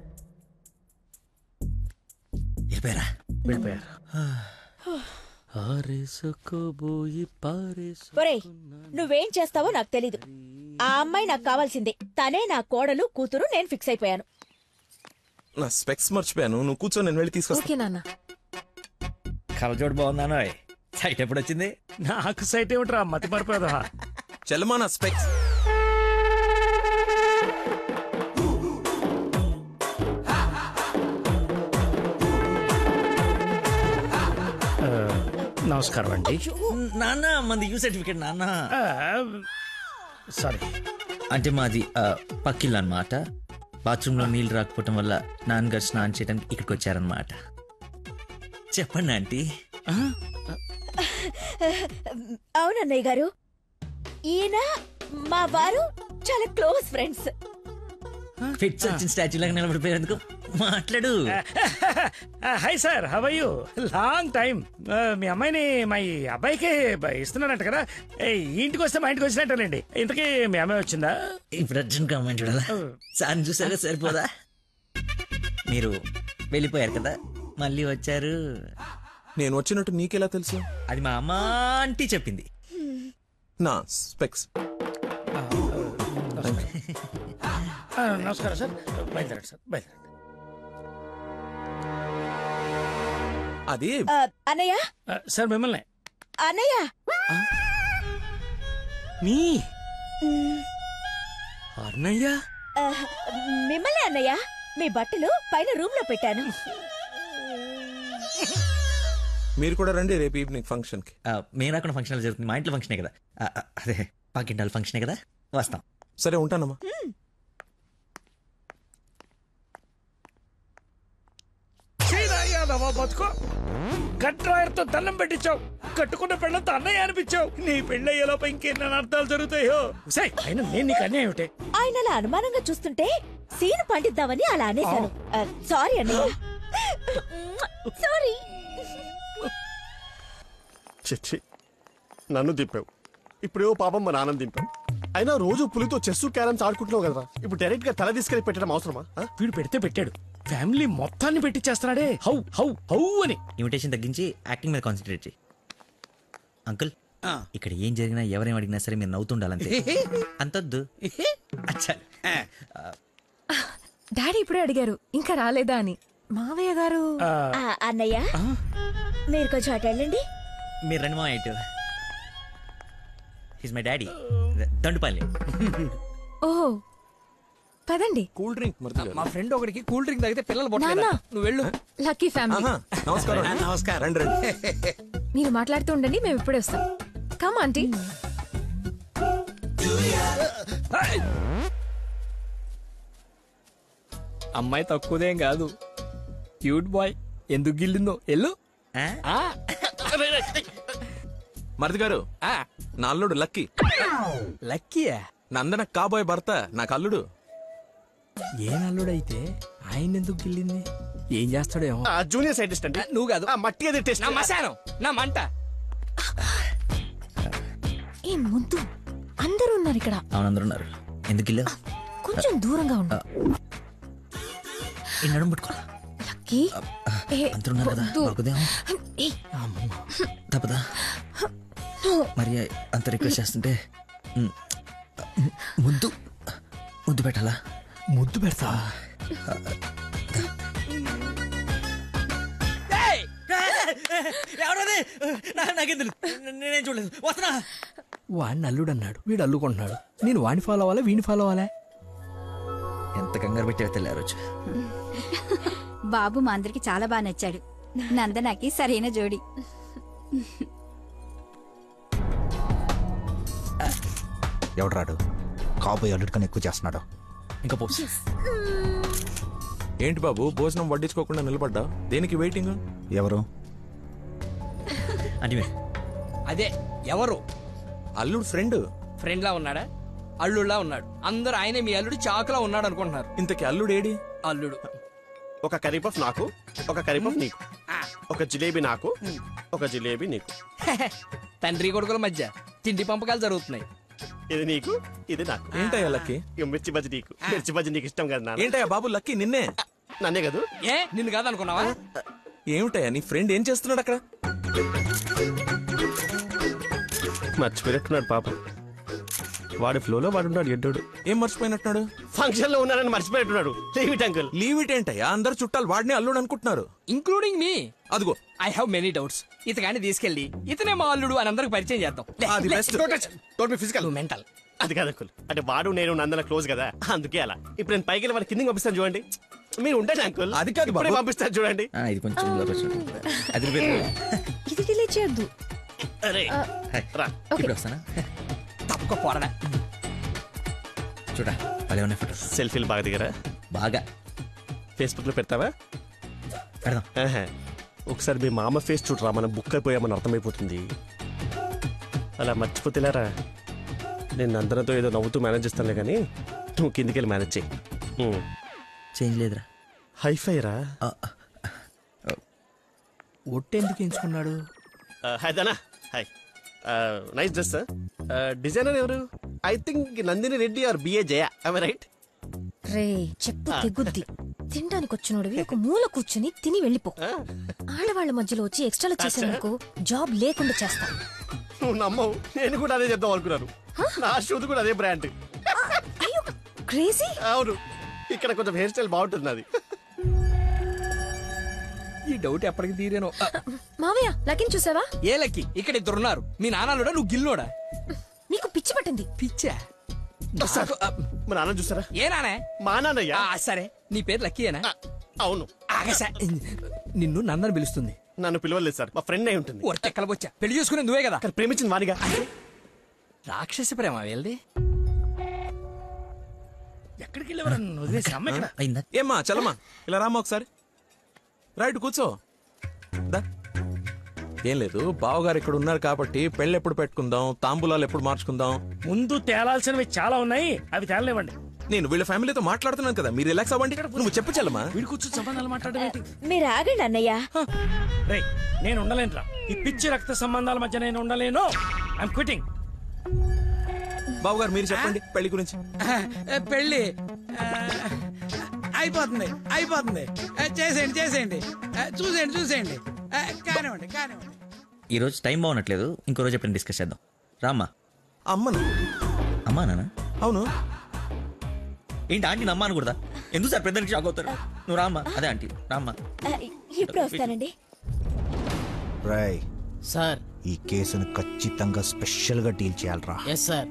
వెళ్ళిపోయారా? వెళ్ళిపోయారు. ఒరేయ్, నువ్వేం చేస్తావో నాకు తెలీదు. ఆ అమ్మాయి నాకు కావాల్సిందే. తనే నా కోడలు కూతురు. నేను ఫిక్స్ అయిపోయాను. నా స్పెక్స్ మర్చిపోయాను. నువ్వు కూర్చో, నేను వెళ్ళి తీసుకొస్తా. ఓకే నాన్న. కలజోడు బాగుందానో. సైట్ ఎప్పుడు వచ్చింది? నాకు సైట్ ఏమిట్రా, మతి మరిపోదా. చెల్లమా నా స్పెక్స్. నమస్కారం అండి. నాన్న, మంది యూ సర్టిఫికేట్ నాన్న. సారీ అంటే మాది పక్కిల్లు అన్నమాట. బాత్రూంలో నీళ్ళు రాకపోవటం వల్ల నాన్నగారు స్నానం చేయడానికి ఇక్కడికి వచ్చారనమాట. చెప్పండి ఆంటీ. అవునన్నయ్య గారు, ఈయన మా వారు చాలా క్లోజ్ ఫ్రెండ్స్. ఫిట్స్ వచ్చిన స్టాచ్యూ లాగా నిలబడిపోయేందుకు మాట్లాడు. Hi sir, how are you? Long time. మీ అమ్మాయిని మా ఈ అబ్బాయికి ఇస్తున్నానంట కదా. ఈ ఇంటికి వస్తే మా ఇంటికి వచ్చినట్టేనండి. ఇంతకీ మీ అమ్మాయి వచ్చిందా? ఇప్పుడు అర్జున్ కమెంట్ చూడాలా? సార్ చూసారా, సరిపోదా? మీరు వెళ్ళిపోయారు కదా, మళ్ళీ వచ్చారు. నేను వచ్చినట్టు నీకెలా తెలుసు? అది మా అమ్మ ఆంటీ చెప్పింది. నా స్పెక్స్. నమస్కారం సార్. బయలుదేరండి సార్, బయలుదేరండి. అది అన్నయ్య. సార్ మిమ్మల్ని. అన్నయ్య. మీ అన్నయ్య? మిమ్మల్ని అన్నయ్య. మీ బట్టలు పైన రూమ్ లో పెట్టాను. మీరు కూడా రండి రేపు ఈవినింగ్ ఫంక్షన్ కి. మేము రాకుండా ఫంక్షన్ జరుగుతుంది. మా ఇంట్లో ఫంక్షనే కదా. అదే పాకింటాల ఫంక్షనే కదా, వస్తాం. సరే, ఉంటానమ్మా. బతుకో, కట్రాయర్తో దండం పెట్టించావు. కట్టుకున్న పెళ్ళంతో అన్నయ్య అనిపించావు. నీ పెళ్ళయ్యేలోపు ఇంకెన్న అర్థాలు జరుగుతాయో. అయినా నేను నీకు అన్యాయం ఏమిటి? ఆయన అలా అనుమానంగా చూస్తుంటే సీను పండిద్దామని అలా అనేశాను. సారీ అన్నయ్య. సారీ. చిచ్చి, నన్ను దింపావు. ఇప్పుడేవో పాపం మా నాన్న దింపావు. అయినా రోజు పులితో చెస్ క్యారమ్స్ ఆడుకుంటున్నావు కదరా. ఇప్పుడు డైరెక్ట్ గా తల తీసుకెళ్లి పెట్టడం అవసరమా? వీడు పెడితే పెట్టాడు, ఫ్యామిలీ మొత్తాన్ని పెట్టించేస్తున్నాడే. హౌ హౌ హౌ అని. ఇన్విటేషన్ తగ్గించి యాక్టింగ్ మీద కాన్సన్ట్రేట్ చేయి. అంకుల్, ఇక్కడ ఏం జరిగినా ఎవరేం అడిగినా సరే మీరు నవ్వుతుండాలంతే. అంతొద్దు. అచ్చా. డాడీ ఇప్పుడే అడిగారు ఇంకా రాలేదా అని. మావయ్య గారు. అన్నయ్య, మీరు కొంచెం అటు వెళ్ళండి. మీరు రండి మా ఇటు. His my daddy, Dandupalli. ఓహో, పదండి. Cool drink. మా ఫ్రెండ్ ఒకడికి కూల్ డ్రింక్ తాగితే పిల్లలు నాన్న. పొట్టలేదు. నువ్వు వెళ్ళు. Lucky family. నమస్కారం. నమస్కారం. రండి రండి. మీరు మాట్లాడుతూ ఉండండి, మేము ఇప్పుడే వస్తాం. Come aunty. అమ్మాయి తక్కువదేం కాదు, క్యూట్ బాయ్. ఎందుకు గిల్లిందో ఎల్లు. మరిది గారు, నా అల్లుడు లక్కీ. లక్కీయా? నందన కాబోయే భర్త, నాకు అల్లుడు. ఏ నల్లుడైతే ఆయన ఎందుకు గిల్లింది? ఏం చేస్తాడేమో. జూనియర్ సైంటిస్ట్ అంటే నువ్వు కాదు. మట్టి అది టెస్ట్. నా మశానం, నా మంట. ఏ ముద్దు, అందరూ ఉన్నారు ఇక్కడ. అవును, అందరూ ఉన్నారు. ఎందుకు ఇల్లు? కొంచెం దూరంగా ఉండు. ఈ నడుము పట్టుకో. లక్కీ. అందరూ ఉన్నారు కదా, బాగుదేమో. తప్పదా? మరి అంత రిక్వెస్ట్ చేస్తుంటే ముద్దు ముద్దు పెట్టాలా? ముద్దు పెడతా. నాకేం తెలుసు, నేనేం చూడలేదు. వస్తున్నా. వాడిని అల్లుడు అన్నాడు, వీడు అల్లుకుంటున్నాడు. నేను వాడిని ఫాలో అవ్వాలా, వీడిని ఫాలో అవ్వాలా? ఎంత కంగారు పెట్టే తెల్లారు. బాబు మా అందరికి చాలా బాగా నచ్చాడు. నందనకి సరైన జోడి. ఎవడు కాబోయే అల్లుడు కన్నా ఎక్కువ చేస్తున్నాడు. ఇంకా పోసి ఏంటి బాబు భోజనం వడ్డించుకోకుండా నిలబడ్డా? దేనికి వెయిటింగ్? ఎవరు? అంటే అదే ఎవరు? అల్లుడు ఫ్రెండ్. ఫ్రెండ్ లా ఉన్నాడా? అల్లుడులా ఉన్నాడు. అందరూ ఆయనే మీ అల్లుడు చాకులా ఉన్నాడు అనుకుంటున్నారు. ఇంతకి అల్లుడు ఏడి? అల్లుడు ఒక కర్రీ పఫ్ నాకు, ఒక కర్రీ పఫ్ నీకు, ఒక జిలేబీ నాకు, ఒక జిలేబీ నీకు. తండ్రి కొడుకుల మధ్య తిండి పంపకాలు జరుగుతున్నాయి. ఇది నీకు, ఇది నాకు. ఏంటయ్యా లక్కీ? మిర్చి బజ్జి నీకు. మిర్చి బజ్జి నీకు ఇష్టం కదా నాన్న. ఏంటయ్యా బాబు లక్కీ నిన్నే? నన్నే కదా. ఏ నిన్ను కాదనుకున్నావా? ఏమిటయ్యా నీ ఫ్రెండ్ ఏం చేస్తున్నాడు అక్కడ? మర్చిపోయినట్టున్నాడు పాప. వాడి ఫ్లోలో వాడున్నాడు ఎడ్డోడు. ఏం మర్చిపోయినట్టున్నాడు? ఫంక్షన్ లో ఉన్నాడని మర్చిపోయినట్టున్నాడు. Leave it uncle. Leave it ఏంటయ్యా? అందరు చుట్టాలు వాడిని అల్లుడు అనుకుంటున్నారు, ఇంక్లూడింగ్ మీ. అదిగో ఐ హావ్ మెనీ డౌట్స్. ఇతగాని తీసుకెళ్లి ఇతనే మా అల్లుడు అని అందరికి పరిచయం చేద్దాం. అది బెస్ట్. Physical mental. అది కాదు అంకుల్. అంటే వాడు నేను నందన క్లోజ్ కదా, అందుకే అలా. ఇప్పుడు నేను పైకి వెళ్ళి వాడి కిందకి పంపిస్తాను చూడండి. మీరు ఉండండి అంకుల్. అది కాదు ఇప్పుడే పంపిస్తాను చూడండి. ఇది కొంచెం అది ఇది డిలీట్ చేయొద్దు. అరే రా. ఇప్పుడు వస్తానా? తప్పక పోరడా. చూడా భలే ఉన్నాయి ఫోటో. సెల్ఫీలు బాగా దిగరా? బాగా. ఫేస్బుక్ లో పెడతావా? పెడదాం. ఒకసారి మీ మామ ఫేస్ చూడరా, మనం బుక్ అయిపోయామని అర్థమైపోతుంది. అలా మర్చిపోతేలారా. నేను నందనతో ఏదో నవ్వుతూ మేనేజ్ చేస్తానులే కానీ నువ్వు కిందికి వెళ్ళి మేనేజ్ చేయి. చేంజ్ లేదురా. హైఫై రా. ఒట్టెందుకు ఎంచుకున్నాడు? Hi Dana. Hi. Nice dress. Designer ఎవరు? I think Nandini Reddy or B A Jaya. I right? రే చెప్పు తెగుద్ది. తినడానికి వచ్చినోడివి ఒక మూల కూర్చుని తిని వెళ్ళిపో. ఆడవాళ్ల మధ్యలో వచ్చి ఎక్స్ట్రాలు చేసేందుకు జాబ్ లేకుండా చేస్తా. నువ్వు నమ్మవు, నేను కూడా అదే చెప్దాం అనుకున్నాను. నా షూది కూడా అదే బ్రాండ్. క్రేజీ. అవును, ఇక్కడ కొంచెం హెయిర్ స్టైల్ బాగుంటుంది అది. ఈ డౌట్ ఎప్పటికి తీరేనో. మావయ్య లక్కీని చూసావా? ఏ లక్కీ? ఇక్కడ ఇద్దరు ఉన్నారు. మీ నాన్నలోడా నువ్వు గిల్లోడా? నీకు పిచ్చి పట్టింది. పిచ్చా? మా నాన్న చూసారా? ఏ నానే? మా నాన్నయ్యా. సరే నీ పేరు లక్కీయేనా? అవును. నిన్ను నందన పిలుస్తుంది. నన్ను పిలవలేదు సార్, మా ఫ్రెండ్ అయి ఉంటుంది. ఎక్కలకొచ్చా పెళ్లి చేసుకునే నువ్వే కదా. ప్రేమించింది వానిగా. రాక్షస ప్రేమ వెళ్ళి ఎక్కడికి వెళ్ళేవారు? ఏమ్మా చలమా ఇలా రామ్మా ఒకసారి. రైట్ కూర్చో. ఏం లేదు, బావగారు ఇక్కడ ఉన్నారు కాబట్టి పెళ్ళి ఎప్పుడు పెట్టుకుందాం, తాంబూలాలు ఎప్పుడు మార్చుకుందాం. ముందు తేలాల్సినవి చాలా ఉన్నాయి, అవి తేలనివ్వండి. నేను వీళ్ళ ఫ్యామిలీతో మాట్లాడుతున్నాను కదా, మీరు రిలాక్స్ అవ్వండి. నువ్వు చెప్పు చలమా. వీడి కూర్చొని సంబంధాలు మాట్లాడడం. మీరు ఆగండి అన్నయ్య. రే నేను ఉండలేనురా, ఈ పిచ్చి రక్త సంబంధాల మధ్య నేను ఉండలేను. I'm quitting. బావగారు మీరు చెప్పండి పెళ్లి గురించి. పెళ్లి అయిపోతుంది అయిపోతుంది. చేసేయండి చూసేయండి. కానివ్వండి. ఈ రోజు టైం బాగున్నట్లేదు, ఇంకో రోజు ఎప్పుడైనా డిస్కస్ చేద్దాం. రామ్మా. అమ్మను. అమ్మా నాన్న? అవును. ఏంటి ఆంటీ నమ్మా అనకూడదా? ఎందుకు సార్ పెద్దరికి షాక్ అవుతారు? నువ్వు రామ్మా. అదే ఆంటీ రామ్మా. ఇప్పుడు వస్తానండి. రాయ్ సార్, ఈ కేసును ఖచ్చితంగా స్పెషల్ గా డీల్ చేయాలరా. Yes sir.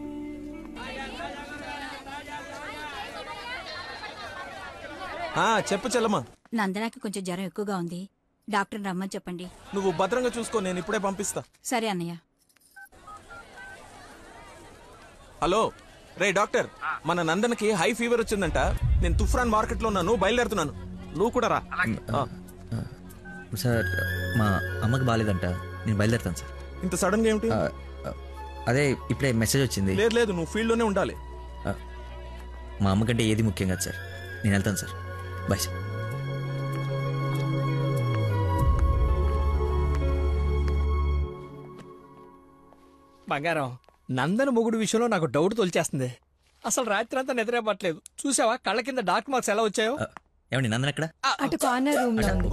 చెప్పు చెల్లమ్మా. నందనకి కొంచెం జ్వరం ఎక్కువగా ఉంది, డాక్టర్ రమ్మని చెప్పండి. నువ్వు భద్రంగా చూసుకో, నేను ఇప్పుడే పంపిస్తా. సరే అన్నయ్య. హలో రే డాక్టర్, మన నందనకి హై ఫీవర్ వచ్చిందంట. నేను తుఫ్రాన్ మార్కెట్ లో ఉన్నాను, బయలుదేరుతున్నాను. నువ్వు కూడా రా. సార్ మా అమ్మకి బాగాలేదంట, నేను బయలుదేరుతాను సార్. ఇంత సడన్ గా ఏమిటి? అదే ఇప్పుడే మెసేజ్ వచ్చింది. లేదు నువ్వు ఫీల్డ్ లోనే ఉండాలి. మా అమ్మకంటే ఏది ముఖ్యం కాదు సార్, నేను వెళ్తాను సార్. Bye sir. బంగారం, నందన మొగుడు విషయంలో నాకు డౌట్ తోల్చేస్తుంది. అసలు రాత్రి అంతా నిద్రే పట్టలేదు. చూసావా కళ్ళ కింద డార్క్ మార్క్స్ ఎలా వచ్చాయో? ఏమండి నందన ఎక్కడ? అటు కార్నర్ రూమ్ లో ఉంది.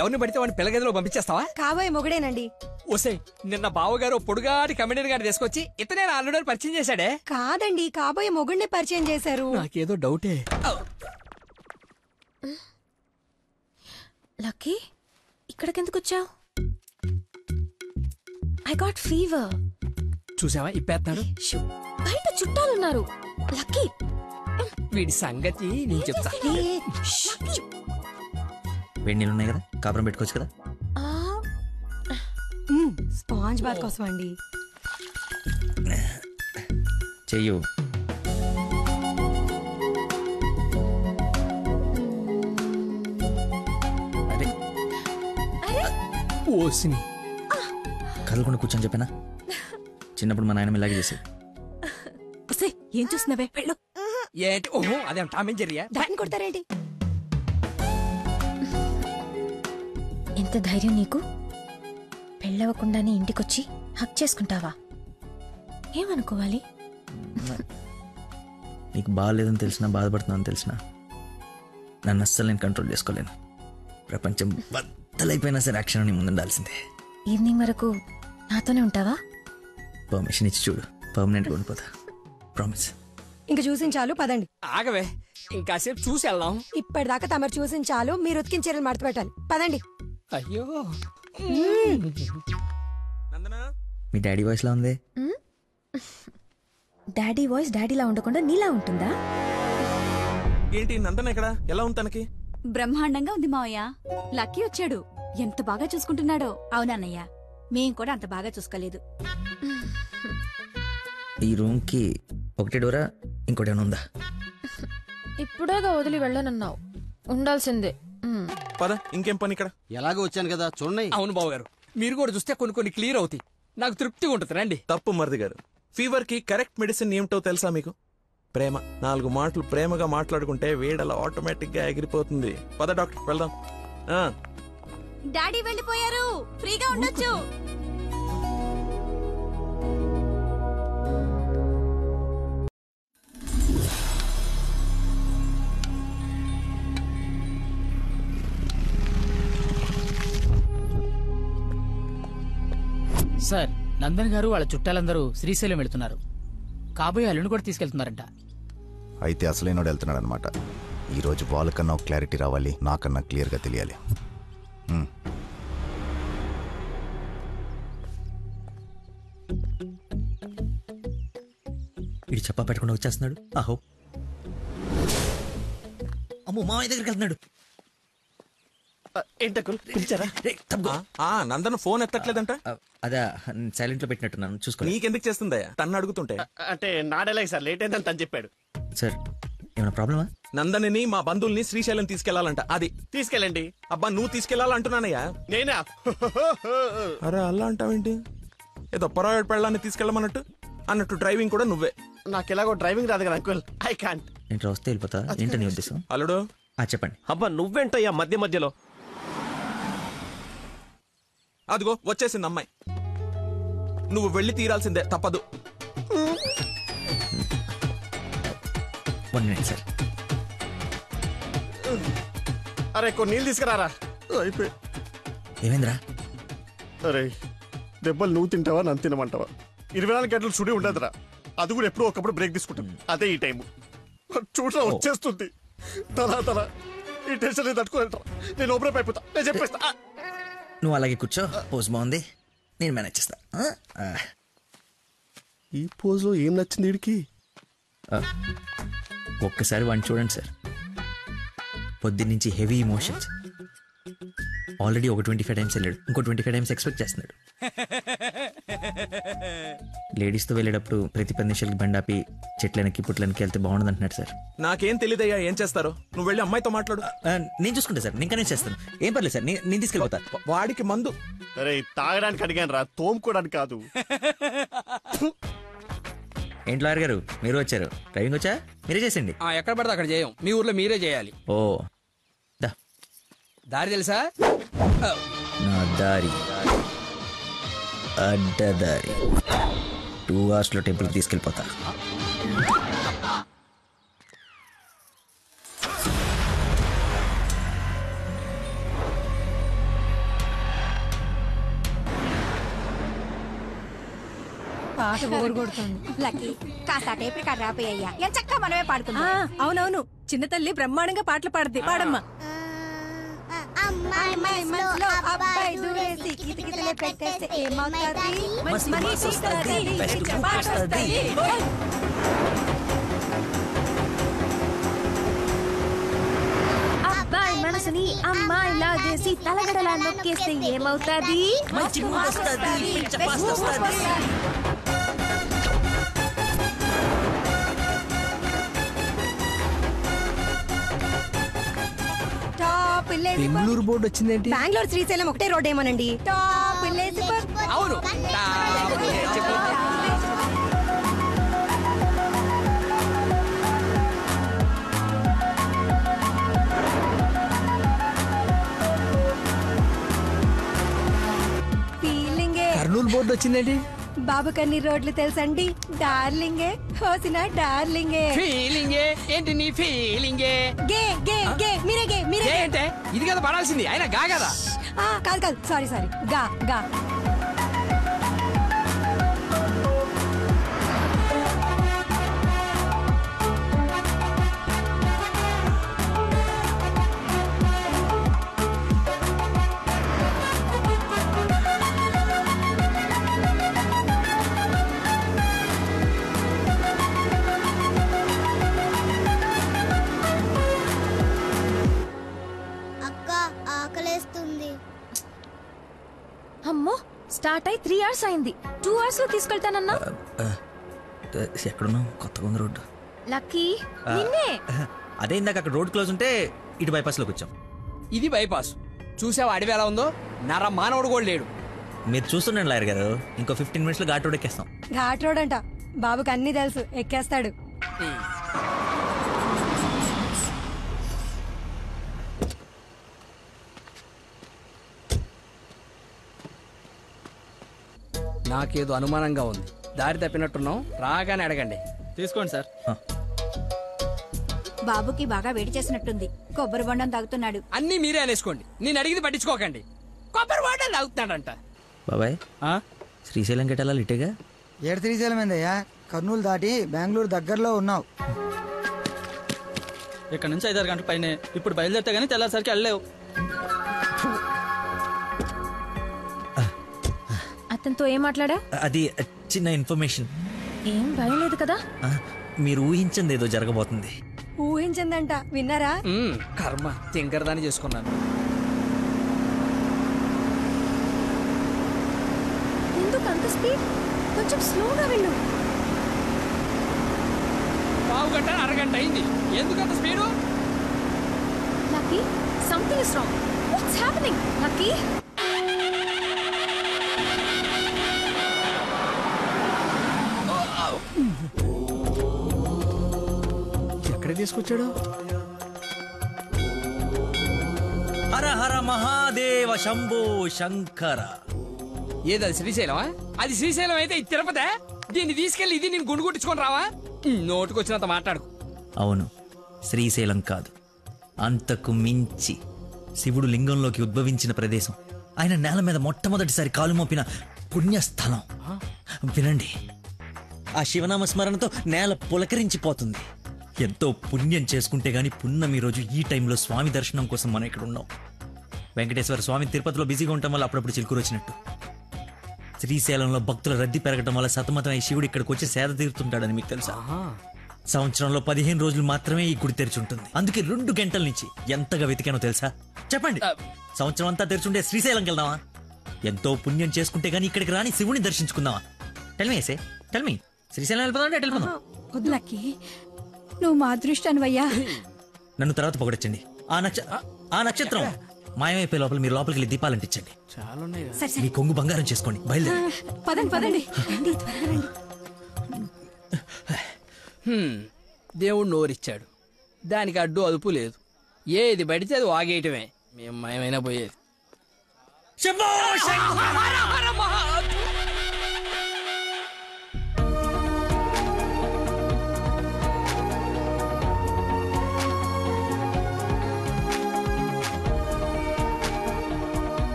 ఎవరిని పడితే వాడిని పిల్లగదిలో పంపించేస్తావా? కాబోయే మొగుడేనండి. ఓసే, నిన్న బావగారు పొడుగాటి కమెడియన్ గారు తీసుకొచ్చి ఇతనే నా అల్లుడని పరిచయం చేశాడే. కాదండి, కాబోయే మొగుడిని పరిచయం చేశారు. నాకేదో డౌటే. లక్కీ ఇక్కడికెందుకు వచ్చావు? I got fever. చూసావా ఇప్పేస్తున్నాడు. బయట చుట్టాలున్నారు. లక్కీ వీడి సంగతి నేను చెప్తా. వేడి నీళ్ళు ఉన్నాయి కదా, కాపురం పెట్టుకోవచ్చు కదా. స్పాంజ్ బాత్ కోసం అండి. చెయ్యు. ఓసిని కదలకుండా కూర్చొని చెప్పానా, చిన్నప్పుడు మా నాయనమ్మ ఇలాగే చేసేది. ఏం చూస్తున్నావే వెళ్ళు. ఏంటి? ఓహో అదేం టామ్ అండ్ జెర్రీయా? దాన్ని కొడతారేంటి? ఎంత ధైర్యం నీకు? పెళ్ళవకుండానే ఇంటికొచ్చి హక్ చేసుకుంటావా? ఏమనుకోవాలి? నీకు బాగాలేదని తెలిసినా, బాధపడుతున్నాను తెలిసినా నన్ను అస్సలు నేను కంట్రోల్ చేసుకోలేను. ప్రపంచం బద్దలైపోయినా సరే అక్షరం నీ ముందు ఉండాల్సిందే. ఈవినింగ్ వరకు నాతోనే ఉంటావా? పర్మిషన్ ఇచ్చి చూడు, పర్మనెంట్గా ఉండిపోతా. ప్రామిస్. ఇంక చూసించాలు పదండి. ఆగవే, ఇంకాసేపు చూసి వెళ్దాం. ఇప్పటిదాకా తమరు చూసించాలు, మీరు ఉతికిన చీరలు మడత పెట్టాలి. పదండి. అయ్యో, మీ డాడీ వాయిస్ లా ఉంది. డాడీ వాయిస్ డాడీలా ఉండకుండా నీలా ఉంటుందా? ఏంటి నందన ఇక్కడ? ఎలా ఉంది తనకి? బ్రహ్మాండంగా ఉంది మావయ్య. లక్కీ వచ్చాడు, ఎంత బాగా చూసుకుంటున్నాడో. అవునన్నయ్య, మేం కూడా అంత బాగా చూసుకోలేదు. ఈ రూమ్ కి ఒకటే డోరా, ఇంకోటి ఏమైనా ఉందా? ఇప్పుడేగా వదిలి వెళ్ళనన్నావు, ఉండాల్సిందే. పద, ఇంకేం పని ఇక్కడ? ఎలాగో వచ్చాను కదా చూడండి. అవును బాబు గారు, మీరు కూడా చూస్తే కొన్ని క్లియర్ అవుతాయి. నాకు తృప్తిగా ఉంటుంది. రండి. తప్పు మరిది గారు, ఫీవర్ కి కరెక్ట్ మెడిసిన్ ఏమిటో తెలుసా మీకు? ప్రేమ. 4 మాటలు ప్రేమగా మాట్లాడుకుంటే వేడలా ఆటోమేటిక్ గా ఎగిరిపోతుంది. పద డాక్టర్ వెళ్దాం. డాడీ వెళ్ళిపోయారు, ఫ్రీగా ఉండొచ్చు. సార్, నందన్ గారు వాళ్ళ చుట్టాలందరూ శ్రీశైలం వెళ్తున్నారు. కాబోయే అల్లుని కూడా తీసుకెళ్తున్నారంట. అయితే అసలైనోడు వెళ్తున్నాడు అనమాట. ఈరోజు వాళ్ళకన్నా ఒక క్లారిటీ రావాలి, నాకన్నా క్లియర్గా తెలియాలి. వీడు చెప్పా పెట్టకుండా వచ్చేస్తున్నాడు. ఆహో, అమ్మో, మామయ్య దగ్గరికి వెళ్తున్నాడు. నందన ఫోన్ ఎత్తట్లేదంట. అదా సైలెంట్ లో పెట్టినట్టున్నాను, చూసుకో. నీకెందుకు చేస్తుందా? తన్ను అడుగుతుంటే. అంటే నాడేలాగ సార్, లేట్ అయిందని తను చెప్పాడు. సార్, ఏమైనా ప్రాబ్లమా? నందనిని మా బంధువుల్ని శ్రీశైలం తీసుకెళ్లాలంట. అది తీసుకెళ్ళండి. అబ్బా, నువ్వు తీసుకెళ్లాలంటున్నానయ్యా. నేనా? అరే అలా అంటావేంటి? ఏదో పొరపాటు పెళ్ళాన్ని తీసుకెళ్ళమన్నట్టు అన్నట్టు. డ్రైవింగ్ కూడా నువ్వే. నాకు ఎలాగో డ్రైవింగ్ రాదు కదా అంకుల్, ఐ కాంట్. నేను వస్తే వెళ్ళిపోతా. ఏంటని ఉద్దేశం? అల్లుడు చెప్పండి. అబ్బా నువ్వేంటయ్యా మధ్యలో? అదిగో వచ్చేసింది అమ్మాయి. నువ్వు వెళ్ళి తీరాల్సిందే, తప్పదు. 1 minute సార్. అరే కొన్ని నీళ్ళు తీసుకురారా. అయిపోయి. ఏమైందిరా? అరే దెబ్బలు నువ్వు తింటావా, నన్ను తినమంటావా? 24 గంటలు సుడి ఉండదురా. అది కూడా ఎప్పుడో ఒకప్పుడు బ్రేక్ తీసుకుంటాం. అదే ఈ టైము. చూడరా వచ్చేస్తుంది తల. ఈ టెన్షన్ తట్టుకోలేటరా. నేను ఓపెన్ అయిపోతా, నేను చెప్పేస్తా. నువ్వు అలాగే కూర్చో, పోజ్ బాగుంది, నేను మేనేజ్ చేస్తా. ఈ పోజ్లో ఏం నచ్చింది వీడికి? ఒక్కసారి వాడిని చూడండి సార్. పొద్దున్నుంచి హెవీ ఇమోషన్స్. ఆల్రెడీ ఒక 25 టైమ్స్ వెళ్ళాడు, ఇంకో 25 టైమ్స్ ఎక్స్పెక్ట్ చేస్తున్నాడు. లేడీస్తో వెళ్ళేటప్పుడు ప్రతి 10 నిమిషాలకి బండాపి చెట్లనికి పుట్లనికి వెళ్తే బాగుండదు అంటున్నాడు సార్. నాకేం తెలియదయ్యా ఏం చేస్తారో. నువ్వు వెళ్ళి అమ్మాయితో మాట్లాడు. నేను చూసుకుంటా సార్, నేను కనెక్ట్ చేస్తాను. ఏం పర్లేదు సార్, నేను తీసుకెళ్ళిపోతా. వాడికి మందు. అరే తాగడానికి అడిగాను రా, తోముకోవడానికి కాదు. ఏంటి లాయర్ గారు, మీరు వచ్చారు? డ్రైవింగ్ వచ్చా? మీరే చేసండి. ఎక్కడ పడితే అక్కడ చేయం, మీ ఊర్లో మీరే చేయాలి. ఓ, దారి తెలుసా? నా దారి అడ్డదారి. 2 hours లో టెంపుల్కి తీసుకెళ్ళిపోతా. పాట కొడుతుంది. లక్కీ, కాస్త టేప్ రికార్డ్ రాపోయ్యా, ఎంత చక్కగా మనమే పాడుకుందాం. అవునవును, చిన్న తల్లి బ్రహ్మాండంగా పాటలు పాడుద్ది. పాడమ్మా. అమ్మాయి మనసులో అబ్బాయి దూరేసి కితకితలే పెట్టేస్తే ఏమవుతుంది? మంచి మనసు వస్తది, మంచి పాట వస్తది. అబ్బాయి మన మనసుని అమ్మాయి లాగేసి తలగడలా నొక్కేస్తే ఏమవుతాది? మంచి మూడ్ వస్తది, పిచ్చ పాస్ట్ వస్తది. బెంగళూరు బోర్డు వచ్చిందేంటి? బెంగళూరు శ్రీశైలం ఒకటే రోడ్ ఏమోనండి. టాప్ విలేజ్ అవును. ఫీలింగే. కర్నూలు బోర్డు వచ్చిందేంటి? బాబు కన్ని రోడ్లు తెలుసండి. డార్లింగే హోసిన డార్లింగే. ఫీలింగే ఏంటి నీ ఫీలింగే? గే గే గే మీరే గే మీరే అంటే ఇది కదా పడాల్సింది, ఆయన గా కదా. కాదు కాదు సారీ సారీ గా గా. అమ్మో, స్టార్ట్ అయి 3 hours అయింది. 2 hours లో తీసుకెళ్తానన్నా. ఎక్కడున్నావు? కొత్తగా ఉంది రోడ్డు. లక్కీ నిన్నే. అదే ఇందాక అక్కడ రోడ్ క్లోజ్ ఉంటే ఇటు బైపాస్ లోకి వచ్చాం. ఇది బైపాస్. చూసావా అడవి ఎలా ఉందో? నర మానవుడు కూడా లేడు. మీరు చూస్తుండండి లాయర్ గారు, ఇంకో 15 minutes లో ఘాట్ రోడ్ ఎక్కేస్తాం. ఘాట్ రోడ్ అంట. బాబుకి అన్ని తెలుసు, ఎక్కేస్తాడు. నాకేదో అనుమానంగా ఉంది. దారి తప్పినట్టున్నాం, రాగానే అడగండి. తీసుకోండి సార్. బాబుకి బాగా వేడి చేసినట్టుంది, కొబ్బరి బొండం తాగుతున్నాడు. అన్ని మీరే అనేసుకోండి, నేను అడిగింది పట్టించుకోకండి. కొబ్బరి బొండం తాగుతున్నాడంట. బాబాయ్ శ్రీశైలం గెటాలా ఇటేగా? ఏడు శ్రీశైలం ఏందయ్యా? కర్నూలు దాటి బెంగళూరు దగ్గరలో ఉన్నావు. ఇక్కడ నుంచి 5-6 గంటల పైనే. ఇప్పుడు బయలుదేరితే గానీ తెల్లారిసరికి వెళ్ళలేవు. అతనితో ఏం మాట్లాడా? అది చిన్న ఇన్ఫర్మేషన్. ఏం భయం లేదు కదా? మీరు ఊహించింది ఏదో జరగబోతుంది. ఊహించిందంట, విన్నారా? కర్మ, తింకరదాన్ని చేసుకున్నాను. ఎందుకు అంత స్పీడ్? కొంచెం స్లోగా వెళ్ళు. పావు గంట అరగంట అయింది, ఎందుకు అంత speed? Lucky, something is wrong. What's happening? Lucky, ఎక్కడ తీసుకొచ్చాడు? హర హర మహాదేవ శంభో శంకర. ఏది శ్రీశైలమా? అది శ్రీశైలం అయితే ఇది తిరుపతే. దీన్ని తీసుకెళ్లి ఇది నేను గుండు కొట్టించుకొని రావా? నోటుకొచ్చినంత మాట్లాడు. అవును, శ్రీశైలం కాదు, అంతకు మించి శివుడు లింగంలోకి ఉద్భవించిన ప్రదేశం, ఆయన నేల మీద మొట్టమొదటిసారి కాలు మోపిన పుణ్యస్థలం. వినండి, ఆ శివనామ స్మరణతో నేల పులకరించిపోతుంది. ఎంతో పుణ్యం చేసుకుంటే గాని పున్నమి రోజు ఈ టైంలో స్వామి దర్శనం కోసం మనం ఇక్కడ ఉన్నాం. వెంకటేశ్వర స్వామి తిరుపతిలో బిజీగా ఉండటం వల్ల అప్పుడప్పుడు చిలుకూరు వచ్చినట్టు. శ్రీశైలంలో భక్తుల రద్దీ పెరగటం వల్ల సతమతం ఈ శివుడు ఇక్కడికి వచ్చి సేద తీరుతుంటాడని మీకు తెలుసా? సంవత్సరంలో 15 రోజులు మాత్రమే ఈ గుడి తెరిచుంటుంది. అందుకే 2 గంటల నుంచి ఎంతగా వెతికానో తెలుసా? చెప్పండి, సంవత్సరం అంతా తెరిచుంటే శ్రీశైలంకి వెళ్దామా? ఎంతో పుణ్యం చేసుకుంటే గానీ ఇక్కడికి రాని శివుని దర్శించుకుందామా? టెల్మీ టెల్మీ, శ్రీశైలం వెళ్ళిపోదాం అంటే వెళ్ళిపోదాం. లక్కీ, నువ్వు మా అదృష్టానివయ్యా. నన్ను తర్వాత పొగడొచ్చండి. ఆ నక్షత్రం మాయమైపోయే లోపల మీరు లోపలికి వెళ్ళి దీపాలు అంటించండి. మీ కొంగు బంగారం చేసుకోండి. బయలుదేరి పదండి పదండి. దేవుడు నోరిచ్చాడు, దానికి అడ్డు అదుపు లేదు. ఏది పడితే అది వాగేయటమే. మేము మయమైనా పోయేది.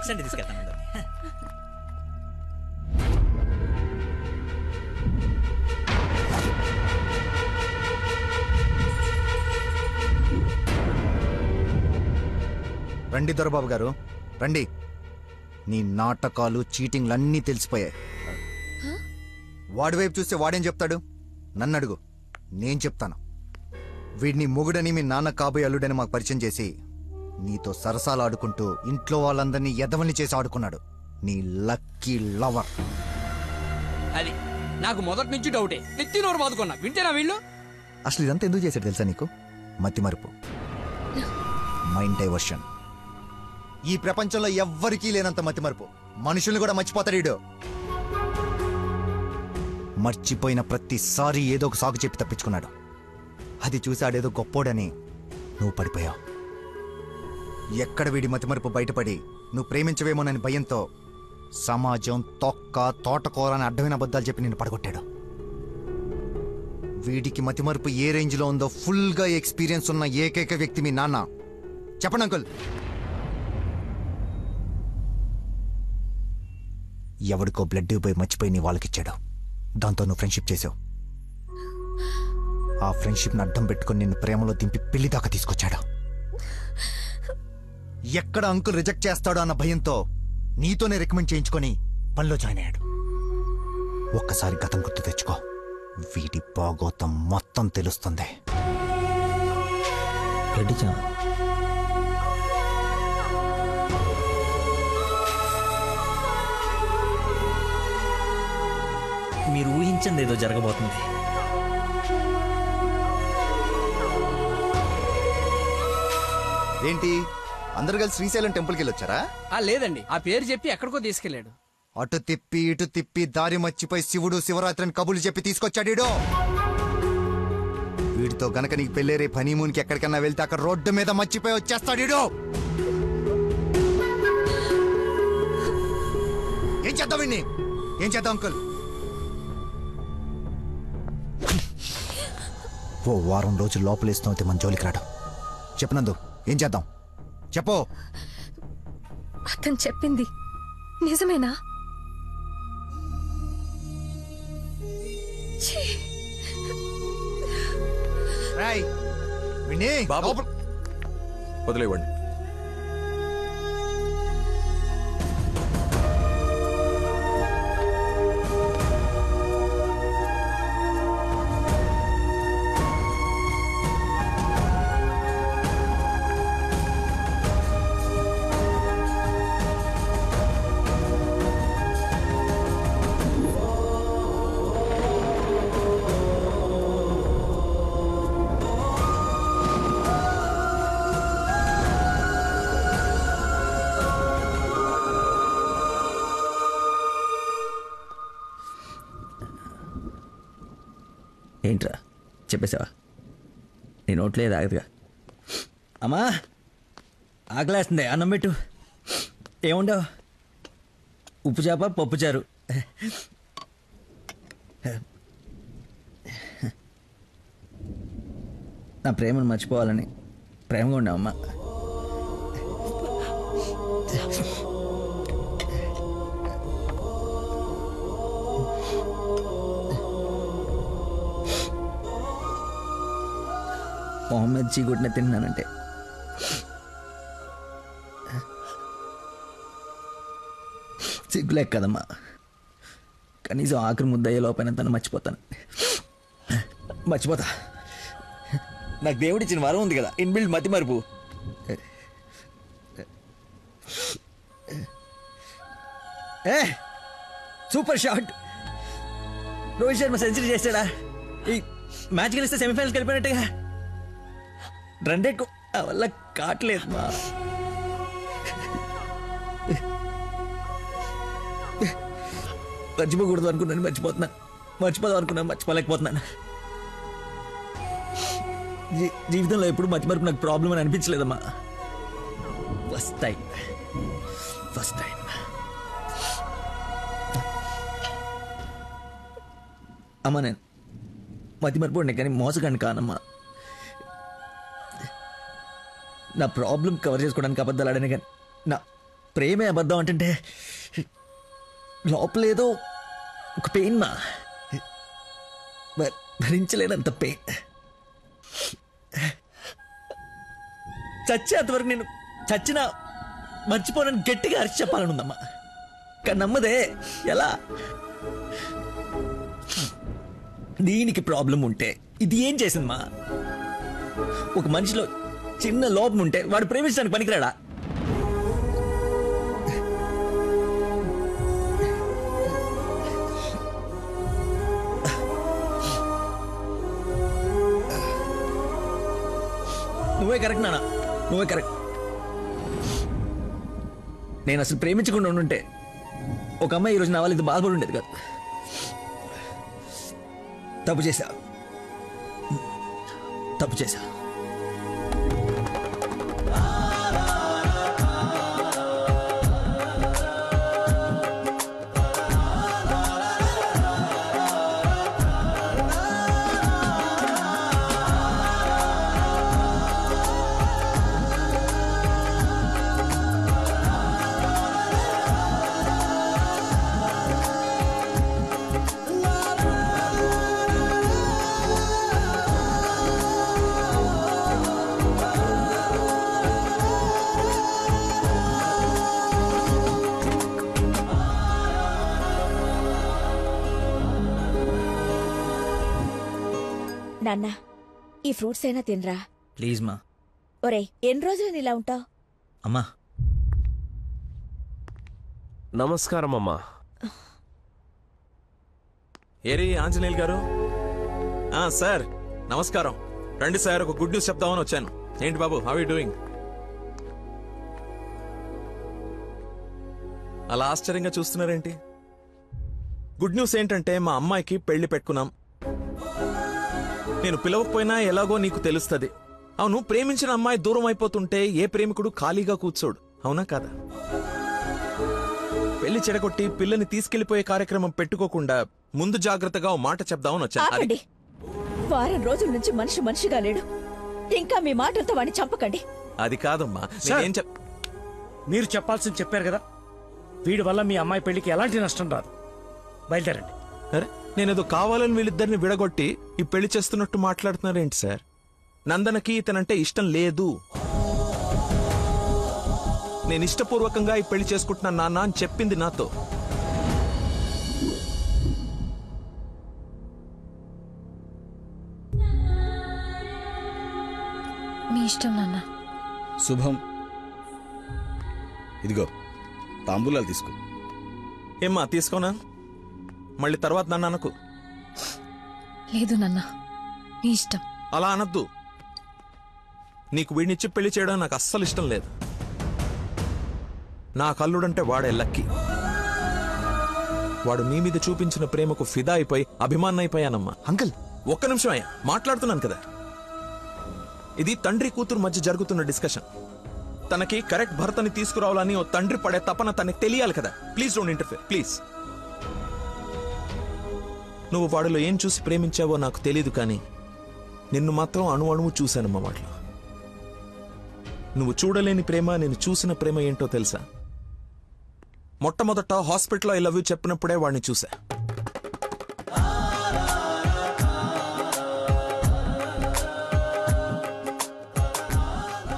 నెక్స్ట్ అంటే తీసుకెళ్తాను అందరినీ. రండి దొరబాబు గారు రండి. నీ నాటకాలు చీటింగ్లు అన్నీ తెలిసిపోయాయి. వాడి వైపు చూస్తే వాడేం చెప్తాడు? నన్ను అడుగు, నేను చెప్తాను. వీడిని మొగుడని మీ నాన్న కాబోయే అల్లుడని మాకు పరిచయం చేసి నీతో సరసాలు ఆడుకుంటూ ఇంట్లో వాళ్ళందరినీ ఎదవల్ని చేసి ఆడుకున్నాడు నీ లక్కీ లవర్. అది నాకు మొదటి నుంచి డౌటే. నెత్తి నోరు బాదుకున్నా వింటేనా వీళ్ళు? అసలు ఇదంతా ఎందుకు చేశాడు తెలుసా నీకు? మతి మరుపు, మైండ్ డైవర్షన్. ఈ ప్రపంచంలో ఎవ్వరికీ లేనంత మతి మరుపు. మనుషుల్ని కూడా మర్చిపోతాడు వీడు. మర్చిపోయిన ప్రతిసారి ఏదో ఒక సాగు చెప్పి తప్పించుకున్నాడు. అది చూసాడేదో గొప్పోడని నువ్వు పడిపోయావు. ఎక్కడ వీడి మతిమరుపు బయటపడి నువ్వు ప్రేమించవేమోనని భయంతో సమాజం తొక్క తోటకూర అని అడ్డమైన అబద్ధాలు చెప్పి నిన్ను పడగొట్టాడు. వీడికి మతిమరుపు ఏ రేంజ్లో ఉందో ఫుల్గా ఎక్స్పీరియన్స్ ఉన్న ఏకైక వ్యక్తి మీ నాన్న. చెప్పండి అంకుల్. ఎవడికో బ్లడ్ పోయి మర్చిపోయి నీ వాళ్ళకిచ్చాడు. దాంతో నువ్వు ఫ్రెండ్షిప్ చేసావు. ఆ ఫ్రెండ్షిప్ని అడ్డం పెట్టుకుని నిన్ను ప్రేమలో దింపి పెళ్లి దాకా తీసుకొచ్చాడు. ఎక్కడ అంకుల్ రిజెక్ట్ చేస్తాడో అన్న భయంతో నీతోనే రికమెండ్ చేయించుకొని పనిలో జాయిన్ అయ్యాడు. ఒక్కసారి గతం గుర్తు తెచ్చుకో, వీడి బాగోతం మొత్తం తెలుస్తుంది. మీరు ఊహించింది ఏదో జరగబోతుంది. ఏంటి అందరు కలిసి శ్రీశైలం టెంపుల్కి వెళ్ళొచ్చారా? లేదండి, ఆ పేరు చెప్పి ఎక్కడికో తీసుకెళ్లాడు. అటు తిప్పి ఇటు తిప్పి దారి మర్చిపోయి శివుడు శివరాత్రిని కబులు చెప్పి తీసుకొచ్చాడు. వీడితో గనక నీకు పెళ్ళేరే హనీమూన్కి ఎక్కడికన్నా వెళ్తే అక్కడ రోడ్డు మీద మర్చిపోయి వచ్చేస్తాడు. ఏం చేద్దాం వీడిని? ఏం చేద్దాం అంకుల్? ఓ వారం రోజులు లోపలేస్తే మన జోలికి రాడు. చెప్పనందు ఏం చేద్దాం చెప్పు. అతను చెప్పింది నిజమేనా? వదిలేవండి. ఏంట్రా చెప్పేసావా? నీ నోట్లేదు ఆగదుగా. అమ్మా ఆకలేస్తుంది, అన్నం పెట్టు. ఏముండవు? ఉప్పు చేప పప్పు చారు. నా ప్రేమను మర్చిపోవాలని ప్రేమగా ఉండవమ్మా. మొహమ్మద్ చీగుడ్న తిన్నానంటే సిగ్గులేక కదమ్మా. కనీసం ఆఖరి ముద్దయ్యే లోపైన తను మర్చిపోతాను. మర్చిపోతా. నాకు దేవుడిచ్చిన వరం ఉంది కదా, ఇన్బిల్డ్ మతి మరుపు. Super shot. Rohit Sharma century చేశాడా? ఈ మ్యాచ్ గెలిస్తే సెమీఫైనల్కి వెళ్ళిపోయినట్టుగా. రన్ రేట్ వల్ల కావట్లేదు మా. మర్చిపోకూడదు అనుకున్నాను, మర్చిపోతున్నాను. మర్చిపోదాం అనుకున్నాను, మర్చిపోలేకపోతున్నాను. జీవితంలో ఎప్పుడు మర్చిమరుపు నాకు ప్రాబ్లం అని అనిపించలేదమ్మా. ఫస్ట్ టైం అమ్మా. నేను మతిమరుపు ఉండే కానీ మోసగాన్ని కానమ్మా. నా ప్రాబ్లం కవర్ చేసుకోవడానికి అబద్ధాలు ఆడానే కానీ ప్రేమే అబద్ధం అంటే లోపలేదో ఒక పెయిన్ మా, భరించలేనంత పెయిన్. చచ్చేంతవరకు నేను చచ్చినా మర్చిపోనని గట్టిగా అరిచి చెప్పాలనుందమ్మా. కానీ నమ్మదే, ఎలా? దీనికి ప్రాబ్లం ఉంటే ఇది ఏం చేసిందమ్మా? ఒక మనిషిలో చిన్న లోపం ఉంటే వాడు ప్రేమించడానికి పనికిరాడా? నువ్వే కరెక్ట్ నాన్న, నువ్వే కరెక్ట్. నేను అసలు ప్రేమించకుండా ఉండుంటే ఒక అమ్మాయి ఈరోజు నా వాళ్ళు ఇది బాధపడి ఉండేది కాదు. తప్పు చేశా. నాన్న, ఈ ఫ్రూట్స్ అయినా తినరా ప్లీజ్ మా. ఒరే, ఎన్ని రోజులు ఇలా ఉంటావు? అమ్మా నమస్కారం అమ్మా. ఏరి ఆంజనేయులు గారు. సార్ నమస్కారం. రండి సార్, ఒక గుడ్ న్యూస్ చెప్దామని వచ్చాను. ఏంటి బాబు, హౌ యూ డూయింగ్? అలా ఆశ్చర్యంగా చూస్తున్నారేంటి? గుడ్ న్యూస్ ఏంటంటే మా అమ్మాయికి పెళ్లి పెట్టుకున్నాం. నేను పిలవకపోయినా ఎలాగో నీకు తెలుస్తుంది. అవును, ప్రేమించిన అమ్మాయి దూరం అయిపోతుంటే ఏ ప్రేమికుడు ఖాళీగా కూర్చోడు, అవునా కాదా? పెళ్లి చెడగొట్టి పిల్లని తీసుకెళ్లిపోయే కార్యక్రమం పెట్టుకోకుండా ముందు జాగ్రత్తగా ఓ మాట చెప్దామని వచ్చాను. వారం రోజుల నుంచి మనిషిగా లేడు. ఇంకా మీ మాటలతో వాడిని చంపకండి. అది కాదమ్మా, మీరు చెప్పాల్సింది చెప్పారు కదా. వీడి వల్ల మీ అమ్మాయి పెళ్లికి ఎలాంటి నష్టం రాదు. బయలుదేరండి. అరే, నేనేదో కావాలని వీళ్ళిద్దరిని విడగొట్టి ఈ పెళ్లి చేస్తున్నట్టు మాట్లాడుతున్నారేంటి సార్? నందనకి ఇతనంటే ఇష్టం లేదు. నేను ఇష్టపూర్వకంగా ఈ పెళ్లి చేసుకుంటున్నాను నాన్న అని చెప్పింది నాతో. మీ ఇష్టం నాన్న. శుభం. ఇదిగో తాంబూలాలు తీసుకో. ఏమ్మా తీసుకోనా? మళ్ళీ తర్వాత నన్ను అనకు. లేదు నాన్న, నీ ఇష్టం. అలా అనద్దు. నీకు వీడినిచ్చి పెళ్లి చేయడం నాకు అస్సలు ఇష్టం లేదు. నా కల్లుడంటే వాడే లక్కీ. వాడు నీ మీద చూపించిన ప్రేమకు ఫిదా అయిపోయి అభిమానైపోయానమ్మా. అంకుల్ ఒక్క నిమిషం అయ్యా, మాట్లాడుతున్నాను కదా. ఇది తండ్రి కూతురు మధ్య జరుగుతున్న డిస్కషన్. తనకి కరెక్ట్ భర్తని తీసుకురావాలని ఓ తండ్రి పడే తపన తనకి తెలియాలి కదా. Please don't interfere please. నువ్వు వాడిలో ఏం చూసి ప్రేమించావో నాకు తెలీదు, కానీ నిన్ను మాత్రం అణువణువు చూశానమ్మా వాడిలో. నువ్వు చూడలేని ప్రేమ, నేను చూసిన ప్రేమ ఏంటో తెలుసా? మొట్టమొదట హాస్పిటల్లో ఐ లవ్ యూ చెప్పినప్పుడే వాడిని చూసా.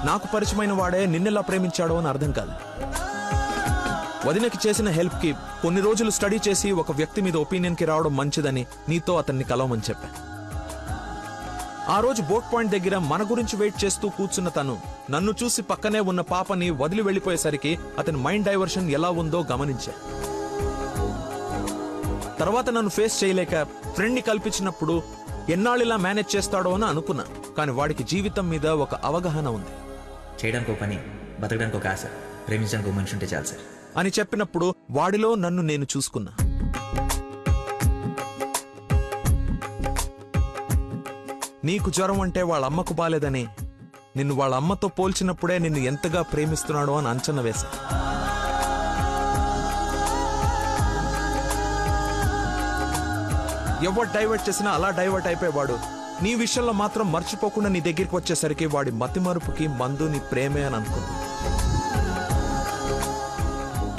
నాకు పరిచయమైన వాడే నిన్నెలా ప్రేమించాడో అని అర్థం కాదు. వదినకి చేసిన హెల్ప్ కి కొన్ని రోజులు స్టడీ చేసి ఒక వ్యక్తి మీద ఒపీనియన్ కి రావడం మంచిదని నీతో అతన్ని కలవమని చెప్పా. ఆ రోజు బోట్ పాయింట్ దగ్గర మన గురించి వెయిట్ చేస్తూ కూర్చున్న తను నన్ను చూసి పక్కనే ఉన్న పాపని వదిలి వెళ్లిపోయేసరికి అతని మైండ్ డైవర్షన్ ఎలా ఉందో గమనించా. తర్వాత నన్ను ఫేస్ చేయలేక ఫ్రెండ్ ని కల్పించినప్పుడు ఎన్నాళ్ళిలా మేనేజ్ చేస్తాడో అని అనుకున్నా. కానీ వాడికి జీవితం మీద ఒక అవగాహన ఉంది. చేయడానికి ఒక పని, బతకడానికి ఒక ఆశ, ప్రేమించడానికి ఒక మనిషి ఉంటే చాలు సార్ అని చెప్పినప్పుడు వాడిలో నన్ను నేను చూసుకున్నా. నీకు జ్వరం అంటే వాళ్ళ అమ్మకు బాలేదని నిన్ను వాళ్ళ అమ్మతో పోల్చినప్పుడే నిన్ను ఎంతగా ప్రేమిస్తున్నాడో అని అంచనా వేశా. ఎవరు డైవర్ట్ చేసినా అలా డైవర్ట్ అయిపోయేవాడు నీ విషయంలో మాత్రం మర్చిపోకుండా నీ దగ్గరికి వచ్చేసరికి వాడి మతిమరుపుకి మందు నీ ప్రేమే అని అనుకున్నా.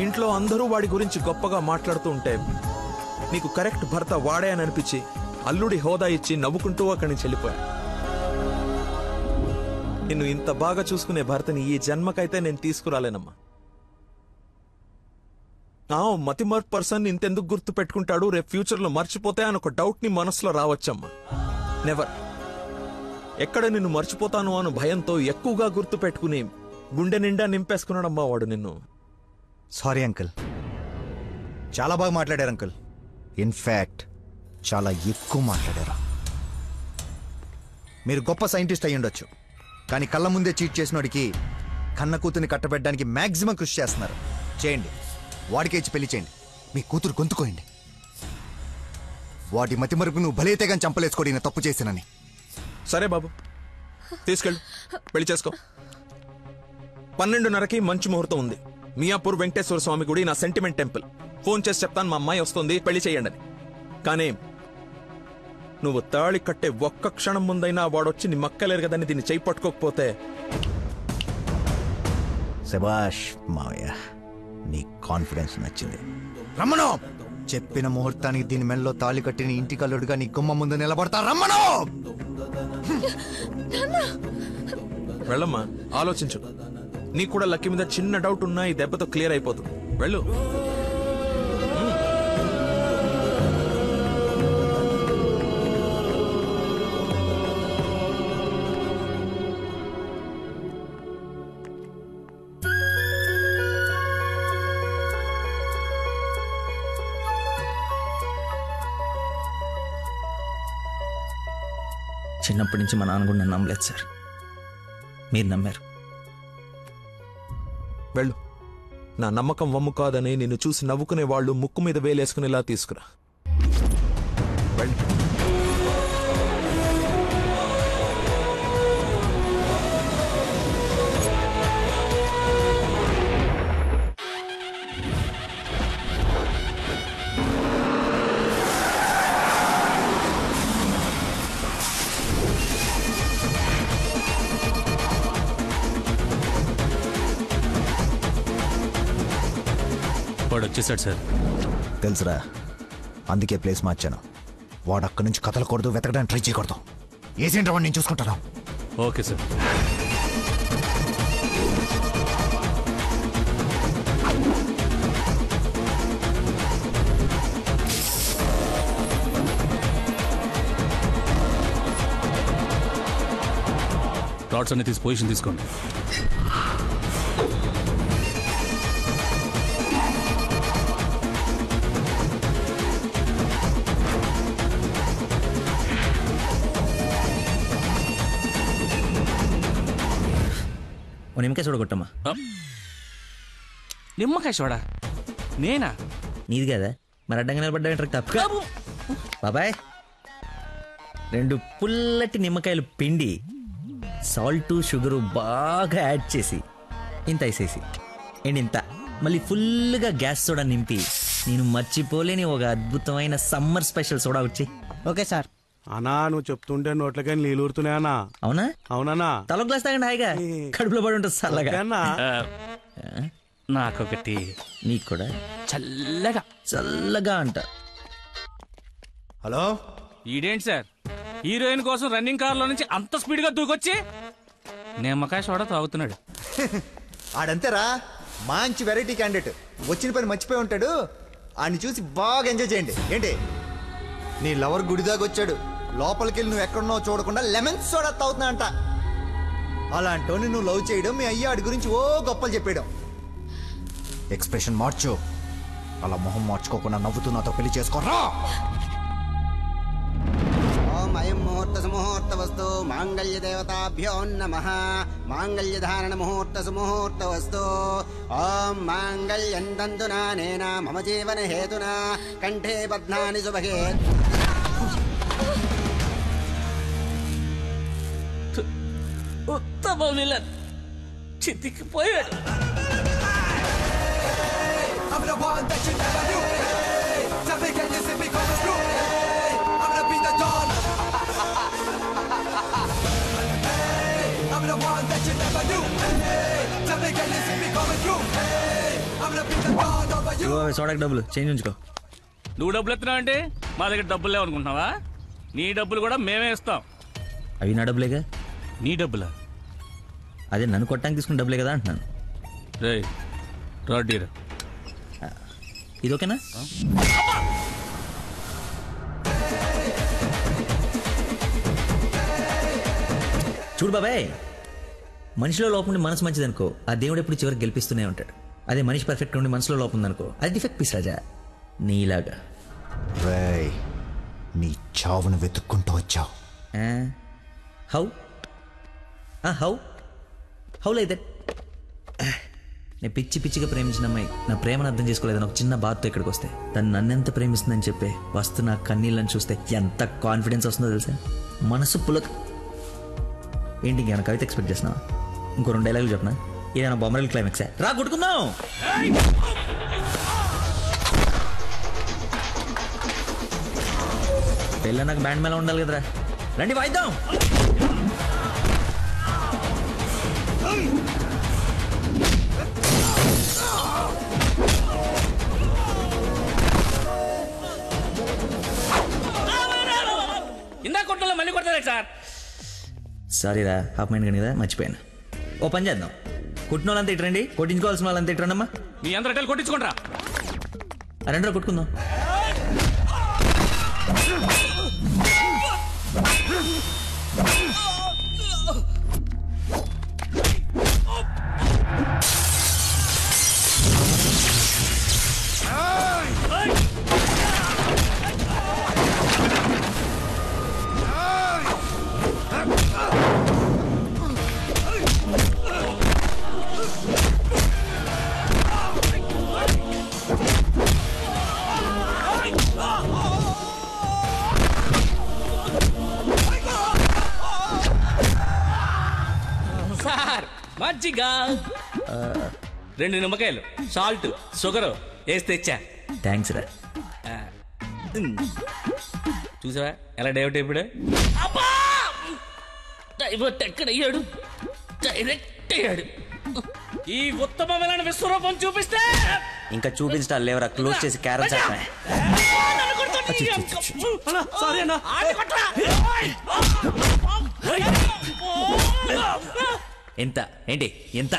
ఇంట్లో అందరూ వాడి గురించి గొప్పగా మాట్లాడుతూ ఉంటే నీకు కరెక్ట్ భర్త వాడే అని అనిపించి అల్లుడి హోదా ఇచ్చి నవ్వుకుంటూ అక్కడి నుంచి వెళ్ళిపోయా. నిన్ను ఇంత బాగా చూసుకునే భర్తని ఈ జన్మకైతే నేను తీసుకురాలేనమ్మా. మతిమర్పు పర్సన్ ఇంతెందుకు గుర్తు పెట్టుకుంటాడు, రేపు ఫ్యూచర్లో మర్చిపోతే అని ఒక డౌట్ ని మనసులో రావచ్చమ్మా. నెవర్. ఎక్కడ నిన్ను మర్చిపోతాను అను భయంతో ఎక్కువగా గుర్తు పెట్టుకుని గుండె నిండా నింపేసుకున్నాడమ్మా వాడు నిన్ను. సారీ అంకుల్, చాలా బాగా మాట్లాడారు అంకుల్. ఇన్ఫాక్ట్ చాలా ఎక్కువ మాట్లాడారు. మీరు గొప్ప సైంటిస్ట్ అయి ఉండొచ్చు, కానీ కళ్ళ ముందే చీట్ చేసినోడికి కన్న కూతుర్ని కట్టబెట్టడానికి మాక్సిమం కృషి చేస్తున్నారు. చేయండి, వాడికే ఇచ్చి పెళ్లి చేయండి. మీ కూతురు గొంతుకోయండి. వాడి మతి మరుపు నువ్వు బలైతేగాని చంపలేసుకోడి నేను తప్పు చేసినని. సరే బాబు, తీసుకెళ్ళు, పెళ్లి చేసుకో. 12:30కి మంచి ముహూర్తం ఉంది. మియాపూర్ వెంకటేశ్వర స్వామి గుడి, నా సెంటిమెంట్ టెంపుల్. ఫోన్ చేసి చెప్తాను, మా అమ్మాయి వస్తుంది, పెళ్లి చేయండి అని. కానీ నువ్వు తాళి కట్టే ఒక్క క్షణం ముందైనా వాడొచ్చి నీ మక్కలేరు కదని దీన్ని చేయి పట్టుకోకపోతే. శభాష్ మావయ్య, నీ కాన్ఫిడెన్స్ నచ్చింది. రమ్మను. చెప్పిన ముహూర్తానికి దీని మెల్లో తాళి కట్టిన ఇంటి కల్లుడుగా నీ గుమ్మ ముందు నిలబడతా. రమ్మను. వెళ్ళమ్మా, ఆలోచించు. నీకు కూడా లక్కీ మీద చిన్న డౌట్ ఉన్నా ఈ దెబ్బతో క్లియర్ అయిపోతుంది. వెళ్ళు. చిన్నప్పటి నుంచి మా నాన్న కూడా నన్ను నమ్మలేదు సార్, మీరు నమ్మారు. వెళ్ళు. నా నమ్మకం వమ్ము కాదని నిన్ను చూసి నవ్వుకునే వాళ్ళు ముక్కు మీద వేలేసుకునేలా తీసుకురా. వెళ్ళు. వాడు వచ్చేసాడు సార్. తెలుసురా, అందుకే ప్లేస్ మార్చాను. వాడు అక్కడి నుంచి కదలకూడదు, వెతకడానికి ట్రై చేయకూడదు. ఏజెంట్ వాడిని నేను చూసుకుంటాను. Okay sir. రాడ్స్ అన్ని తీసి పొజిషన్ తీసుకోండి. నిమ్మకాయ చూడగొట్టమ్మా. నిమ్మకాయ చూడా? నేనా? నీది కదా, మరి అడ్డంగా నిలబడ్డా తప్ప. బాబాయ్, 2 పుల్లటి నిమ్మకాయలు పిండి సాల్ట్ షుగరు బాగా యాడ్ చేసి ఇంత వేసేసి ఇంత మళ్ళీ ఫుల్గా గ్యాస్ సోడా నింపి నేను మర్చిపోలేని ఒక అద్భుతమైన సమ్మర్ స్పెషల్ సోడా వచ్చి. Okay sir. అన్నా, నువ్వు చెప్తుంటే నోట్లకే నీళ్ళు ఊరుతున్నాయన్నా. అవునా? అవునన్నా. తల గ్లాస్ తాగండి హాయిగా, కడుపులో పడి ఉంటుంది చల్లగా. నాకొకటి. నీకు కూడా చల్లగా చల్లగా అంట. హలో, ఈడేంటి సార్ హీరోయిన్ కోసం రన్నింగ్ కార్ లో నుంచి అంత స్పీడ్ గా దూకొచ్చి నిమ్మకాయ సోడా తాగుతున్నాడు. ఆడంతేరా, మంచి వెరైటీ క్యాండిడేట్. వచ్చిన పని మర్చిపోయి ఉంటాడు. ఆయన్ని చూసి బాగా ఎంజాయ్ చేయండి. ఏంటి, నీ లవర్ గుడిదాకా వచ్చాడు, లోపలికెళ్ళి నువ్వు ఎక్కడున్నావు చూడకుండా లెమన్ సోడా తాగుతున్నా అంట. అలాంటోని నువ్వు లవ్ చేయడం, మీ అయ్య ఆడి గురించి ఓ గొప్పలు చెప్పేయడం. ఎక్స్ప్రెషన్ మార్చు. అలా మొహం మార్చుకోకుండా నవ్వుతూ నాతో పెళ్లి చేసుకోరా. ఓం అయం ముహూర్త సుముహూర్త వస్తు మాంగళ్య దేవతాభ్యో నమః. మాంగళ్య ధారణ ముహూర్త సుముహూర్త వస్తు. ఓం మాంగళ్యం తంతునా నేనా మమ జీవన హేతునా కంఠే బధ్నాని సుభగే. ఉత్తమ villain చితికిపోయాడు. I'm the one that you never knew. Tell me, can you see me coming through? I'm gonna be the dawn. I'm the one that you never knew. Tell me, can you see me coming through? I'm gonna be the dawn. సోడాకి డబ్బులు change ఉంచుకో. నువ్వు డబ్బులు ఎత్తున్నావు అంటే మా దగ్గర డబ్బులు లేవనుకుంటున్నావా? నీ డబ్బులు కూడా మేమే ఇస్తాం. అవి నా డబ్బులేగా. నీ డబ్బులా? అదే నన్ను కొట్టడానికి తీసుకున్న డబ్బులే కదా అంటున్నాను. రే రాడీరా, ఇది ఓకేనా? చూడు బాబాయ్, మనిషిలో లోపం ఉండి మనసు మంచిదనుకో, ఆ దేవుడు ఎప్పుడు చివరికి గెలిపిస్తూనే ఉంటాడు. అదే మనిషి పర్ఫెక్ట్ ఉండి మనసులో లోపం ఉందనుకో, అది డిఫెక్ట్ పీస్ రాజా, నీలాగా. రేయ్, నీ చావును వెతుక్కుంటూ వచ్చావు. How how how like that? నేను పిచ్చి పిచ్చిగా ప్రేమించిన అమ్మాయి నా ప్రేమను అర్థం చేసుకోలేదని ఒక చిన్న బాధతో ఇక్కడికి వస్తే, తను నన్నెంత ప్రేమిస్తుందని చెప్పే వస్తున్న కన్నీళ్ళని చూస్తే ఎంత కాన్ఫిడెన్స్ వస్తుందో తెలుసా? మనసు పులక. ఏంటి ఇంకేమైనా కవిత ఎక్స్పెక్ట్ చేస్తున్నావా? ఇంకో 2 డైలాగులు చెప్పనా? ఏదైనా బొమ్మరల్ క్లైమాక్సా? రా కొట్టుకుందాం. పెళ్ళ నాకు బ్యాండ్ మేళ ఉండాలి కదరా, రండి వాయిద్దాం. ఇందా కొట్టలో మళ్ళీ కొడతారా సార్? సారీరా, హాఫ్ మైండ్ కానీ కదా, మర్చిపోయాను. ఓ పని చేద్దాం, కొట్టిన వాళ్ళంతా ఇట్రండి, కొట్టించుకోవాల్సిన వాళ్ళంతా ఇట్రండమ్మా. మీ అందరూ కలిసి కొట్టించుకుంటారా? రెండో కొట్టుకుందాం. మజ్జిగ 2 నిమ్మకాయలు, సాల్ట్, షుగర్ వేసి తెచ్చా. థ్యాంక్స్ రా. చూసావా ఎలా డైవర్ట్ అయిపోయాడు? డైవర్ట్ ఎక్కడయ్యాడు? డైరెక్ట్ అయ్యాడు. ఈ ఉత్తమమైన విశ్వరూపం చూపిస్తే ఇంకా చూపించడం లేవరా, క్లోజ్ చేసి క్యారెట్ చేస్తానే. ఎంత ఏంటి ఎంత?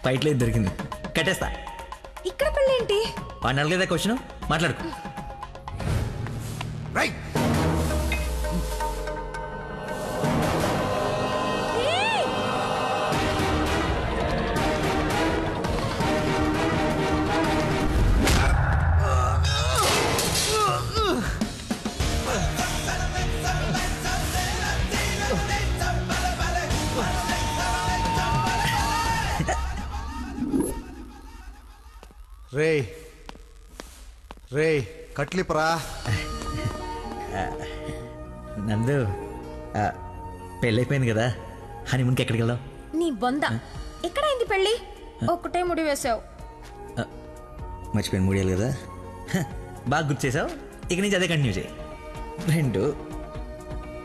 ఫైట్లో ఇది దొరికింది, కట్టేస్తా. ఇక్కడ పెళ్ళేంటి? వాడిని అడగలేదా క్వశ్చన్? మాట్లాడుకో. రే రే కట్లిపరా. నందు, పెళ్ళైపోయింది కదా, హనీమూన్కి ఎక్కడికి వెళ్దాం? నీ బొంద, ఎక్కడైంది పెళ్ళి? ఒక్కటే ముడి వేసావు. మర్చిపోయిన మూడేళ్ళు కదా, బాగా గుర్తు చేసావు. ఇక నుంచి అదే కంటిన్యూ చేయి. 2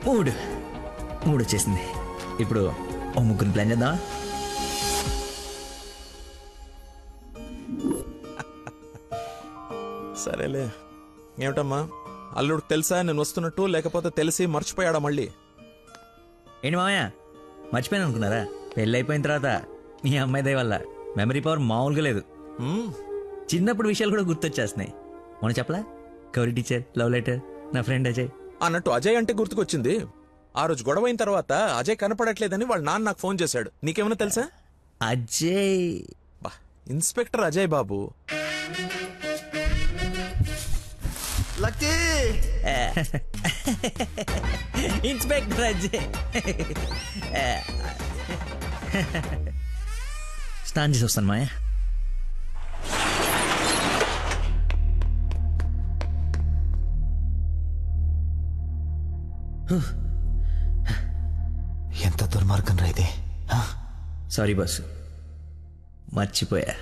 3 వచ్చేసింది. ఇప్పుడు ఓ 3 ప్లాన్ చేద్దామా? సరేలే. ఏమిటమ్మా, అల్లుడికి తెలుసా నేను వస్తున్నట్టు, లేకపోతే తెలిసి మర్చిపోయాడా మళ్ళీ? ఏంటి మామయ్య, మర్చిపోయాను అనుకున్నారా? పెళ్ళి అయిపోయిన తర్వాత మీ అమ్మాయి దయ వల్ల మెమరీ పవర్ మామూలుగా లేదు. చిన్నప్పుడు విషయాలు కూడా గుర్తొచ్చేస్తున్నాయి. మొన్న చెప్పలా, గౌరీ టీచర్, లవ్ లెటర్, నా ఫ్రెండ్ అజయ్ అన్నట్టు. అజయ్ అంటే గుర్తుకొచ్చింది. ఆ రోజు గొడవ అయిన తర్వాత అజయ్ కనపడట్లేదని వాళ్ళ నాన్న నాకు ఫోన్ చేశాడు. నీకేమైనా తెలుసా? Ajay inspector Ajay Babu. Lucky inspector Ajay. స్నానం చేసి వస్తాను మాయా. ఎంత దుర్మార్గం రా ఇది. సారీ బాసు, మర్చిపోయా.